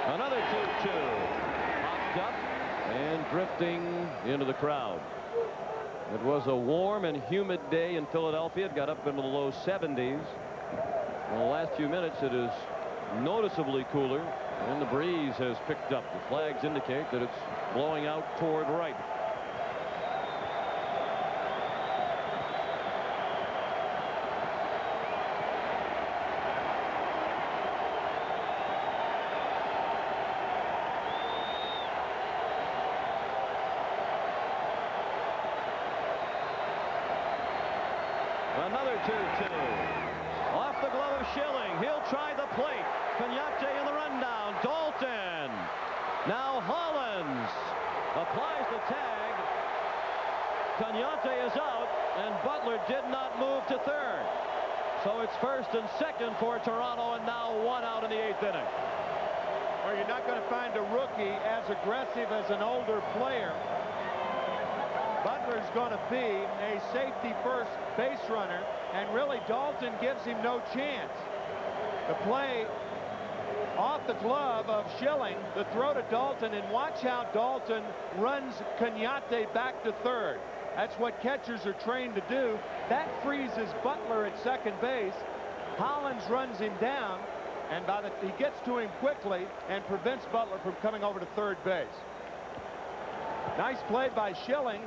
Another 2-2. Popped up and drifting into the crowd. It was a warm and humid day in Philadelphia. It got up into the low 70s. In the last few minutes, it is noticeably cooler, and the breeze has picked up. The flags indicate that it's blowing out toward right. Another 2-2. Off the glove of Schilling. He'll try the plate. Cagnate in the rundown. Dalton. Now Hollins applies the tag. Cagnate is out, and Butler did not move to third. So it's first and second for Toronto, and now one out in the 8th inning. Well, you're not going to find a rookie as aggressive as an older player. Butler's going to be a safety first base runner, and really Dalton gives him no chance. The play off the glove of Schilling, the throw to Dalton, and watch how Dalton runs Cagnate back to third. That's what catchers are trained to do. That freezes Butler at second base. Hollins runs him down, and he gets to him quickly and prevents Butler from coming over to third base. Nice play by Schilling.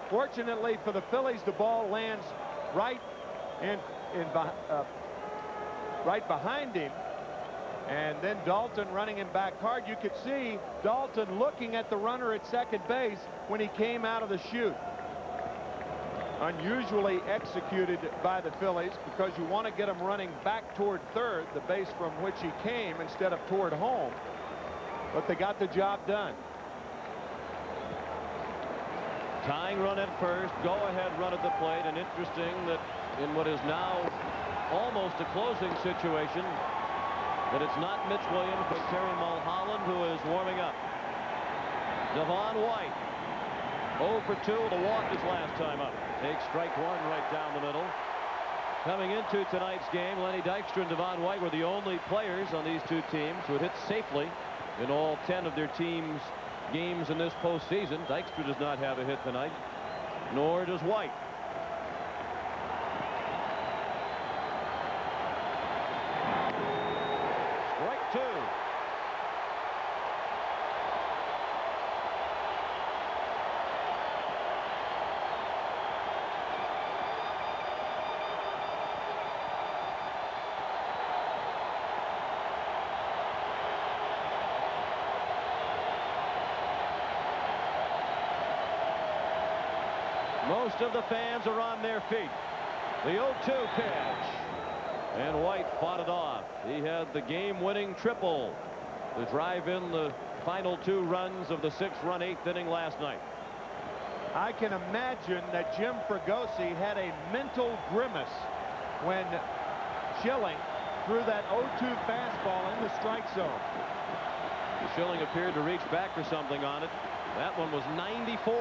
Fortunately for the Phillies, the ball lands right behind him. And then Dalton running him back hard. You could see Dalton looking at the runner at second base when he came out of the chute. Unusually executed by the Phillies, because you want to get him running back toward third, the base from which he came, instead of toward home. But they got the job done. Tying run at first, go-ahead run at the plate, and interesting that in what is now almost a closing situation, that it's not Mitch Williams, but Terry Mulholland who is warming up. Devon White, 0 for 2, the walk his last time up. Takes strike one right down the middle. Coming into tonight's game, Lenny Dykstra and Devon White were the only players on these two teams who had hit safely in all 10 of their teams' games in this postseason. Dykstra does not have a hit tonight, nor does White. Strike 2. Most of the fans are on their feet. The 0-2 pitch. And White fought it off. He had the game-winning triple to drive in the final 2 runs of the 6-run 8th inning last night. I can imagine that Jim Fregosi had a mental grimace when Schilling threw that 0-2 fastball in the strike zone. Schilling appeared to reach back for something on it. That one was 94.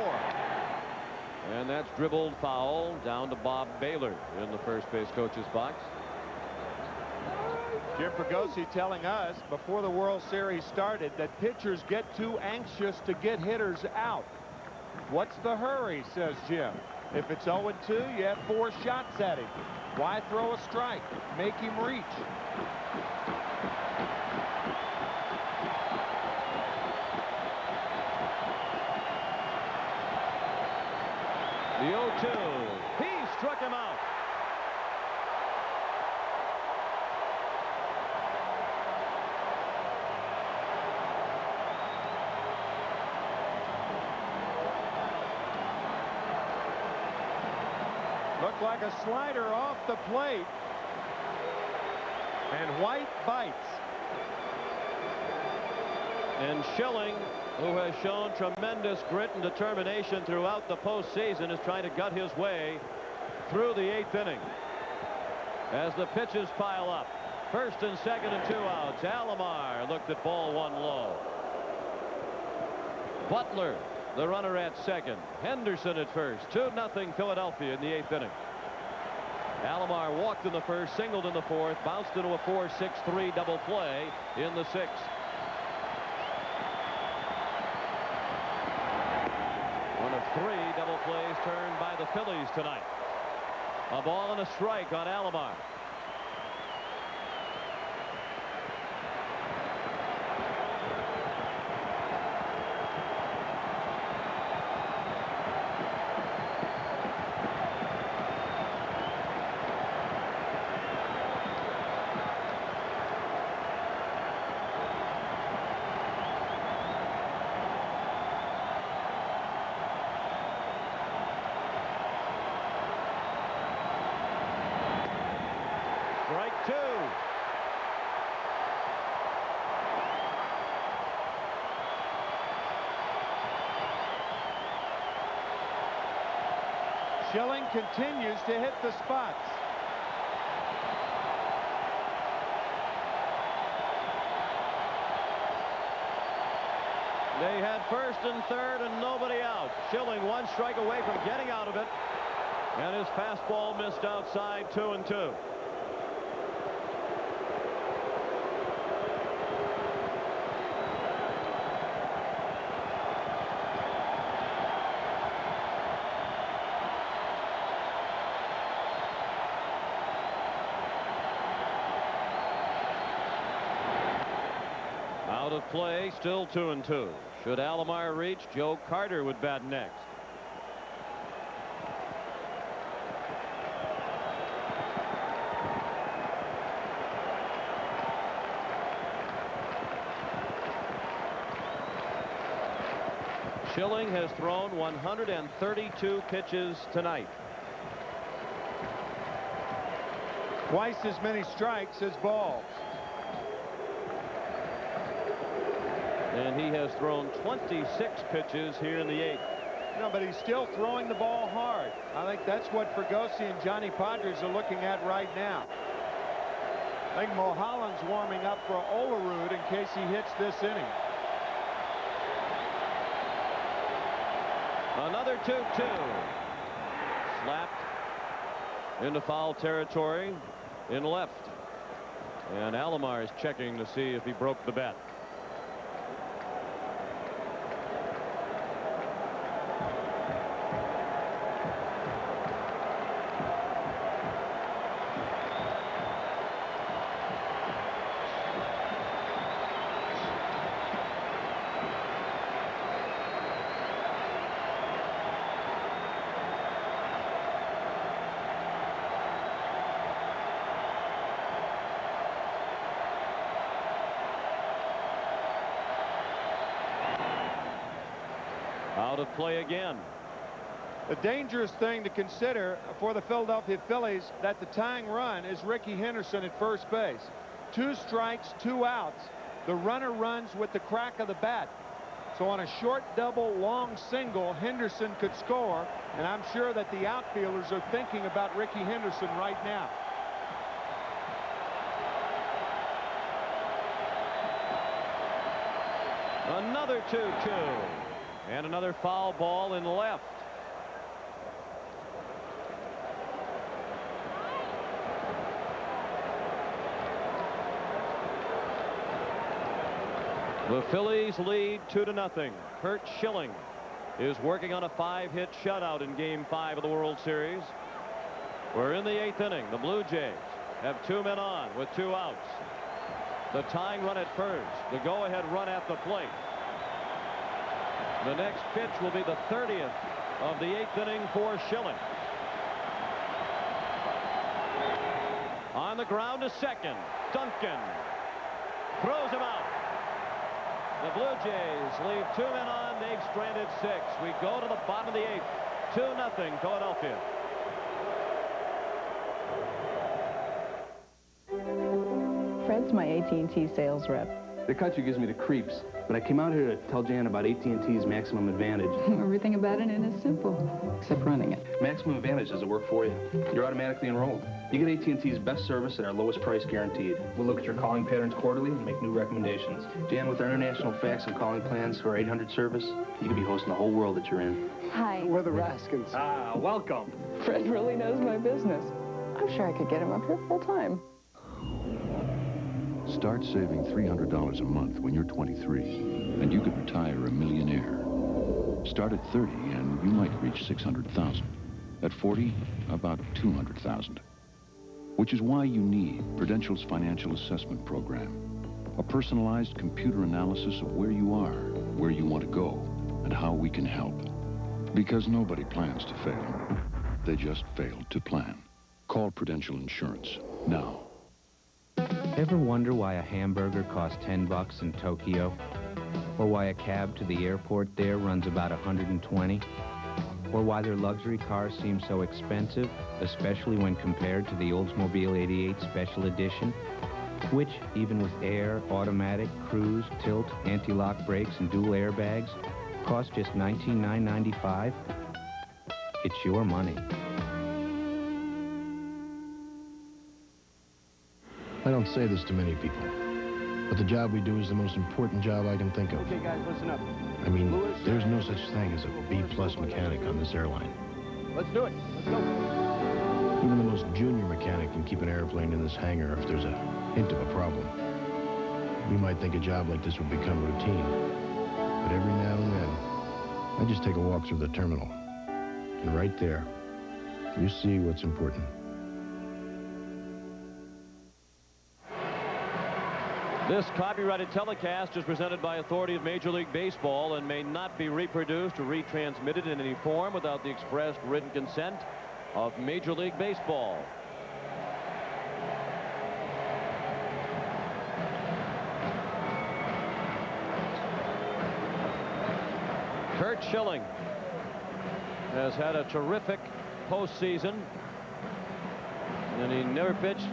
And that's dribbled foul down to Bob Baylor in the first base coach's box. Jim Fregosi telling us before the World Series started that pitchers get too anxious to get hitters out. What's the hurry, says Jim. If it's 0-2, you have 4 shots at him. Why throw a strike? Make him reach. The 0-2. He struck him out. Looked like a slider off the plate. And White bites. And Schilling, who has shown tremendous grit and determination throughout the postseason, is trying to gut his way through the 8th inning. As the pitches pile up, first and second and 2 outs. Alomar looked at ball 1 low. Butler, the runner at second. Henderson at first. 2-0 Philadelphia in the 8th inning. Alomar walked in the first, singled in the fourth, bounced into a 4-6-3 double play in the 6th. One of 3 double plays turned by the Phillies tonight. A ball and a strike on Alomar. Schilling continues to hit the spots. They had first and third and nobody out. Schilling 1 strike away from getting out of it. And his fastball missed outside, 2-2. Out of play, still 2-2. Should Alomar reach, Joe Carter would bat next. Schilling has thrown 132 pitches tonight. Twice as many strikes as balls. And he has thrown 26 pitches here in the 8th. No, but he's still throwing the ball hard. I think that's what Fregosi and Johnny Podres are looking at right now. I think Mulholland's warming up for Olerud in case he hits this inning. Another 2-2. Slapped into foul territory in left. And Alomar is checking to see if he broke the bat. Out of play again. The dangerous thing to consider for the Philadelphia Phillies that the tying run is Ricky Henderson at first base. 2 strikes, 2 outs. The runner runs with the crack of the bat. So on a short double, long single, Henderson could score, and I'm sure that the outfielders are thinking about Ricky Henderson right now. Another 2-2. And another foul ball in left. The Phillies lead 2-0. Curt Schilling is working on a 5-hit shutout in Game 5 of the World Series. We're in the 8th inning. The Blue Jays have 2 men on with 2 outs. The tying run at first. The go-ahead run at the plate. The next pitch will be the 30th of the 8th inning for Schilling. On the ground to second. Duncan throws him out. The Blue Jays leave 2 men on. They've stranded 6. We go to the bottom of the 8th. 2-0 Philadelphia. Fred's my AT&T sales rep. The country gives me the creeps, but I came out here to tell Jan about AT&T's Maximum Advantage. Everything about it is simple, except running it. Maximum Advantage doesn't work for you. You're automatically enrolled. You get AT&T's best service at our lowest price guaranteed. We'll look at your calling patterns quarterly and make new recommendations. Jan, with our international fax and calling plans for our 800 service, you could be hosting the whole world that you're in. Hi. We're the Raskins. Ah, welcome. Fred really knows my business. I'm sure I could get him up here full time. Start saving $300 a month when you're 23, and you could retire a millionaire. Start at 30, and you might reach $600,000. At 40, about $200,000. Which is why you need Prudential's Financial Assessment Program. A personalized computer analysis of where you are, where you want to go, and how we can help. Because nobody plans to fail. They just failed to plan. Call Prudential Insurance now. Ever wonder why a hamburger costs $10 in Tokyo? Or why a cab to the airport there runs about $120? Or why their luxury cars seem so expensive, especially when compared to the Oldsmobile 88 Special Edition, which, even with air, automatic, cruise, tilt, anti-lock brakes, and dual airbags, cost just $19,995? It's your money. I don't say this to many people, but the job we do is the most important job I can think of. Okay, guys, listen up. I mean, there's no such thing as a B-plus mechanic on this airline. Let's do it. Let's go. Even the most junior mechanic can keep an airplane in this hangar if there's a hint of a problem. You might think a job like this would become routine, but every now and then, I just take a walk through the terminal. And right there, you see what's important. This copyrighted telecast is presented by authority of Major League Baseball and may not be reproduced or retransmitted in any form without the expressed written consent of Major League Baseball. Curt Schilling has had a terrific postseason, and he never pitched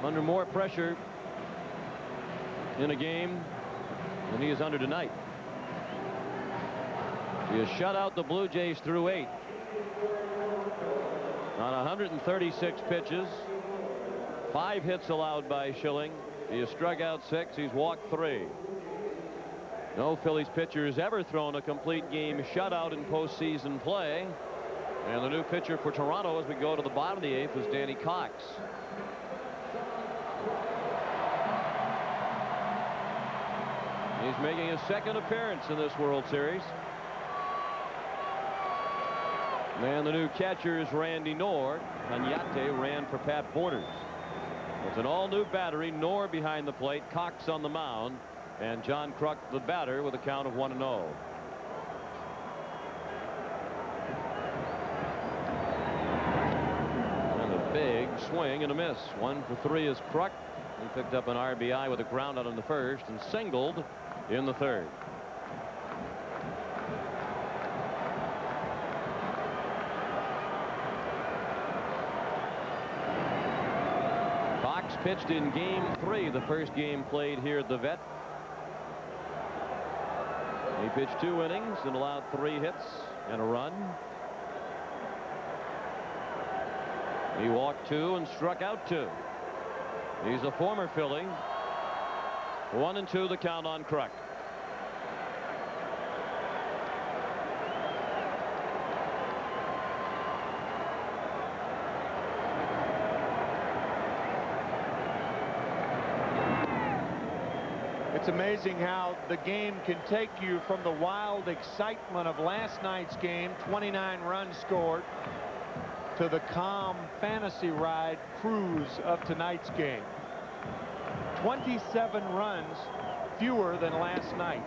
under more pressure in a game than he is under tonight. He has shut out the Blue Jays through 8 on 136 pitches. 5 hits allowed by Schilling. He has struck out 6. He's walked 3. No Phillies pitcher has ever thrown a complete game shutout in postseason play. And the new pitcher for Toronto as we go to the bottom of the 8th is Danny Cox. He's making his second appearance in this World Series. And the new catcher is Randy Knorr. Cañete ran for Pat Borders. It's an all-new battery. Knorr behind the plate, Cox on the mound, and John Kruk the batter with a count of 1-0. And a big swing and a miss. 1 for 3 is Kruk. He picked up an RBI with a ground out in the first and singled in the third. Cox pitched in game 3, the first game played here at the Vet. He pitched 2 innings and allowed 3 hits and a run. He walked 2 and struck out 2. He's a former Philly. 1-2 the count on Kruk. It's amazing how the game can take you from the wild excitement of last night's game, 29 runs scored, to the calm fantasy ride cruise of tonight's game. 27 runs fewer than last night.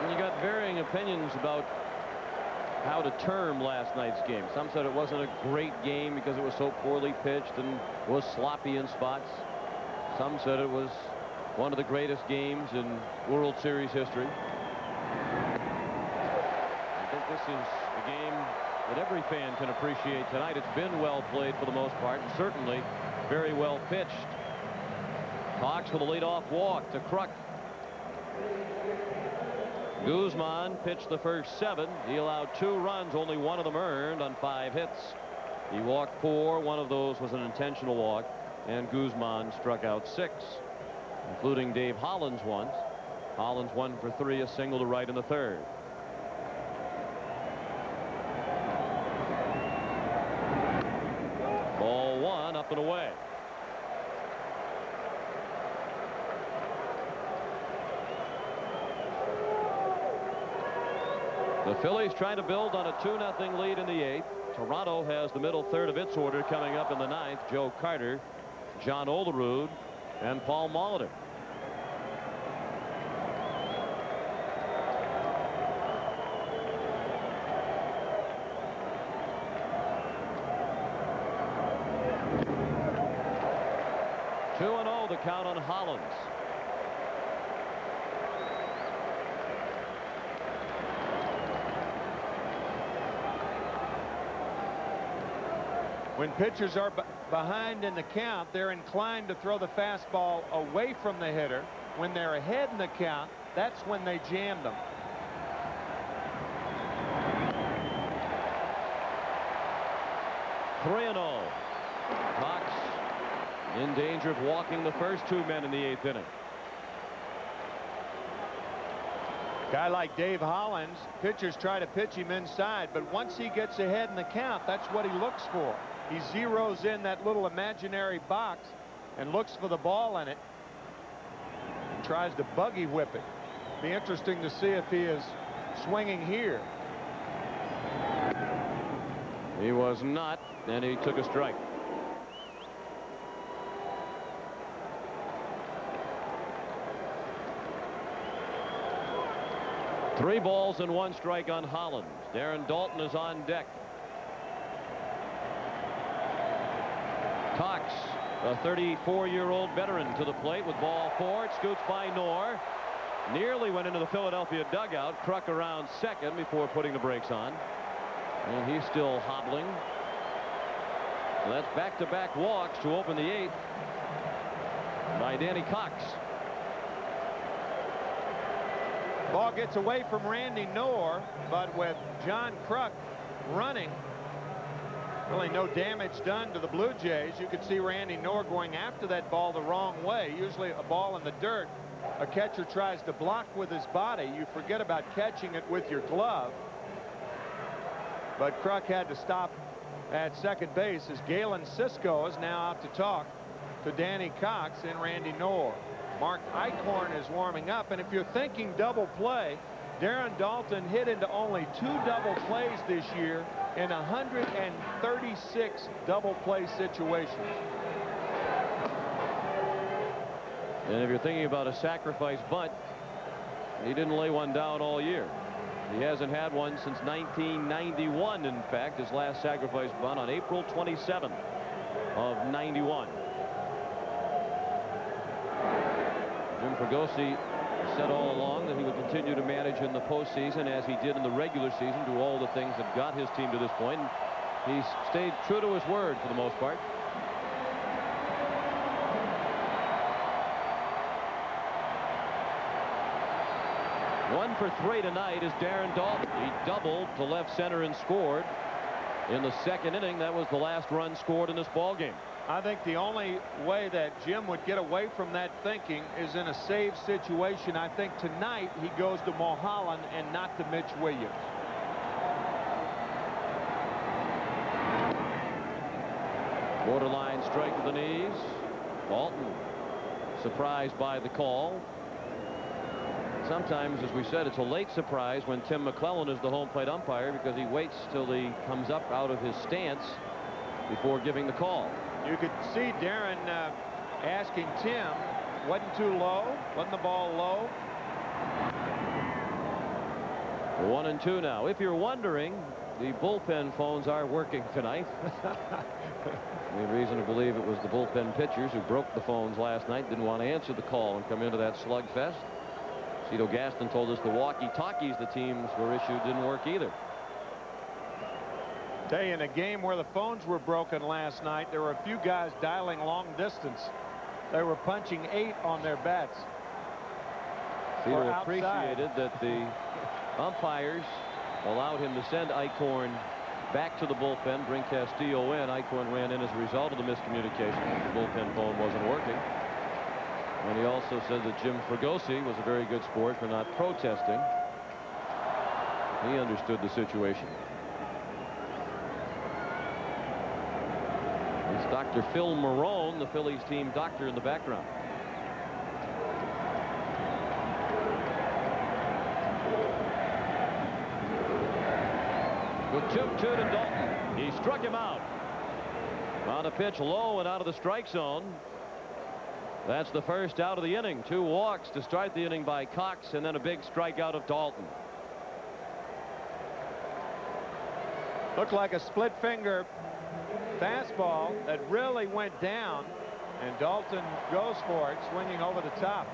And you got varying opinions about how to term last night's game. Some said it wasn't a great game because it was so poorly pitched and was sloppy in spots. Some said it was one of the greatest games in World Series history. I think this is a game that every fan can appreciate tonight. It's been well played for the most part, and certainly very well pitched. Cox with a leadoff walk to Kruk. Guzman pitched the first 7. He allowed 2 runs, only 1 of them earned on 5 hits. He walked 4. 1 of those was an intentional walk, and Guzman struck out 6, including Dave Hollins once. Hollins 1 for 3, a single to right in the third. Ball 1, up and away. The Phillies trying to build on a 2-0 lead in the 8th. Toronto has the middle third of its order coming up in the 9th. Joe Carter, John Olerud, and Paul Molitor. The count on Hollins. When pitchers are behind in the count, they're inclined to throw the fastball away from the hitter. When they're ahead in the count, that's when they jam them. 3-0. Cox in danger of walking the first 2 men in the 8th inning. Guy like Dave Hollins, pitchers try to pitch him inside, but once he gets ahead in the count, that's what he looks for. He zeroes in that little imaginary box and looks for the ball in it. Tries to buggy whip it. Be interesting to see if he is swinging here. He was not, and he took a strike. Three balls and 1 strike on Holland. Darren Daulton is on deck. Cox, a 34-year-old veteran, to the plate with ball 4. It scoots by Knorr. Nearly went into the Philadelphia dugout. Kruk around second before putting the brakes on. And he's still hobbling. That's back-to-back walks to open the 8th by Danny Cox. Ball gets away from Randy Knorr, but with John Kruk running, really no damage done to the Blue Jays. You could see Randy Knorr going after that ball the wrong way. Usually a ball in the dirt, a catcher tries to block with his body. You forget about catching it with your glove. But Kruk had to stop at second base as Galen Cisco is now out to talk to Danny Cox and Randy Knorr. Mark Eichhorn is warming up, and if you're thinking double play, Darren Daulton hit into only 2 double plays this year in 136 double play situations. And if you're thinking about a sacrifice bunt, he didn't lay one down all year. He hasn't had one since 1991. In fact, his last sacrifice bunt on April 27th of 91. Jim Fregosi said all along that he would continue to manage in the postseason as he did in the regular season, do all the things that got his team to this point. And he's stayed true to his word for the most part. One for 3 tonight is Darren Daulton. He doubled to left center and scored in the 2nd inning. That was the last run scored in this ball game. I think the only way that Jim would get away from that thinking is in a save situation. I think tonight he goes to Mulholland and not to Mitch Williams. Borderline strike to the knees. Daulton surprised by the call. Sometimes, as we said, it's a late surprise when Tim McClellan is the home plate umpire, because he waits till he comes up out of his stance before giving the call. You could see Darren asking Tim, wasn't too low, wasn't the ball low? 1-2 now. If you're wondering, the bullpen phones are working tonight. Any reason to believe it was the bullpen pitchers who broke the phones last night, didn't want to answer the call and come into that slugfest. Cito Gaston told us the walkie-talkies the teams were issued didn't work either. Tell you, in a game where the phones were broken last night, there were a few guys dialing long distance. They were punching 8 on their bats. Cito appreciated that the umpires allowed him to send Eichhorn back to the bullpen, bring Castillo in. Eichhorn ran in as a result of the miscommunication. The bullpen phone wasn't working. And he also said that Jim Fregosi was a very good sport for not protesting. He understood the situation. It's Dr. Phil Marone, the Phillies team doctor, in the background. With 2-2 to Daulton. He struck him out. On a pitch low and out of the strike zone. That's the first out of the inning. 2 walks to start the inning by Cox, and then a big strikeout of Daulton. Looked like a split finger fastball that really went down, and Daulton goes for it, swinging over the top.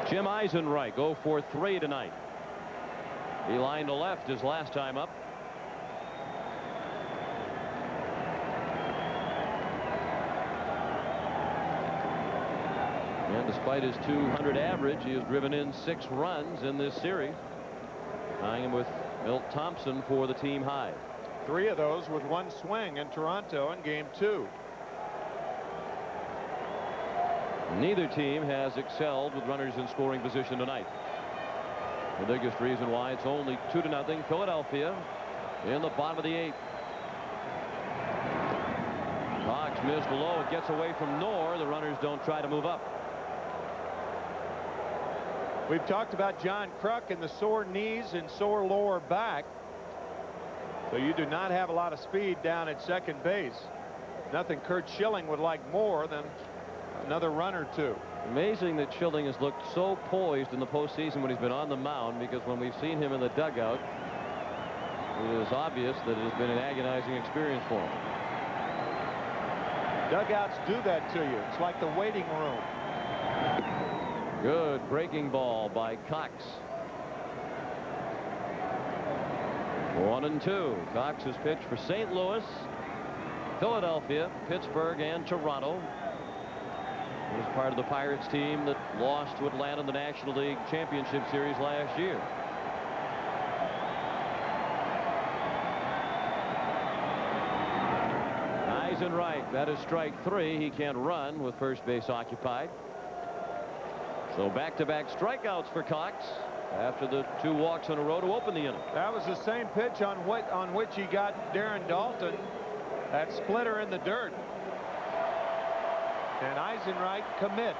Jim Eisenreich 0 for 3 tonight. He lined to left his last time up. And despite his 200 average, he has driven in 6 runs in this series, tying him with Milt Thompson for the team high. 3 of those with 1 swing in Toronto in Game 2. Neither team has excelled with runners in scoring position tonight. The biggest reason why it's only 2-0 Philadelphia in the bottom of the 8th. Cox missed low. It gets away from Knorr. The runners don't try to move up. We've talked about John Kruk and the sore knees and sore lower back. So you do not have a lot of speed down at second base. Nothing Kurt Schilling would like more than another run or 2. Amazing that Schilling has looked so poised in the postseason when he's been on the mound, because when we've seen him in the dugout, it is obvious that it has been an agonizing experience for him. Dugouts do that to you. It's like the waiting room. Good breaking ball by Cox. 1-2. Cox has pitched for St. Louis, Philadelphia, Pittsburgh, and Toronto. He was part of the Pirates team that lost to Atlanta in the National League Championship Series last year. Eisenreich, that is strike 3. He can't run with first base occupied. So back-to-back strikeouts for Cox after the 2 walks in a row to open the inning. That was the same pitch on which he got Darren Dalton, that splitter in the dirt. And Eisenreich commits.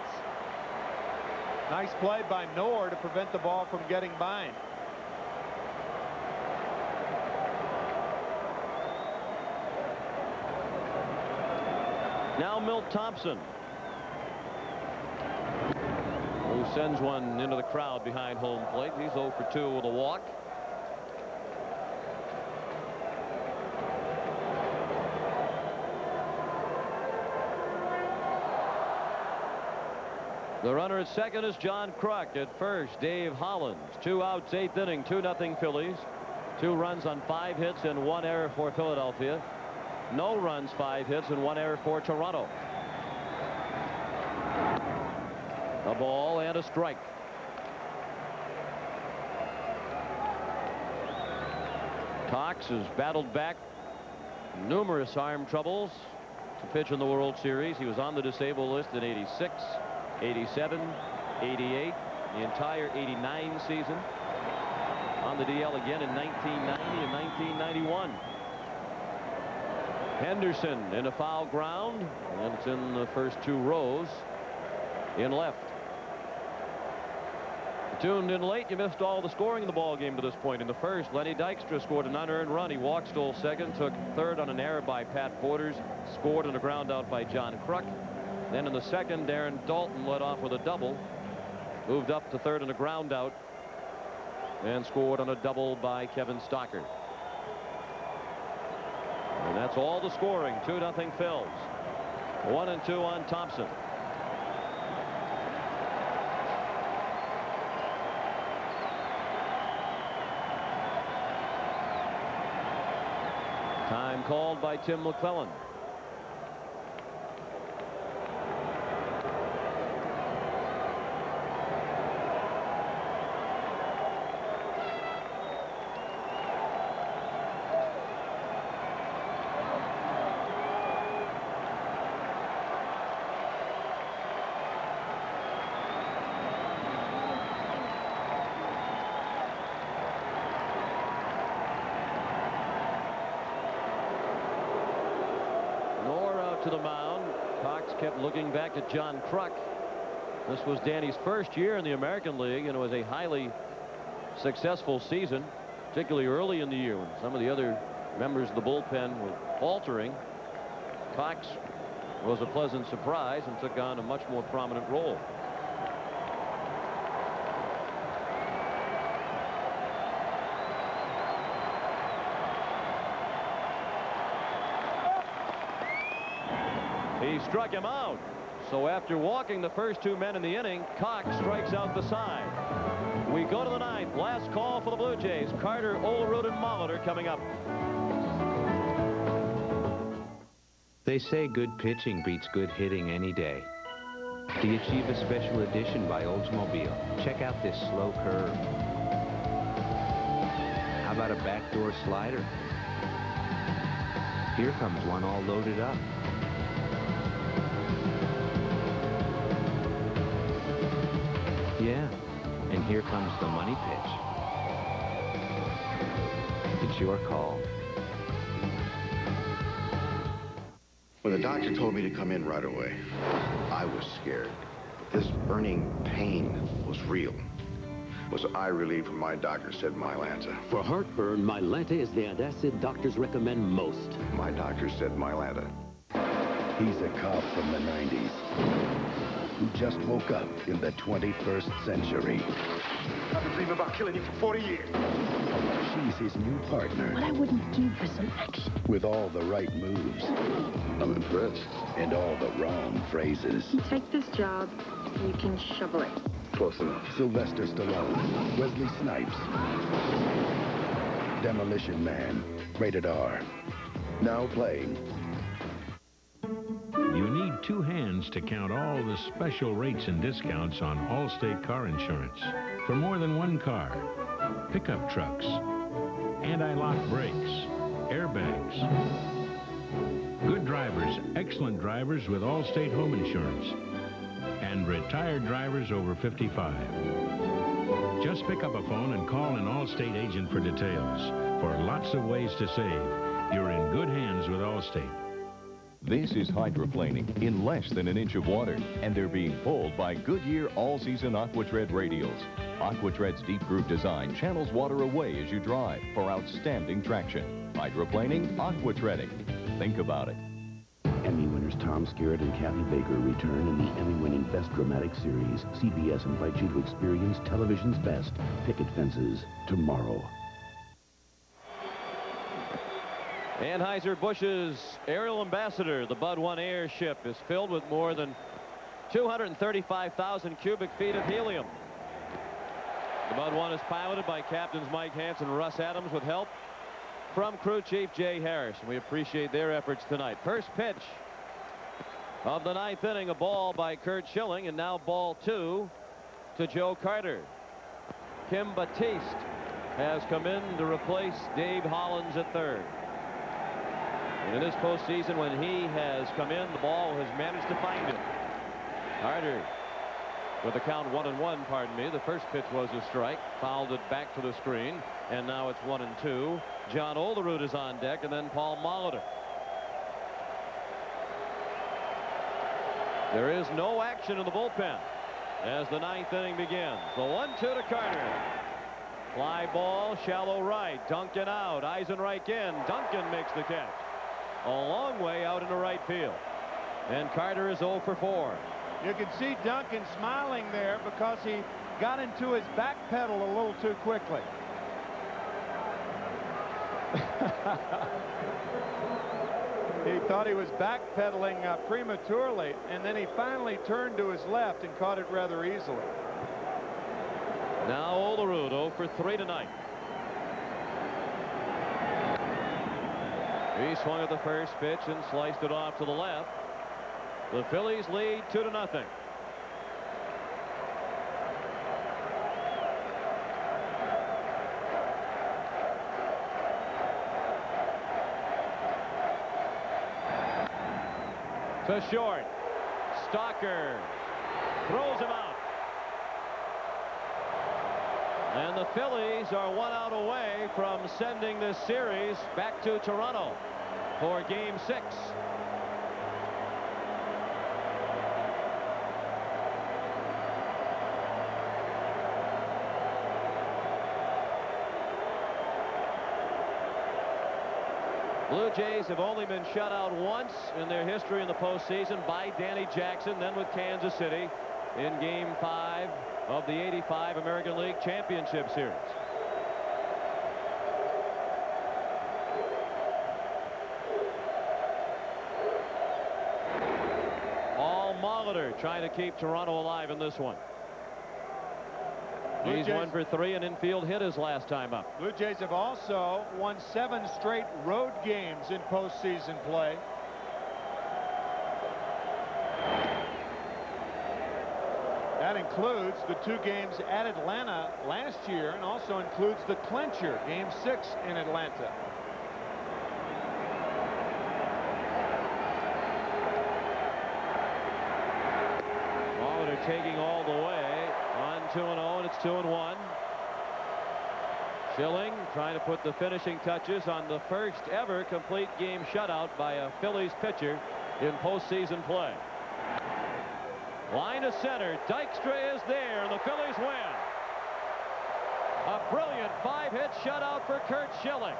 Nice play by Knorr to prevent the ball from getting by him. Now Milt Thompson, who sends one into the crowd behind home plate. He's 0 for 2 with a walk. The runner at second is John Kruk. At first, Dave Hollins. 2 outs, 8th inning, 2-0 Phillies. 2 runs on 5 hits and 1 error for Philadelphia. No runs, 5 hits, and 1 error for Toronto. A ball and a strike. Cox has battled back numerous arm troubles to pitch in the World Series. He was on the disabled list in '86, '87, '88, the entire '89 season. On the DL again in 1990 and 1991. Henderson in a foul ground, and it's in the first 2 rows in left. Tuned in late, you missed all the scoring in the ball game to this point. In the first, Lenny Dykstra scored an unearned run. He walked, stole second, took third on an error by Pat Borders, scored on a ground out by John Kruk. Then in the second, Darren Dalton led off with a double, moved up to third on a ground out, and scored on a double by Kevin Stocker. And that's all the scoring. 2-0 Phils. 1-2 on Thompson. Time called by Tim McClellan. To the mound. Cox kept looking back at John Kruk. This was Danny's first year in the American League, and it was a highly successful season, particularly early in the year when some of the other members of the bullpen were faltering. Cox was a pleasant surprise and took on a much more prominent role. He struck him out. So after walking the first 2 men in the inning, Cox strikes out the side. We go to the 9th. Last call for the Blue Jays. Carter, Olerud, and Molitor coming up. They say good pitching beats good hitting any day. The Achieva Special Edition by Oldsmobile. Check out this slow curve. How about a backdoor slider? Here comes one all loaded up. Yeah, and here comes the money pitch. It's your call. When the doctor told me to come in right away, I was scared. This burning pain was real. Was eye relief from my doctor said Mylanta. For heartburn, Mylanta is the antacid doctors recommend most. My doctor said Mylanta. He's a cop from the 90s who just woke up in the 21st century. I've been dreaming about killing you for 40 years. She's his new partner. What I wouldn't do for some action. With all the right moves. I'm impressed. And all the wrong phrases. You take this job, you can shovel it. Close enough. Sylvester Stallone, Wesley Snipes, Demolition Man, rated R. Now playing. You need two hands to count all the special rates and discounts on Allstate car insurance. For more than one car, pickup trucks, anti-lock brakes, airbags. Good drivers, excellent drivers with Allstate home insurance. And retired drivers over 55. Just pick up a phone and call an Allstate agent for details. For lots of ways to save, you're in good hands with Allstate. This is hydroplaning in less than an inch of water, and they're being pulled by Goodyear all-season AquaTread radials. AquaTread's deep groove design channels water away as you drive for outstanding traction. Hydroplaning, AquaTreading. Think about it. Emmy winners Tom Skerritt and Kathy Baker return in the Emmy-winning Best Dramatic Series. CBS invites you to experience television's best picket fences tomorrow. Anheuser-Busch's aerial ambassador, the Bud 1 airship, is filled with more than 235,000 cubic feet of helium. The Bud 1 is piloted by Captains Mike Hansen and Russ Adams with help from crew chief Jay Harris. We appreciate their efforts tonight. First pitch of the ninth inning, a ball by Curt Schilling, and now ball 2 to Joe Carter. Kim Batiste has come in to replace Dave Hollins at third. And in this postseason, when he has come in, the ball has managed to find him. Carter with the count 1-1, pardon me. The first pitch was a strike, fouled it back to the screen, and now it's 1-2. John Olerud is on deck, and then Paul Molitor. There is no action in the bullpen as the ninth inning begins. The 1-2 to Carter. Fly ball, shallow right. Duncan out. Eisenreich in. Duncan makes the catch. A long way out into right field. And Carter is 0 for 4. You can see Duncan smiling there because he got into his back pedal a little too quickly. He thought he was backpedaling prematurely, and then he finally turned to his left and caught it rather easily. Now Olerud 0 for 3 tonight. He swung at the first pitch and sliced it off to the left. The Phillies lead 2-0. To short. Stalker throws him out. And the Phillies are 1 out away from sending this series back to Toronto for Game 6. Blue Jays have only been shut out once in their history in the postseason by Danny Jackson, then with Kansas City in Game 5 of the '85 American League Championship Series. Paul Molitor trying to keep Toronto alive in this one. He's 1 for 3, and infield hit his last time up. Blue Jays have also won 7 straight road games in postseason play. That includes the 2 games at Atlanta last year and also includes the clincher, Game 6 in Atlanta. Molitor taking all the way on 2-0, and it's 2-1. Schilling trying to put the finishing touches on the first ever complete game shutout by a Phillies pitcher in postseason play. Line to center. Dykstra is there. The Phillies win. A brilliant 5-hit shutout for Curt Schilling.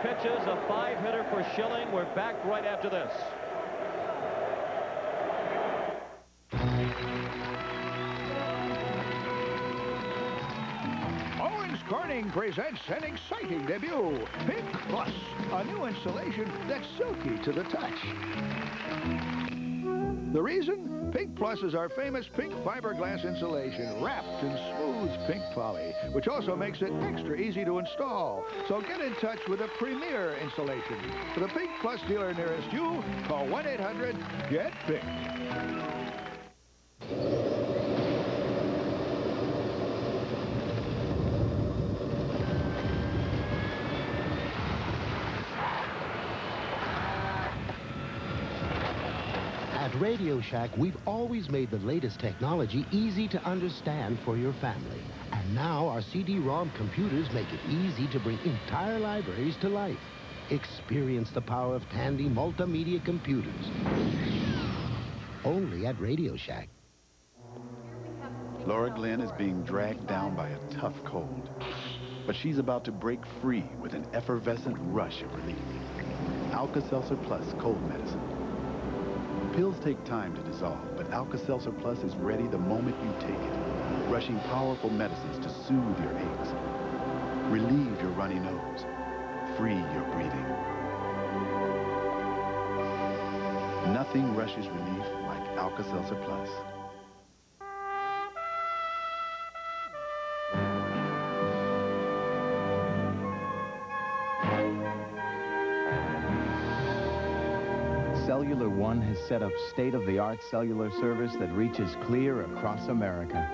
Pitches, a 5-hitter for Schilling. We're back right after this. Owens Corning presents an exciting debut, Pink Plus, a new insulation that's silky to the touch. The reason? Pink Plus is our famous pink fiberglass insulation wrapped in smooth pink poly, which also makes it extra easy to install. So get in touch with a premier insulation. For the Pink Plus dealer nearest you, call 1-800-GET-PINK. At Radio Shack, we've always made the latest technology easy to understand for your family. And now our CD-ROM computers make it easy to bring entire libraries to life. Experience the power of Tandy multimedia computers. Only at Radio Shack. Laura Glenn is being dragged down by a tough cold. But she's about to break free with an effervescent rush of relief. Alka-Seltzer Plus cold medicine. Pills take time to dissolve, but Alka-Seltzer Plus is ready the moment you take it, rushing powerful medicines to soothe your aches, relieve your runny nose, free your breathing. Nothing rushes relief like Alka-Seltzer Plus. Cellular One has set up state-of-the-art cellular service that reaches clear across America.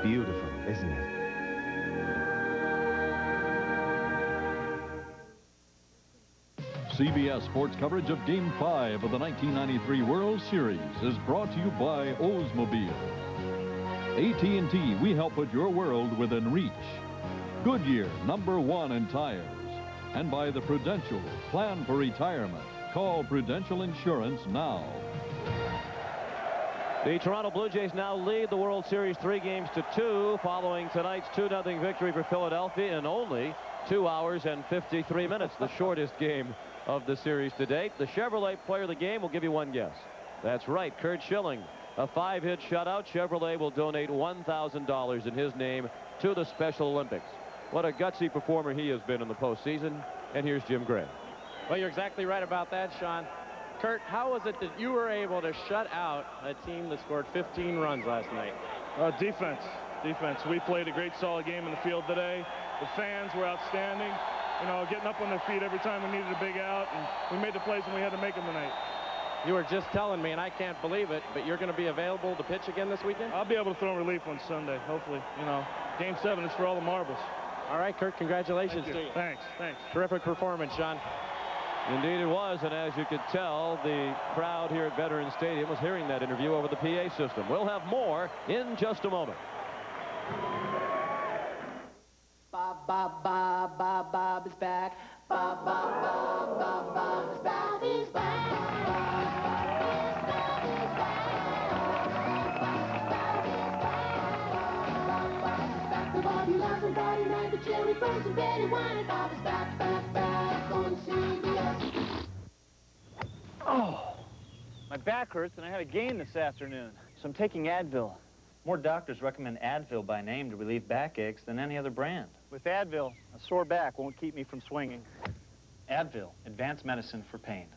Beautiful, isn't it? CBS Sports coverage of Game 5 of the 1993 World Series is brought to you by Oldsmobile. AT&T, we help put your world within reach. Goodyear, #1 in tires. And by the Prudential, plan for retirement. Call Prudential Insurance now. The Toronto Blue Jays now lead the World Series 3-2 following tonight's 2-0 victory for Philadelphia in only 2 hours and 53 minutes, the shortest game of the series to date. The Chevrolet player of the game will give you one guess. That's right, Curt Schilling. A 5-hit shutout. Chevrolet will donate $1,000 in his name to the Special Olympics. What a gutsy performer he has been in the postseason. And here's Jim Gray. Well, you're exactly right about that, Sean. Curt, how was it that you were able to shut out a team that scored 15 runs last night? Defense. We played a great solid game in the field today. The fans were outstanding. You know, getting up on their feet every time we needed a big out, and we made the plays when we had to make them tonight. You were just telling me, and I can't believe it, but you're going to be available to pitch again this weekend? I'll be able to throw in relief on Sunday, hopefully. You know, Game 7 is for all the marbles. All right, Curt, congratulations to you. Thanks. Terrific performance, Sean. Indeed it was, and as you could tell, the crowd here at Veterans Stadium was hearing that interview over the PA system. We'll have more in just a moment. Bob is back. Bob is back. He's back. The Bobby loves and Bobby night, the cherry first and Betty wine. Bob is back on CBS. Oh, my My back hurts, and I had a game this afternoon, so I'm taking Advil. More doctors recommend Advil by name to relieve backaches than any other brand. With Advil, a sore back won't keep me from swinging. Advil, advanced medicine for pain.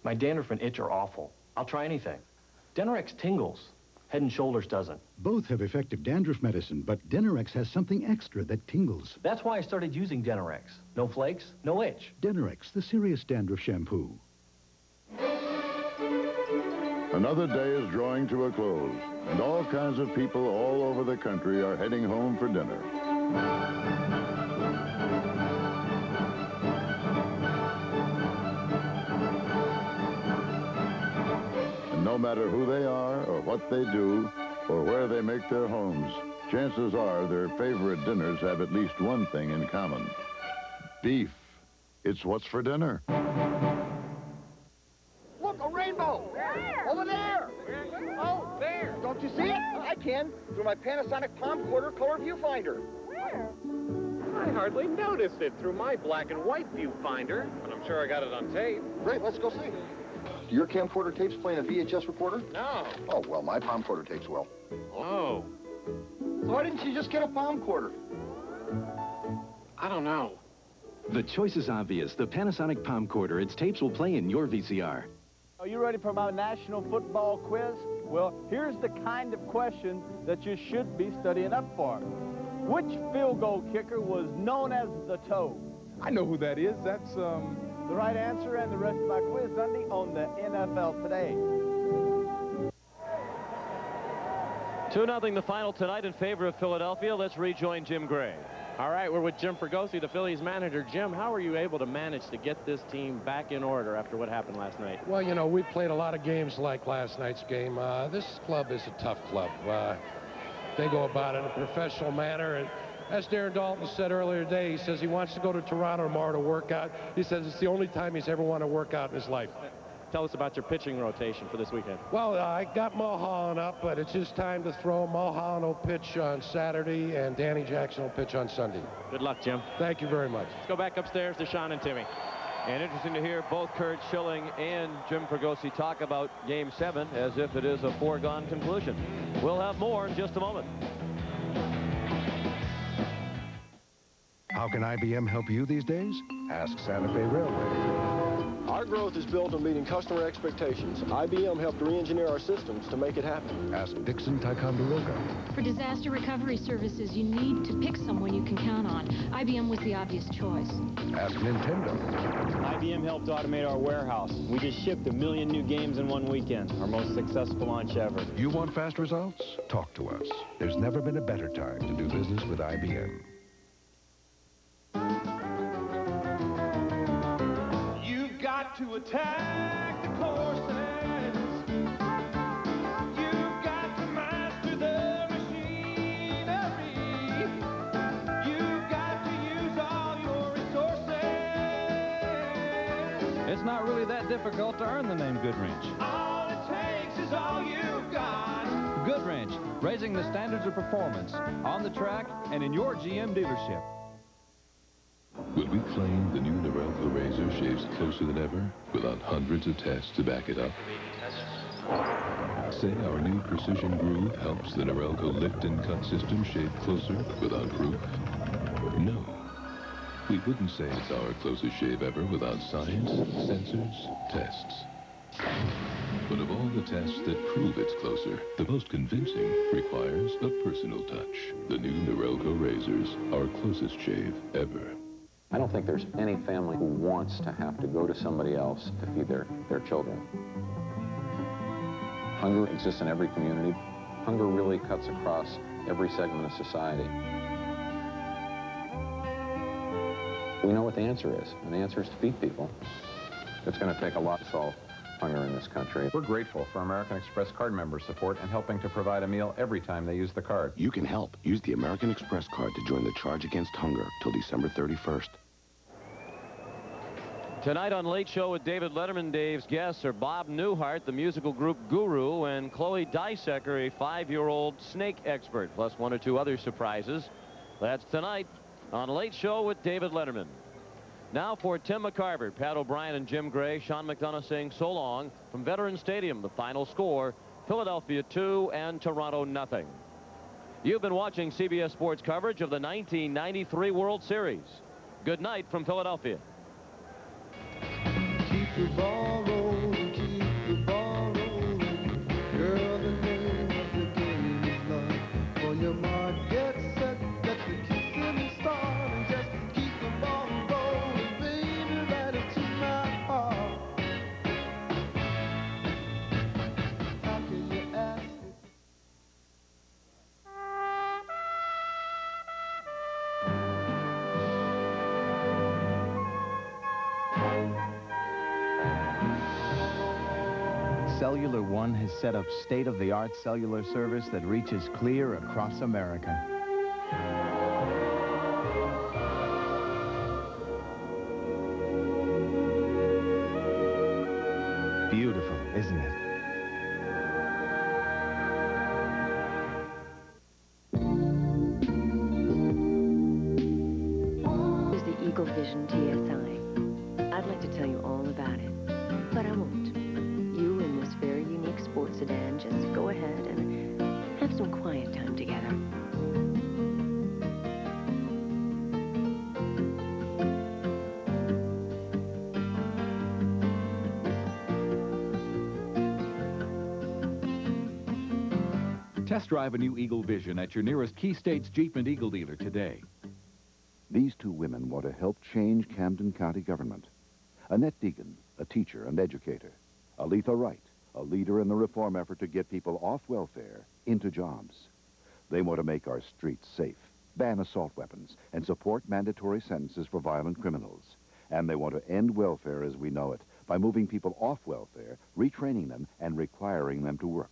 My dandruff and itch are awful. I'll try anything. Denorex tingles. Head and Shoulders doesn't. Both have effective dandruff medicine, but Denorex has something extra that tingles. That's why I started using Denorex. No flakes, no itch. Denorex, the serious dandruff shampoo. Another day is drawing to a close, and all kinds of people all over the country are heading home for dinner. And no matter who they are, or what they do, or where they make their homes, chances are their favorite dinners have at least one thing in common. Beef. It's what's for dinner. Look, a rainbow! Where? Over there! Where? Oh, there! Don't you see it? I can, through my Panasonic Palm Quarter color viewfinder. Where? I hardly noticed it through my black and white viewfinder, but I'm sure I got it on tape. Great, let's go see. Do your camcorder tapes play in a VHS recorder? No. Oh, well, my Palm Quarter tapes will. Oh. So why didn't you just get a Palm Quarter? I don't know. The choice is obvious. The Panasonic Palm Quarter. Its tapes will play in your VCR. Are you ready for my National Football Quiz? Well, here's the kind of question that you should be studying up for. Which field goal kicker was known as the Toe? I know who that is. That's, The right answer and the rest of my quiz Sunday on the NFL Today. 2-0 the final tonight in favor of Philadelphia. Let's rejoin Jim Gray. All right, we're with Jim Fregosi, the Phillies manager. Jim, how were you able to manage to get this team back in order after what happened last night? Well, you know, we played a lot of games like last night's game. This club is a tough club. They go about it in a professional manner. And as Darren Dalton said earlier today, he says he wants to go to Toronto tomorrow to work out. He says it's the only time he's ever wanted to work out in his life. Tell us about your pitching rotation for this weekend. Well, I got Mulholland up, but it's just time to throw. Mulholland will pitch on Saturday, and Danny Jackson will pitch on Sunday. Good luck, Jim. Thank you very much. Let's go back upstairs to Sean and Timmy. And interesting to hear both Kurt Schilling and Jim Fregosi talk about Game 7 as if it is a foregone conclusion. We'll have more in just a moment. How can IBM help you these days? Ask Santa Fe Railway. Our growth is built on meeting customer expectations. IBM helped re-engineer our systems to make it happen. Ask Dixon Ticonderoga. For disaster recovery services, you need to pick someone you can count on. IBM was the obvious choice. Ask Nintendo. IBM helped automate our warehouse. We just shipped 1 million new games in one weekend, our most successful launch ever. You want fast results? Talk to us. There's never been a better time to do business with IBM. Got to attack the courses. You've got to master the machinery. You've got to use all your resources. It's not really that difficult to earn the name Goodwrench. All it takes is all you've got. Goodwrench, raising the standards of performance on the track and in your GM dealership. Will we claim the new Norelco razor shaves closer than ever without hundreds of tests to back it up? Say our new precision groove helps the Norelco lift and cut system shave closer without proof? No. We wouldn't say it's our closest shave ever without science, sensors, tests. But of all the tests that prove it's closer, the most convincing requires a personal touch. The new Norelco razors, our closest shave ever. I don't think there's any family who wants to have to go to somebody else to feed their children. Hunger exists in every community. Hunger really cuts across every segment of society. We know what the answer is, and the answer is to feed people. It's going to take a lot to solve hunger in this country. We're grateful for American Express card member support and helping to provide a meal every time they use the card. You can help. Use the American Express card to join the Charge Against Hunger till December 31st. Tonight on Late Show with David Letterman, Dave's guests are Bob Newhart, the musical group Guru, and Chloe Dysecker, a 5-year-old snake expert, plus 1 or 2 other surprises. That's tonight on Late Show with David Letterman. Now for Tim McCarver, Pat O'Brien, and Jim Gray, Sean McDonough saying so long from Veterans Stadium. The final score, Philadelphia 2 and Toronto 0. You've been watching CBS Sports coverage of the 1993 World Series. Good night from Philadelphia. Keep the ball rolling, keep the ball rolling. Girl, the name of the game is love. On your mark, get set, let the kissing start, and just keep the ball rolling, baby, right into my heart. How can you ask me? Cellular One has set up state-of-the-art cellular service that reaches clear across America. Beautiful, isn't it? Here's the Eagle Vision TSI. I'd like to tell you all about it, but I won't. You in this very unique sports sedan, just go ahead and have some quiet time together. Test drive a new Eagle Vision at your nearest Key States Jeep and Eagle dealer today. These two women want to help change Camden County government. Annette Deegan, a teacher and educator. Aletha Wright, a leader in the reform effort to get people off welfare into jobs. They want to make our streets safe, ban assault weapons, and support mandatory sentences for violent criminals. And they want to end welfare as we know it by moving people off welfare, retraining them, and requiring them to work.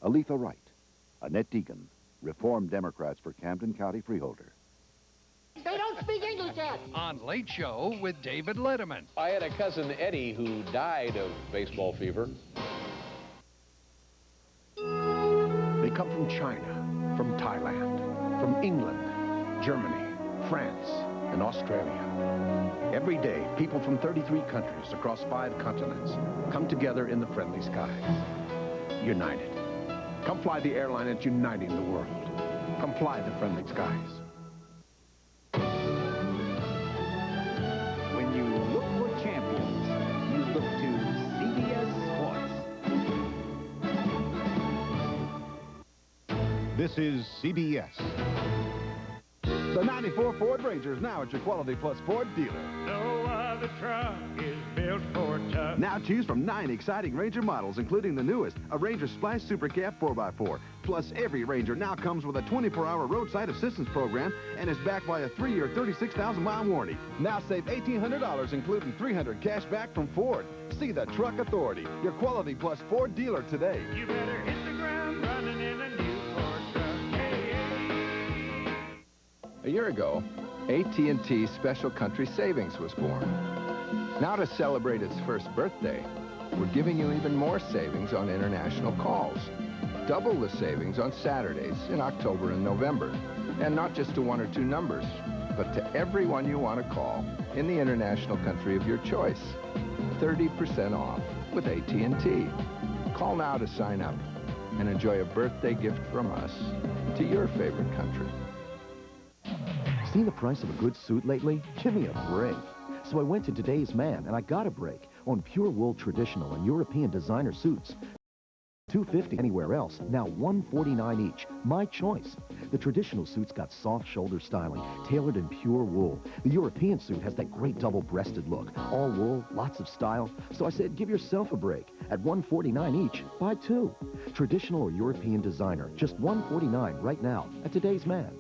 Aletha Wright, Annette Deegan, Reform Democrats for Camden County Freeholder. They don't speak English yet. On Late Show with David Letterman. I had a cousin, Eddie, who died of baseball fever. They come from China, from Thailand, from England, Germany, France, and Australia. Every day, people from 33 countries across 5 continents come together in the friendly skies. United. Come fly the airline that's uniting the world. Come fly the friendly skies. When you look for champions, you look to CBS Sports. This is CBS. The 94 Ford Ranger is now at your Quality Plus Ford dealer. No other truck is built for tough. Now choose from 9 exciting Ranger models, including the newest, a Ranger Splash Super Cab 4x4. Plus, every Ranger now comes with a 24-hour roadside assistance program and is backed by a 3-year, 36,000-mile warranty. Now save $1,800, including $300 cash back from Ford. See the Truck Authority, your Quality Plus Ford dealer today. You better hit the ground running in a new Ford truck. Hey, hey. A year ago, AT&T Special Country Savings was born. Now to celebrate its first birthday, we're giving you even more savings on international calls. Double the savings on Saturdays in October and November. And not just to 1 or 2 numbers, but to everyone you want to call in the international country of your choice. 30% off with AT&T. Call now to sign up and enjoy a birthday gift from us to your favorite country. Seen the price of a good suit lately? Give me a break. So I went to Today's Man and I got a break on pure wool traditional and European designer suits. $250 anywhere else, now $149 each. My choice. The traditional suit's got soft shoulder styling, tailored in pure wool. The European suit has that great double-breasted look. All wool, lots of style. So I said, give yourself a break. At $149 each, buy 2. Traditional or European designer, just $149 right now at Today's Man.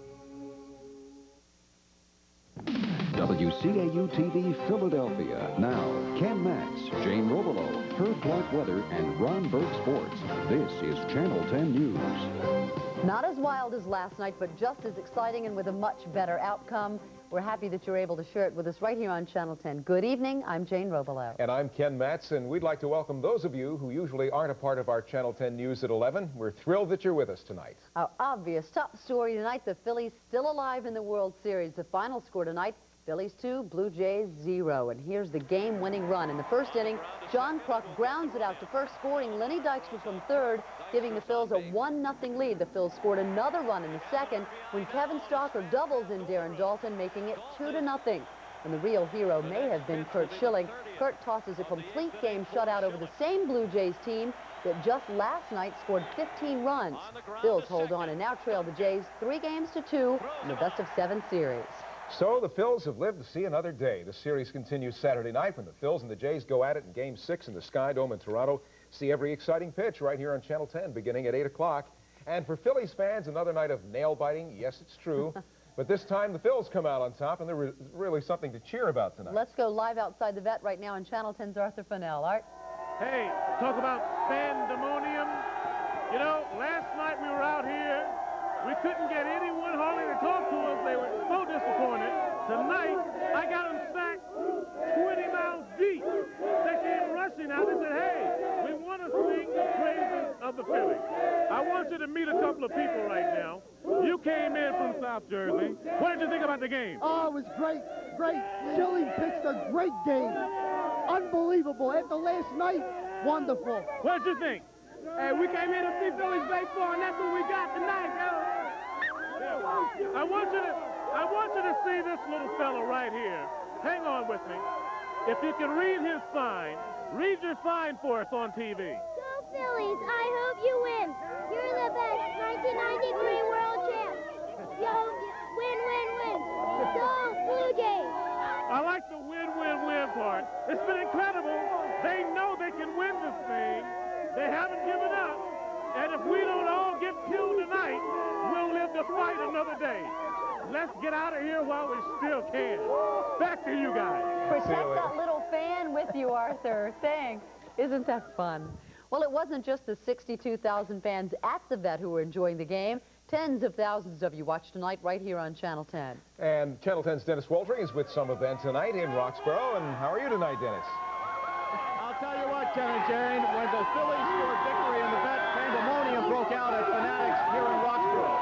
WCAU-TV Philadelphia. Now, Ken Matz, Jane Robelo, Herb Clark Weather, and Ron Berg Sports. This is Channel 10 News. Not as wild as last night, but just as exciting and with a much better outcome. We're happy that you're able to share it with us right here on Channel 10. Good evening. I'm Jane Robelo. And I'm Ken Matz, and we'd like to welcome those of you who usually aren't a part of our Channel 10 News at 11. We're thrilled that you're with us tonight. Our obvious top story tonight, the Phillies still alive in the World Series. The final score tonight, Phillies 2, Blue Jays 0. And here's the game-winning run. In the first inning, John Kruk grounds it out to first, scoring Lenny Dykstra from third, giving the Phils a 1-0 lead. The Phils scored another run in the second when Kevin Stalker doubles in Darren Dalton, making it 2-0. And the real hero may have been Curt Schilling. Curt tosses a complete game shutout over the same Blue Jays team that just last night scored 15 runs. Phils hold on and now trail the Jays 3-2 in a best-of-7 series. So the Phils have lived to see another day. The series continues Saturday night when the Phils and the Jays go at it in Game 6 in the Sky Dome in Toronto. See every exciting pitch right here on Channel 10 beginning at 8 o'clock. And for Phillies fans, another night of nail-biting. Yes, it's true. But this time the Phils come out on top, and there is really something to cheer about tonight. Let's go live outside the vet right now on Channel 10's Arthur Fennell. Art? Hey, talk about pandemonium. You know, last night we were out here. We couldn't get anyone hardly to talk to us. They were so disappointed. Tonight, I got them sacked 20 miles deep. They came rushing out and said, hey, we want to sing the praises of the Phillies. I want you to meet a couple of people right now. You came in from South Jersey. What did you think about the game? Oh, it was great, great. Schilling pitched a great game. Unbelievable. After last night, wonderful. What did you think? Hey, we came here to see Phillies baseball, and that's what we got tonight. I want you to see this little fella right here. Hang on with me. If you can read his sign, read your sign for us on TV. Go Phillies, I hope you win. You're the best 1993 world champs. Yo, win, win, win. Go Blue Jays. I like the win, win, win part. It's been incredible. They know they can win this thing. They haven't given up. And if we don't all get killed tonight, we'll live to fight another day. Let's get out of here while we still can. Back to you guys. Protect that little fan with you, Arthur. Thanks. Isn't that fun? Well, it wasn't just the 62,000 fans at the vet who were enjoying the game. Tens of thousands of you watched tonight right here on Channel 10. And Channel 10's Dennis Waltering is with some event tonight in Roxborough. And how are you tonight, Dennis? I'll tell you what, Ken and Jane, when the Phillies scored victory in the vet, pandemonium broke out at Fanatics here in Roxborough.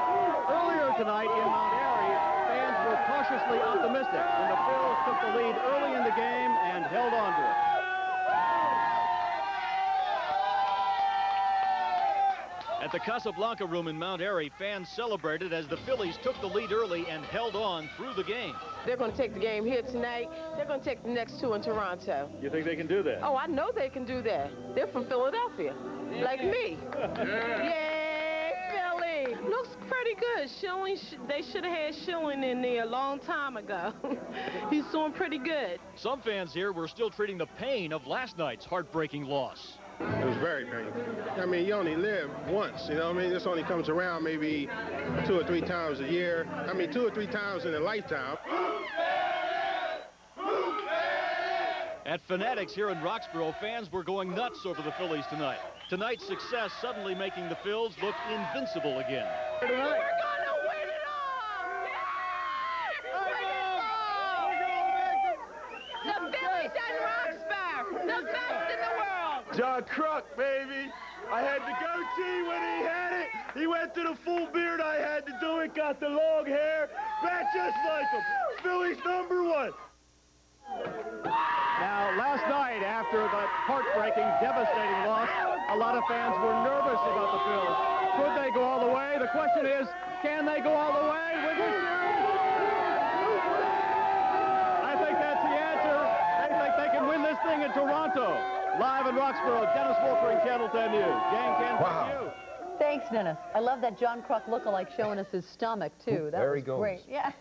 Earlier tonight in Mount Airy, fans were cautiously optimistic when the Phils took the lead early in the game and held on to it. At the Casablanca Room in Mount Airy, fans celebrated as the Phillies took the lead early and held on through the game. They're going to take the game here tonight. They're going to take the next two in Toronto. You think they can do that? Oh, I know they can do that. They're from Philadelphia, like me. Yay, Philly! Looks pretty good. Schilling, they should have had Schilling in there a long time ago. He's doing pretty good. Some fans here were still treating the pain of last night's heartbreaking loss. It was very painful. I mean, you only live once, you know what I mean? This only comes around maybe 2 or 3 times a year. I mean, 2 or 3 times in a lifetime. At Fanatics here in Roxborough, fans were going nuts over the Phillies tonight. Tonight's success suddenly making the Phils look invincible again. We're going to win it all! Yeah! The Phillies and Roxborough, the best in the world! John Kruk, baby. I had the goatee when he had it. He went to the full beard. I had to do it. Got the long hair. Back just like him. Phillies #1. Now, last night, after that heartbreaking, devastating loss, a lot of fans were nervous about the Phils. Could they go all the way? The question is, can they go all the way with this series? I think that's the answer. They think they can win this thing in Toronto. Live in Roxborough, Dennis Waltering, Channel 10 News. Jane, Ken, thank you. Thanks, Dennis. I love that John Kruk lookalike showing us his stomach, too. That there was he goes. Great. Yeah.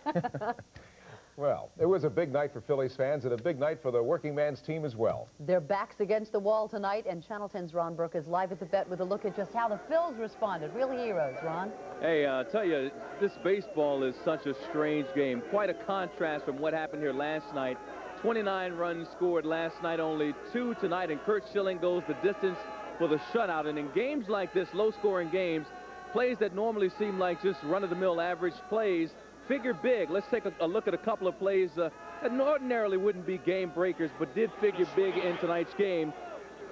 Well, it was a big night for Phillies fans and a big night for the working man's team as well. Their backs against the wall tonight, and Channel 10's Ron Burke is live at the vet with a look at just how the Phils responded. Real heroes, Ron. Hey, I'll tell you, this baseball is such a strange game. Quite a contrast from what happened here last night. 29 runs scored last night, only 2 tonight, and Curt Schilling goes the distance for the shutout. And in games like this, low-scoring games, plays that normally seem like just run-of-the-mill average plays, figure big. Let's take a look at a couple of plays that ordinarily wouldn't be game breakers, but did figure big in tonight's game.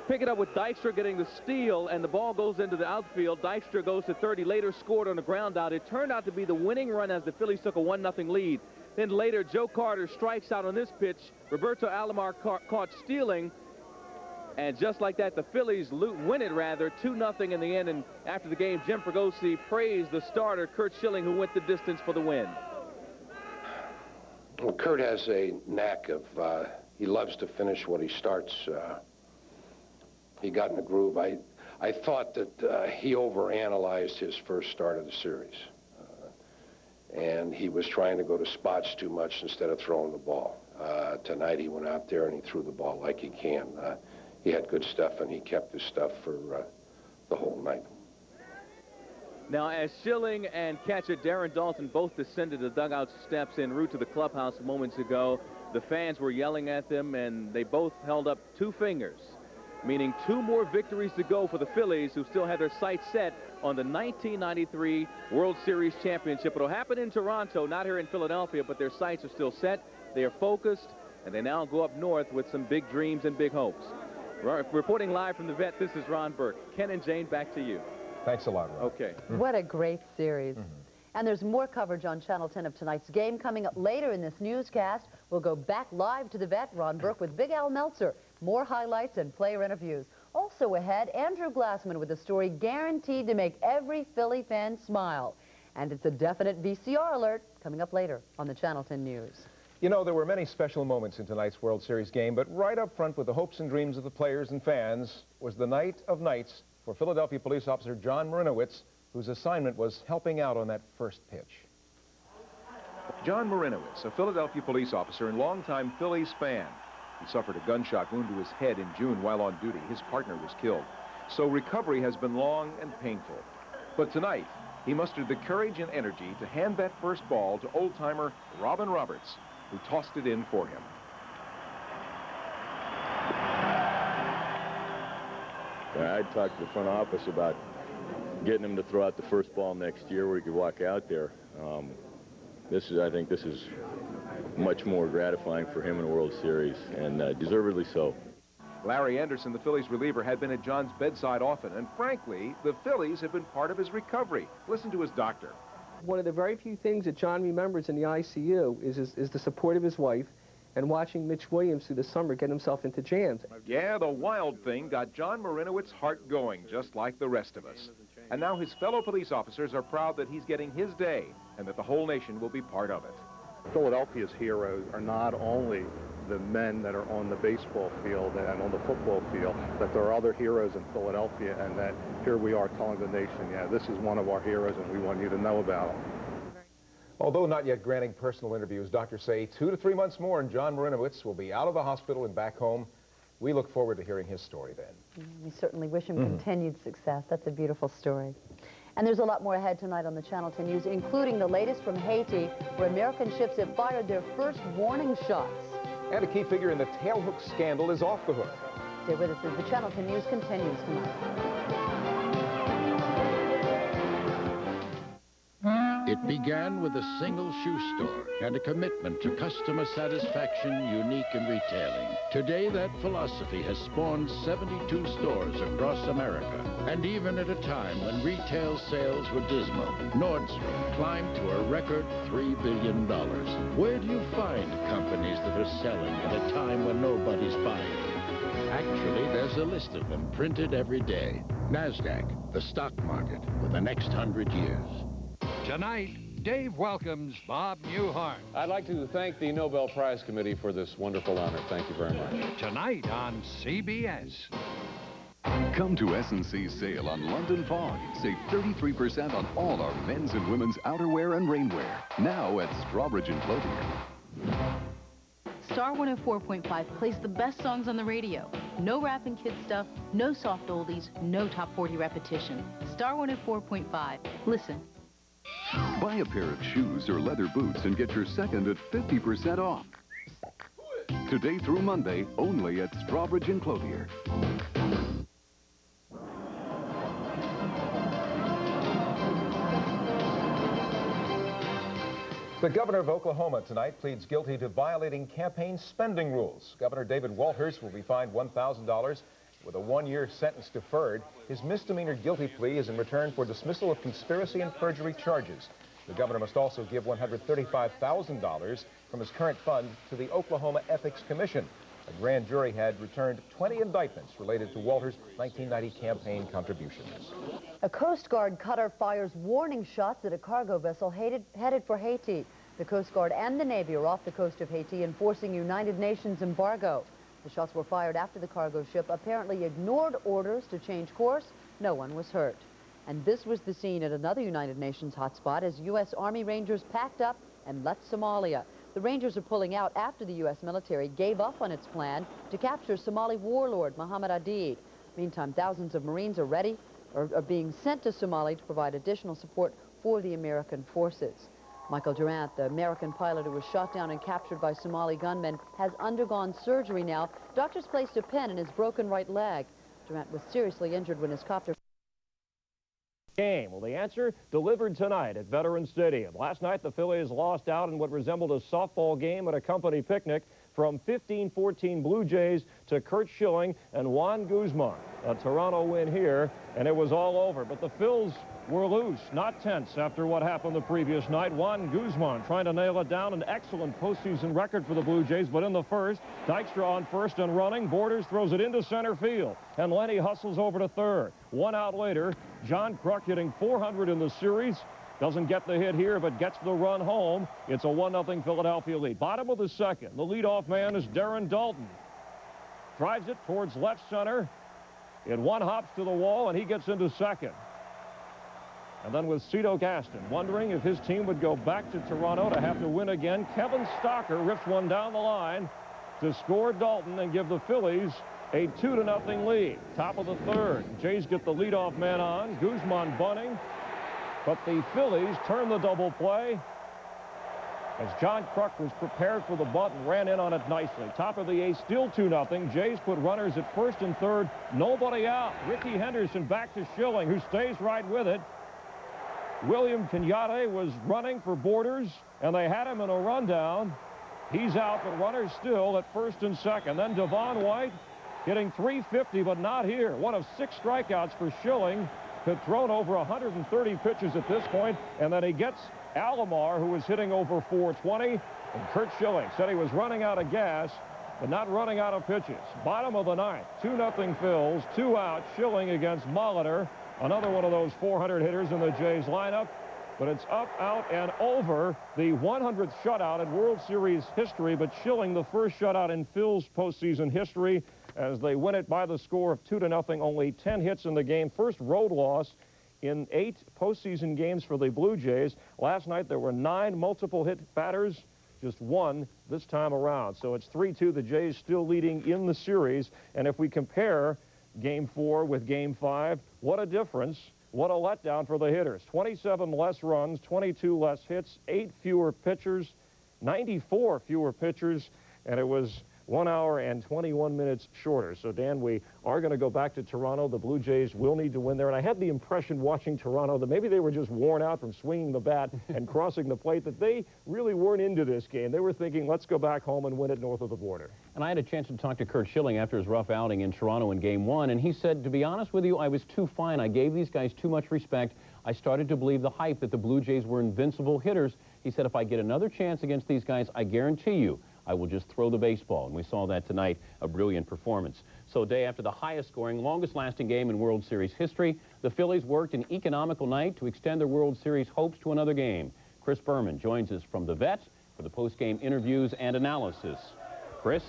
Pick it up with Dykstra getting the steal, and the ball goes into the outfield. Dykstra goes to third. He later scored on a ground out. It turned out to be the winning run as the Phillies took a 1-0 lead. Then later, Joe Carter strikes out on this pitch. Roberto Alomar caught stealing. And just like that, the Phillies win it, 2-0 in the end. And after the game, Jim Fregosi praised the starter, Curt Schilling, who went the distance for the win. Well, Curt has a knack of, he loves to finish what he starts. He got in a groove. I thought that he overanalyzed his first start of the series. And he was trying to go to spots too much instead of throwing the ball. Tonight he went out there and he threw the ball like he can. He had good stuff and he kept his stuff for the whole night. Now, as Schilling and catcher Darren Dalton both descended the dugout steps en route to the clubhouse moments ago, the fans were yelling at them, and they both held up 2 fingers, meaning 2 more victories to go for the Phillies, who still had their sights set on the 1993 World Series championship. It'll happen in Toronto, not here in Philadelphia, but their sights are still set. They are focused, and they now go up north with some big dreams and big hopes. Reporting live from the vet, this is Ron Burke. Ken and Jane, back to you. Thanks a lot, Ron. Okay. What a great series. And there's more coverage on Channel 10 of tonight's game coming up later in this newscast. We'll go back live to the vet, Ron Burke, with Big Al Meltzer. More highlights and player interviews. Also ahead, Andrew Glassman with a story guaranteed to make every Philly fan smile. And it's a definite VCR alert coming up later on the Channel 10 News. You know, there were many special moments in tonight's World Series game, but right up front with the hopes and dreams of the players and fans was the night of nights for Philadelphia police officer John Marinowitz, whose assignment was helping out on that first pitch. John Marinowitz, a Philadelphia police officer and longtime Phillies fan. He suffered a gunshot wound to his head in June while on duty. His partner was killed. So recovery has been long and painful. But tonight, he mustered the courage and energy to hand that first ball to old-timer Robin Roberts, who tossed it in for him. I talked to the front office about getting him to throw out the first ball next year where he could walk out there. I think this is much more gratifying for him in a World Series, and deservedly so. Larry Anderson, the Phillies reliever, had been at John's bedside often, and frankly, the Phillies have been part of his recovery. Listen to his doctor. One of the very few things that John remembers in the ICU is the support of his wife and watching Mitch Williams through the summer get himself into jams. Yeah, the wild thing got John Marinowitz's heart going, just like the rest of us. And now his fellow police officers are proud that he's getting his day and that the whole nation will be part of it. Philadelphia's heroes are not only the men that are on the baseball field and on the football field, that there are other heroes in Philadelphia, and that here we are telling the nation, yeah, this is one of our heroes and we want you to know about him. Although not yet granting personal interviews, doctors say 2 to 3 months more and John Marinowitz will be out of the hospital and back home. We look forward to hearing his story then. We certainly wish him continued success. That's a beautiful story. And there's a lot more ahead tonight on the Channel 10 News, including the latest from Haiti, where American ships have fired their first warning shots. And a key figure in the tailhook scandal is off the hook. Stay with us as the Channel 10 News continues tonight. It began with a single shoe store and a commitment to customer satisfaction, unique in retailing. Today, that philosophy has spawned 72 stores across America. And even at a time when retail sales were dismal, Nordstrom climbed to a record $3 billion. Where do you find companies that are selling at a time when nobody's buying? Actually, there's a list of them printed every day. NASDAQ, the stock market for the next 100 years. Tonight, Dave welcomes Bob Newhart. I'd like to thank the Nobel Prize Committee for this wonderful honor. Thank you very much. Tonight on CBS. Come to S&C's sale on London Fog. Save 33% on all our men's and women's outerwear and rainwear. Now at Strawbridge and Clothier. Star 104.5 plays the best songs on the radio. No rap and kid stuff, no soft oldies, no top 40 repetition. Star 104.5. Listen. Buy a pair of shoes or leather boots and get your second at 50% off. Today through Monday, only at Strawbridge and Clothier. The governor of Oklahoma tonight pleads guilty to violating campaign spending rules. Governor David Walters will be fined $1,000 with a 1-year sentence deferred. His misdemeanor guilty plea is in return for dismissal of conspiracy and perjury charges. The governor must also give $135,000 from his current fund to the Oklahoma Ethics Commission. A grand jury had returned 20 indictments related to Walter's 1990 campaign contributions. A Coast Guard cutter fires warning shots at a cargo vessel headed for Haiti. The Coast Guard and the Navy are off the coast of Haiti enforcing United Nations embargo. The shots were fired after the cargo ship apparently ignored orders to change course. No one was hurt. And this was the scene at another United Nations hotspot as U.S. Army Rangers packed up and left Somalia. The Rangers are pulling out after the U.S. military gave up on its plan to capture Somali warlord Mohammed Aidid. Meantime, thousands of Marines are being sent to Somalia to provide additional support for the American forces. Michael Durant, the American pilot who was shot down and captured by Somali gunmen, has undergone surgery now. Doctors placed a pen in his broken right leg. Durant was seriously injured when his copter... Game. Well, the answer delivered tonight at Veterans Stadium. Last night, the Phillies lost out in what resembled a softball game at a company picnic from 15-14 Blue Jays to Curt Schilling and Juan Guzman. A Toronto win here, and it was all over. But the Phils were loose, not tense after what happened the previous night. Juan Guzman trying to nail it down, an excellent postseason record for the Blue Jays, but in the first, Dykstra on first and running. Borders throws it into center field, and Lenny hustles over to third. 1 out later, John Kruk hitting .400 in the series. Doesn't get the hit here, but gets the run home. It's a 1-0 Philadelphia lead. Bottom of the second, the leadoff man is Darren Dalton. Drives it towards left center. It one hops to the wall, and he gets into second. And then with Cito Gaston wondering if his team would go back to Toronto to have to win again, Kevin Stocker rips one down the line to score Dalton and give the Phillies a 2-0 lead. Top of the third. Jays get the leadoff man on. Guzman bunting. But the Phillies turn the double play as John Kruk was prepared for the bunt and ran in on it nicely. Top of the eighth, still 2-0. Jays put runners at first and third. Nobody out. Ricky Henderson back to Schilling, who stays right with it. William Kenyatte was running for Borders, and they had him in a rundown. He's out, but runners still at first and second. Then Devon White hitting .350, but not here. One of 6 strikeouts for Schilling. Had thrown over 130 pitches at this point, and then he gets Alomar, who was hitting over .420, and Curt Schilling said he was running out of gas, but not running out of pitches. Bottom of the ninth, 2-0 Phils, 2 out, Schilling against Molitor, another one of those 400 hitters in the Jays lineup, but it's up, out, and over. The 100th shutout in World Series history, but Schilling the first shutout in Phils postseason history, as they win it by the score of 2-0, only 10 hits in the game. First road loss in 8 postseason games for the Blue Jays. Last night there were 9 multiple hit batters, just 1 this time around. So it's 3-2, the Jays still leading in the series. And if we compare Game 4 with Game 5, what a difference. What a letdown for the hitters. 27 less runs, 22 less hits, 8 fewer pitchers, 94 fewer pitchers, and it was 1 hour and 21 minutes shorter. So, Dan, we are going to go back to Toronto. The Blue Jays will need to win there. And I had the impression watching Toronto that maybe they were just worn out from swinging the bat and crossing the plate, that they really weren't into this game. They were thinking, let's go back home and win it north of the border. And I had a chance to talk to Curt Schilling after his rough outing in Toronto in Game 1, and he said, to be honest with you, I was too fine. I gave these guys too much respect. I started to believe the hype that the Blue Jays were invincible hitters. He said, if I get another chance against these guys, I guarantee you, I will just throw the baseball. And we saw that tonight, a brilliant performance. So day after the highest scoring, longest lasting game in World Series history, the Phillies worked an economical night to extend their World Series hopes to another game. Chris Berman joins us from the vet for the post-game interviews and analysis. Chris?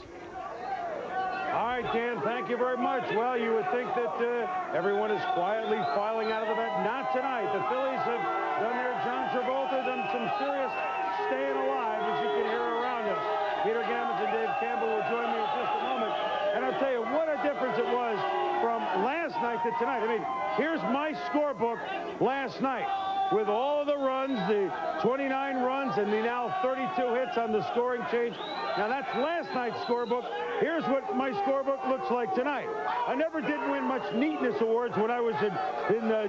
All right, Dan, thank you very much. Well, you would think that everyone is quietly filing out of the vet. Not tonight. The Phillies have done their John Travolta, done some serious staying alive, as you can hear around us. Peter Gammons and Dave Campbell will join me in just a moment. And I'll tell you what a difference it was from last night to tonight. I mean, here's my scorebook last night with all of the runs, the 29 runs, and the now 32 hits on the scoring change. Now, that's last night's scorebook. Here's what my scorebook looks like tonight. I never did win much neatness awards when I was in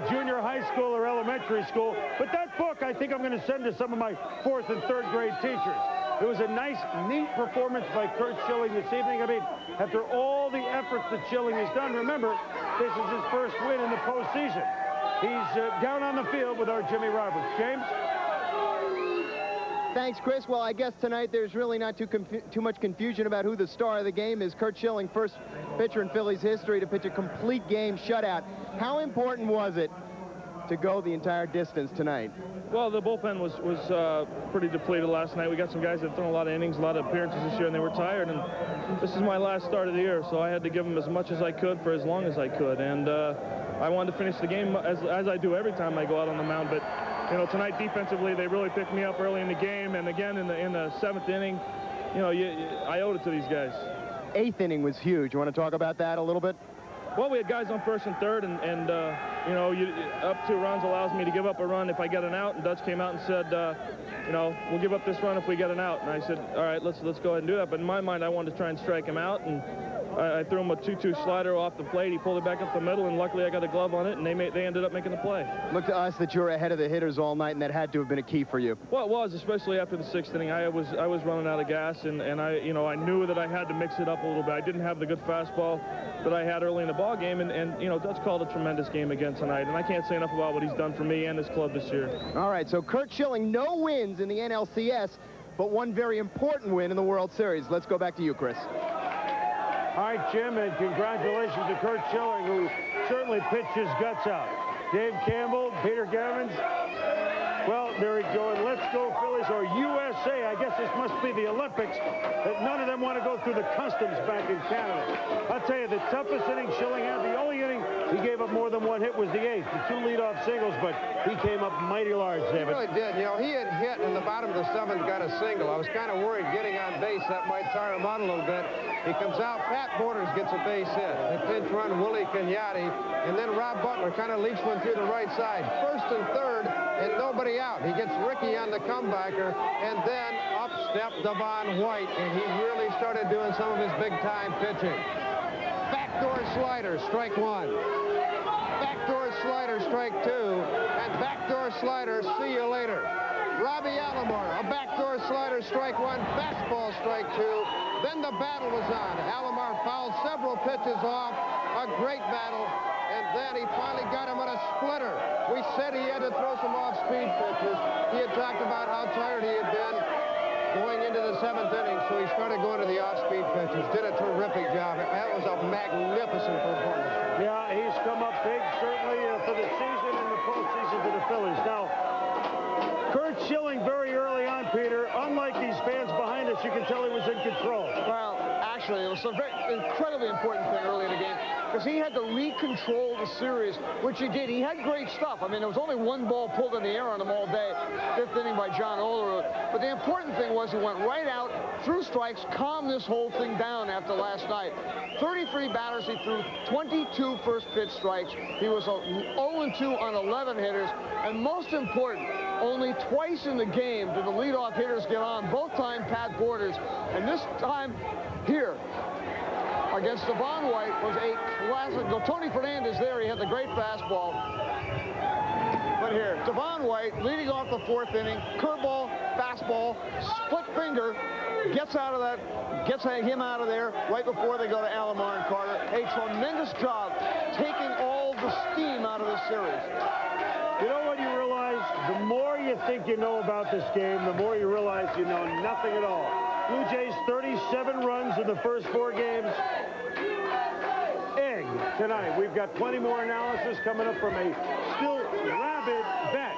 junior high school or elementary school, but that book I think I'm going to send to some of my 4th and 3rd grade teachers. It was a nice, neat performance by Curt Schilling this evening. I mean, after all the efforts that Schilling has done, remember, this is his first win in the postseason. He's down on the field with our Jimmy Roberts. James? Thanks, Chris. Well, I guess tonight there's really not too much confusion about who the star of the game is. Curt Schilling, first pitcher in Phillies history to pitch a complete game shutout. How important was it to go the entire distance tonight? Well, the bullpen was pretty depleted last night. We got some guys that have thrown a lot of innings, a lot of appearances this year, and they were tired. And this is my last start of the year, so I had to give them as much as I could for as long as I could. And I wanted to finish the game as I do every time I go out on the mound. But you know, tonight defensively, they really picked me up early in the game, and again in the seventh inning, you know, I owed it to these guys. Eighth inning was huge. You want to talk about that a little bit? Well, we had guys on first and third, and you know, up 2 runs allows me to give up a run if I get an out. And Dutch came out and said, you know, we'll give up this run if we get an out. And I said, all right, let's go ahead and do that. But in my mind, I wanted to try and strike him out, and I threw him a 2-2 slider off the plate. He pulled it back up the middle, and luckily I got a glove on it, and they ended up making the play. Looked to us that you were ahead of the hitters all night, and that had to have been a key for you. Well, it was, especially after the 6th inning. I was running out of gas, and I knew that I had to mix it up a little bit. I didn't have the good fastball that I had early in the ball game, and you know, Dutch called a tremendous game again tonight, and I can't say enough about what he's done for me and this club this year. All right, so Curt Schilling, no wins in the NLCS, but one very important win in the World Series. Let's go back to you, Chris. All right, Jim, and congratulations to Curt Schilling, who certainly pitched his guts out. Dave Campbell, Peter Gavins. Well, there we go. And let's go Phillies, or USA. I guess this must be the Olympics, that none of them want to go through the customs back in Canada. I'll tell you, the toughest inning Schilling had, the only inning he gave up more than 1 hit was the 8th, the 2 leadoff singles, but he came up mighty large, David. He really did. You know, he had hit in the bottom of the 7th, got a single. I was kind of worried getting on base. That might tire him out a little bit. He comes out, Pat Borders gets a base hit. They pinch run Willie Kenyatte, and then Rob Butler kind of leaks one through the right side. First and third, and nobody out. He gets Ricky on the comebacker, and then up stepped Devon White, and he really started doing some of his big-time pitching. Backdoor slider, strike 1. Backdoor slider, strike 2. And backdoor slider, see you later. Robbie Alomar, a backdoor slider, strike 1. Fastball, strike 2. Then the battle was on. Alomar fouled several pitches off. A great battle. And then he finally got him on a splitter. We said he had to throw some off-speed pitches. He had talked about how tired he had been going into the 7th inning, so he started going to the off-speed pitches. Did a terrific job. That was a magnificent performance. Yeah, he's come up big, certainly, for the season and the postseason for the Phillies. Now, Curt Schilling very early on, Peter, unlike these fans behind us, you can tell he was in control. Well, actually, it was a very incredibly important thing early in the game, because he had to re-control the series, which he did. He had great stuff. I mean, there was only 1 ball pulled in the air on him all day, 5th inning by John Olerud. But the important thing was he went right out, threw strikes, calmed this whole thing down after last night. 33 batters, he threw 22 first pitch strikes. He was 0-2 on 11 hitters. And most important, only twice in the game did the leadoff hitters get on, both times Pat Borders. And this time here, against Devon White, was a classic. Though Tony Fernandez there, he had the great fastball. But here, Devon White leading off the 4th inning, curveball, fastball, split finger, gets out of that, gets him out of there right before they go to Alomar and Carter. A tremendous job taking all the steam out of this series. You know what you realize? The more you think you know about this game, the more you realize you know nothing at all. Blue Jays 37 runs in the first 4 games. Egg tonight. We've got plenty more analysis coming up from a still rabid vet.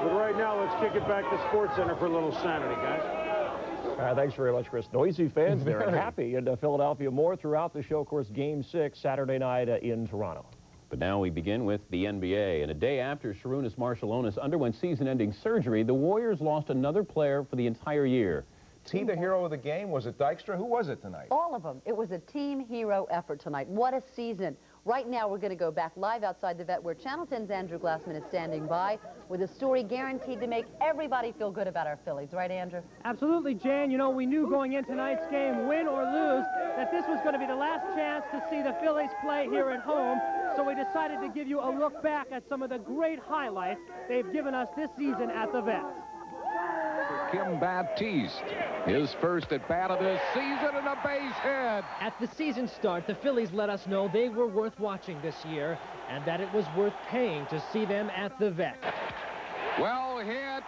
But right now, let's kick it back to SportsCenter for a little sanity, guys. Thanks very much, Chris. Noisy fans there and happy in Philadelphia. More throughout the show. Of course, Game 6 Saturday night in Toronto. But now we begin with the NBA. And a day after Sarunas Marciulionis underwent season-ending surgery, the Warriors lost another player for the entire year. The hero of the game? Was it Dykstra? Who was it tonight? All of them. It was a team hero effort tonight. What a season. Right now, we're going to go back live outside the vet where Channel 10's Andrew Glassman is standing by with a story guaranteed to make everybody feel good about our Phillies. Right, Andrew? Absolutely, Jan. You know, we knew going into tonight's game, win or lose, that this was going to be the last chance to see the Phillies play here at home. So we decided to give you a look back at some of the great highlights they've given us this season at the vet. Kim Baptiste, his first at bat of this season, and a base hit. At the season start, the Phillies let us know they were worth watching this year and that it was worth paying to see them at the vet. Well hit,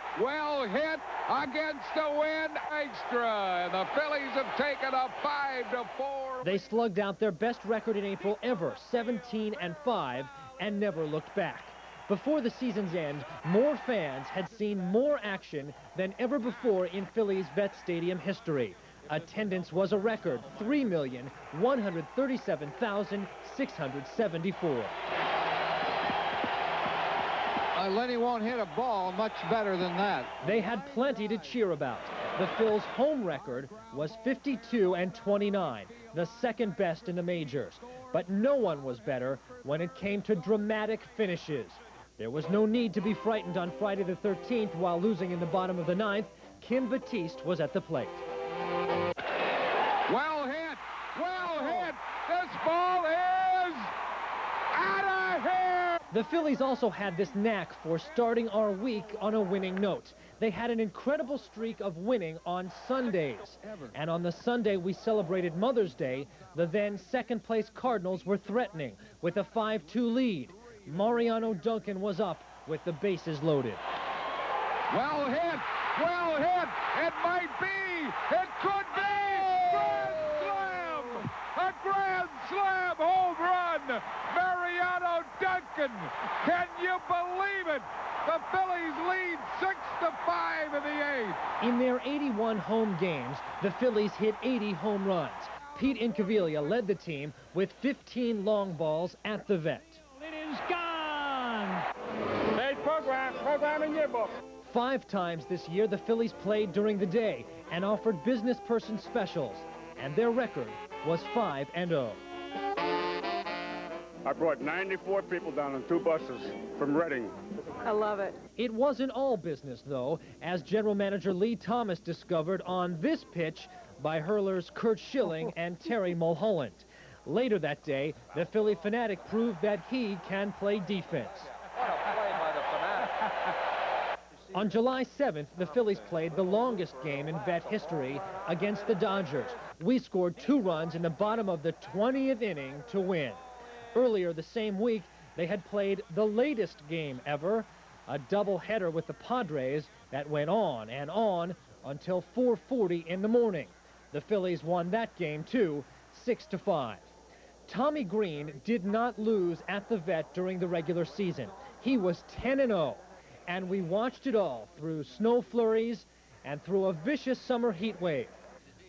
against the win extra. And the Phillies have taken a 5-4. They slugged out their best record in April ever, 17-5, and never looked back. Before the season's end, more fans had seen more action than ever before in Phillies Vet Stadium history. Attendance was a record, 3,137,674. Lenny won't hit a ball much better than that. They had plenty to cheer about. The Phils' home record was 52-29, the second best in the majors. But no one was better when it came to dramatic finishes. There was no need to be frightened on Friday the 13th while losing in the bottom of the ninth. Kim Batiste was at the plate. Well hit! Well hit! This ball is out of here! The Phillies also had this knack for starting our week on a winning note. They had an incredible streak of winning on Sundays. And on the Sunday we celebrated Mother's Day, the then second-place Cardinals were threatening with a 5-2 lead. Mariano Duncan was up with the bases loaded. Well hit! Well hit! It might be! It could be! Grand slam! A grand slam home run! Mariano Duncan! Can you believe it? The Phillies lead 6-5 in the eighth. In their 81 home games, the Phillies hit 80 home runs. Pete Incaviglia led the team with 15 long balls at the Vet. It is gone. Hey, program in your book. 5 times this year, the Phillies played during the day and offered business person specials, and their record was 5-0. I brought 94 people down on 2 buses from Reading. I love it. It wasn't all business, though, as general manager Lee Thomas discovered on this pitch by hurlers Curt Schilling and Terry Mulholland. Later that day, the Philly fanatic proved that he can play defense. What a play by the fanatic. On July 7th, the Phillies played the longest game in Vet history against the Dodgers. We scored 2 runs in the bottom of the 20th inning to win. Earlier the same week, they had played the latest game ever, a doubleheader with the Padres that went on and on until 4:40 in the morning. The Phillies won that game, too, 6-5. Tommy Green did not lose at the Vet during the regular season. He was 10-0, and we watched it all through snow flurries and through a vicious summer heat wave.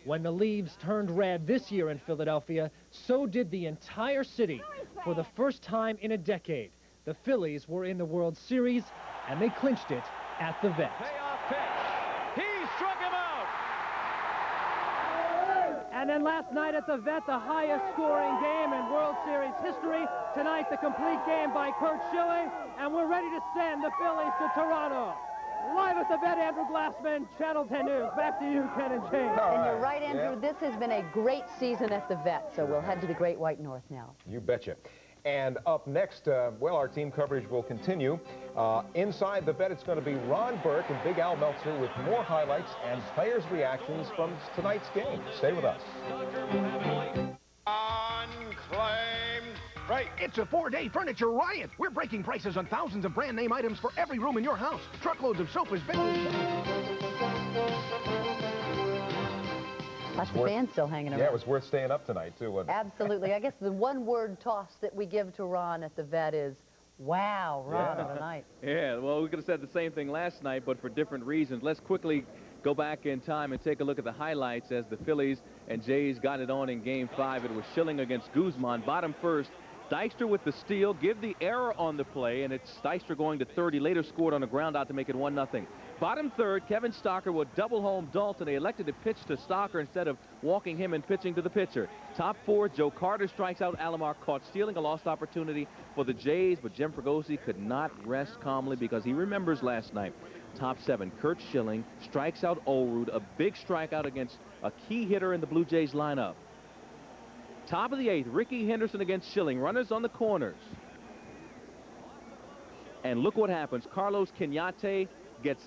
When the leaves turned red this year in Philadelphia, so did the entire city. For the first time in a decade, the Phillies were in the World Series, and they clinched it at the Vet. Payoff pitch. He struck him out. And then last night at the Vet, the highest scoring game in World Series history. Tonight, the complete game by Curt Schilling, and we're ready to send the Phillies to Toronto. Live at the Vet, Andrew Glassman, Channel 10 News. Back to you, Ken and James. And you're right, Andrew. This has been a great season at the Vet, so we'll head to the Great White North now. You betcha. And up next, well, our team coverage will continue. Inside the Vet, it's going to be Ron Burke and Big Al Meltzer with more highlights and players' reactions from tonight's game. Stay with us. Right. It's a 4-day furniture riot. We're breaking prices on thousands of brand name items for every room in your house. Truckloads of sofas, beds. Lots of fans still hanging around. Yeah, it was worth staying up tonight, too, wasn't it? Absolutely. I guess the one-word toss that we give to Ron at the Vet is, wow, Ron of the night. Yeah, well, we could have said the same thing last night, but for different reasons. Let's quickly go back in time and take a look at the highlights as the Phillies and Jays got it on in Game 5. It was Schilling against Guzman, bottom first. Dykstra with the steal, give the error on the play, and it's Dykstra going to third. He later scored on the ground out to make it 1-0. Bottom third, Kevin Stocker would double home Dalton. They elected to pitch to Stocker instead of walking him and pitching to the pitcher. Top 4, Joe Carter strikes out. Alomar caught stealing, a lost opportunity for the Jays, but Jim Fregosi could not rest calmly because he remembers last night. Top 7, Curt Schilling strikes out Olerud, a big strikeout against a key hitter in the Blue Jays lineup. Top of the 8th, Ricky Henderson against Schilling. Runners on the corners. And look what happens. Carlos Cañate gets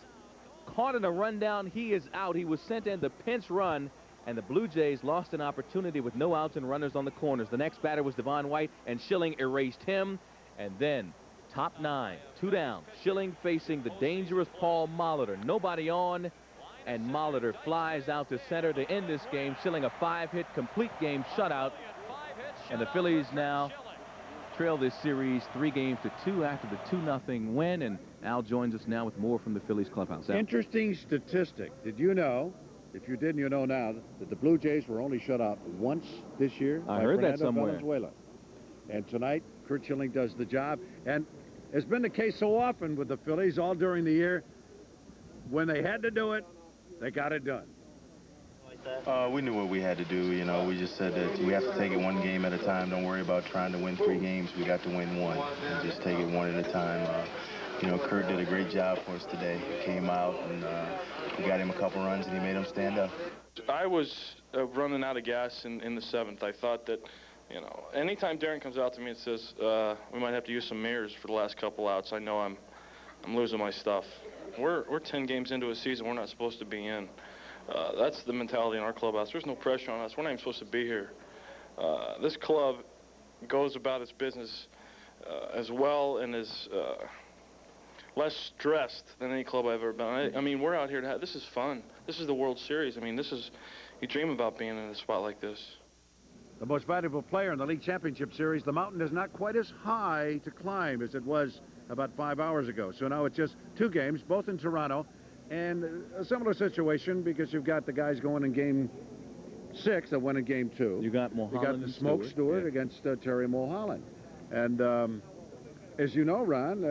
caught in a rundown. He is out. He was sent in the pinch run, and the Blue Jays lost an opportunity with no outs and runners on the corners. The next batter was Devon White, and Schilling erased him. And then top 9, 2 down. Schilling facing the dangerous Paul Molitor. Nobody on. and Molitor flies out to center to end this game. Schilling a 5-hit complete game shutout. And the Phillies now trail this series 3-2 after the 2-0 win. And Al joins us now with more from the Phillies clubhouse. Al. Interesting statistic. Did you know, if you didn't, you know now, that the Blue Jays were only shut out once this year? I heard that somewhere. Valenzuela. And tonight, Curt Schilling does the job. And it's been the case so often with the Phillies all during the year. When they had to do it, they got it done. We knew what we had to do. You know, we just said that we have to take it one game at a time. Don't worry about trying to win 3 games. We got to win 1 and just take it one at a time. You know, Curt did a great job for us today. He came out and we got him a couple runs and he made him stand up. I was running out of gas in the 7th. I thought that, you know, anytime Darren comes out to me and says we might have to use some mirrors for the last couple outs, I know I'm losing my stuff. We're 10 games into a season we're not supposed to be in. That's the mentality in our clubhouse. There's no pressure on us. We're not even supposed to be here. This club goes about its business as well and as less stressed than any club I've ever been. I mean, we're out here to have, this is fun. This is the World Series. I mean, you dream about being in a spot like this. The most valuable player in the League Championship Series, the mountain is not quite as high to climb as it was about 5 hours ago. So now it's just 2 games, both in Toronto. And a similar situation because you've got the guys going in Game 6 that went in Game 2. You got Mulholland. You got the Smoke Stewart against Terry Mulholland. And as you know, Ron,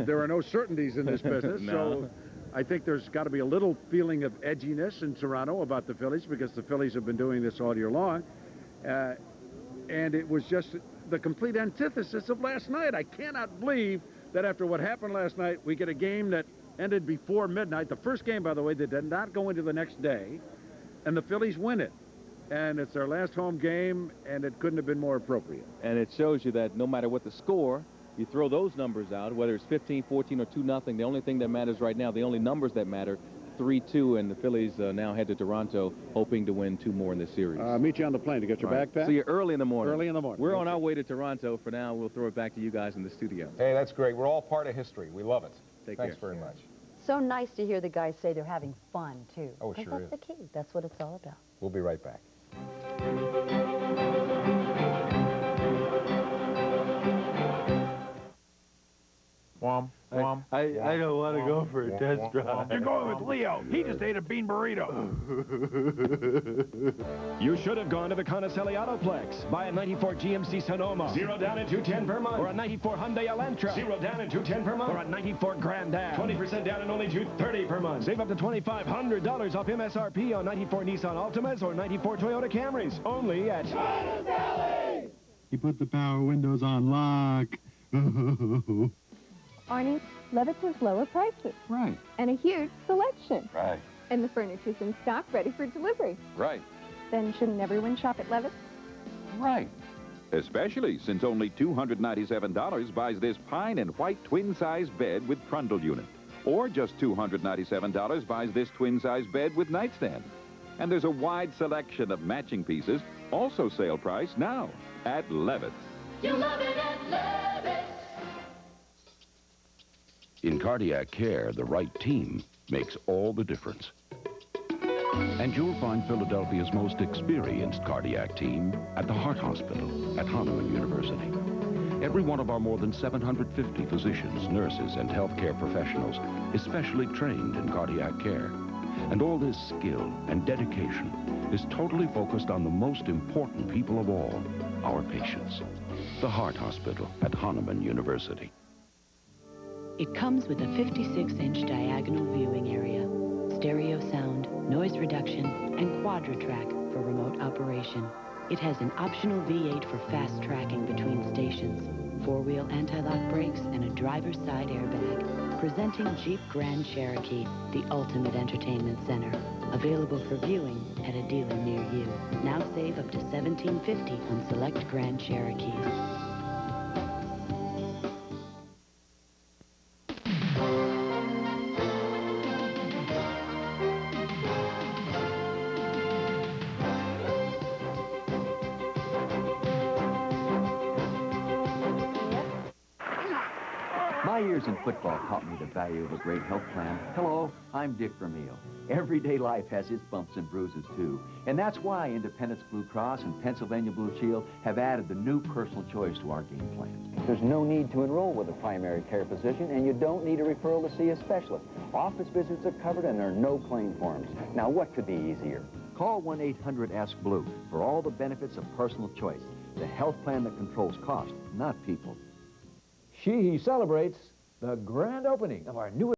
there are no certainties in this business. No. So I think there's got to be a little feeling of edginess in Toronto about the Phillies because the Phillies have been doing this all year long. And it was just the complete antithesis of last night. I cannot believe that after what happened last night, we get a game that ended before midnight. The first game, by the way, they did not go into the next day, and the Phillies win it. And it's their last home game, and it couldn't have been more appropriate. And it shows you that no matter what the score, you throw those numbers out, whether it's 15-14 or 2-0, the only thing that matters right now, the only numbers that matter, 3-2, and the Phillies now head to Toronto, hoping to win 2 more in this series. Meet you on the plane to get your backpack. See you early in the morning. Early in the morning. We're on our way to Toronto. For now, we'll throw it back to you guys in the studio. Hey, that's great. We're all part of history. We love it. Thanks very much. So nice to hear the guys say they're having fun, too. Oh, it sure that's is. the key. That's what it's all about. We'll be right back. I don't want to go for a test drive. You're going with Leo. He just ate a bean burrito. You should have gone to the Conacelli Autoplex. Buy a 94 GMC Sonoma. 0 down and $210 per month. Or a 94 Hyundai Elantra. 0 down and $210 per month. Or a 94 Grand Am. 20% down and only $230 per month. Save up to $2,500 off MSRP on 94 Nissan Altimas or 94 Toyota Camrys. Only at Conacelli. He put the power windows on lock. Arnie, Levitt's has lower prices. Right. And a huge selection. Right. And the furniture's in stock, ready for delivery. Right. Then shouldn't everyone shop at Levitt's? Right. Especially since only $297 buys this pine and white twin-size bed with trundle unit. Or just $297 buys this twin-size bed with nightstand. And there's a wide selection of matching pieces, also sale price now at Levitt's. You love it at Levitt's. In cardiac care, the right team makes all the difference. And you'll find Philadelphia's most experienced cardiac team at the Heart Hospital at Hahnemann University. Every one of our more than 750 physicians, nurses, and healthcare professionals is specially trained in cardiac care. And all this skill and dedication is totally focused on the most important people of all, our patients. The Heart Hospital at Hahnemann University. It comes with a 56-inch diagonal viewing area, stereo sound, noise reduction, and quadra-track for remote operation. It has an optional V8 for fast tracking between stations, 4-wheel anti-lock brakes, and a driver's side airbag. Presenting Jeep Grand Cherokee, the ultimate entertainment center. Available for viewing at a dealer near you. Now save up to $1,750 on select Grand Cherokees. My years in football taught me the value of a great health plan. Hello, I'm Dick Vermeil. Everyday life has its bumps and bruises, too. And that's why Independence Blue Cross and Pennsylvania Blue Shield have added the new personal choice to our game plan. There's no need to enroll with a primary care physician, and you don't need a referral to see a specialist. Office visits are covered, and there are no claim forms. Now, what could be easier? Call 1-800-ASK-BLUE for all the benefits of personal choice. The health plan that controls cost, not people. She celebrates the grand opening of our newest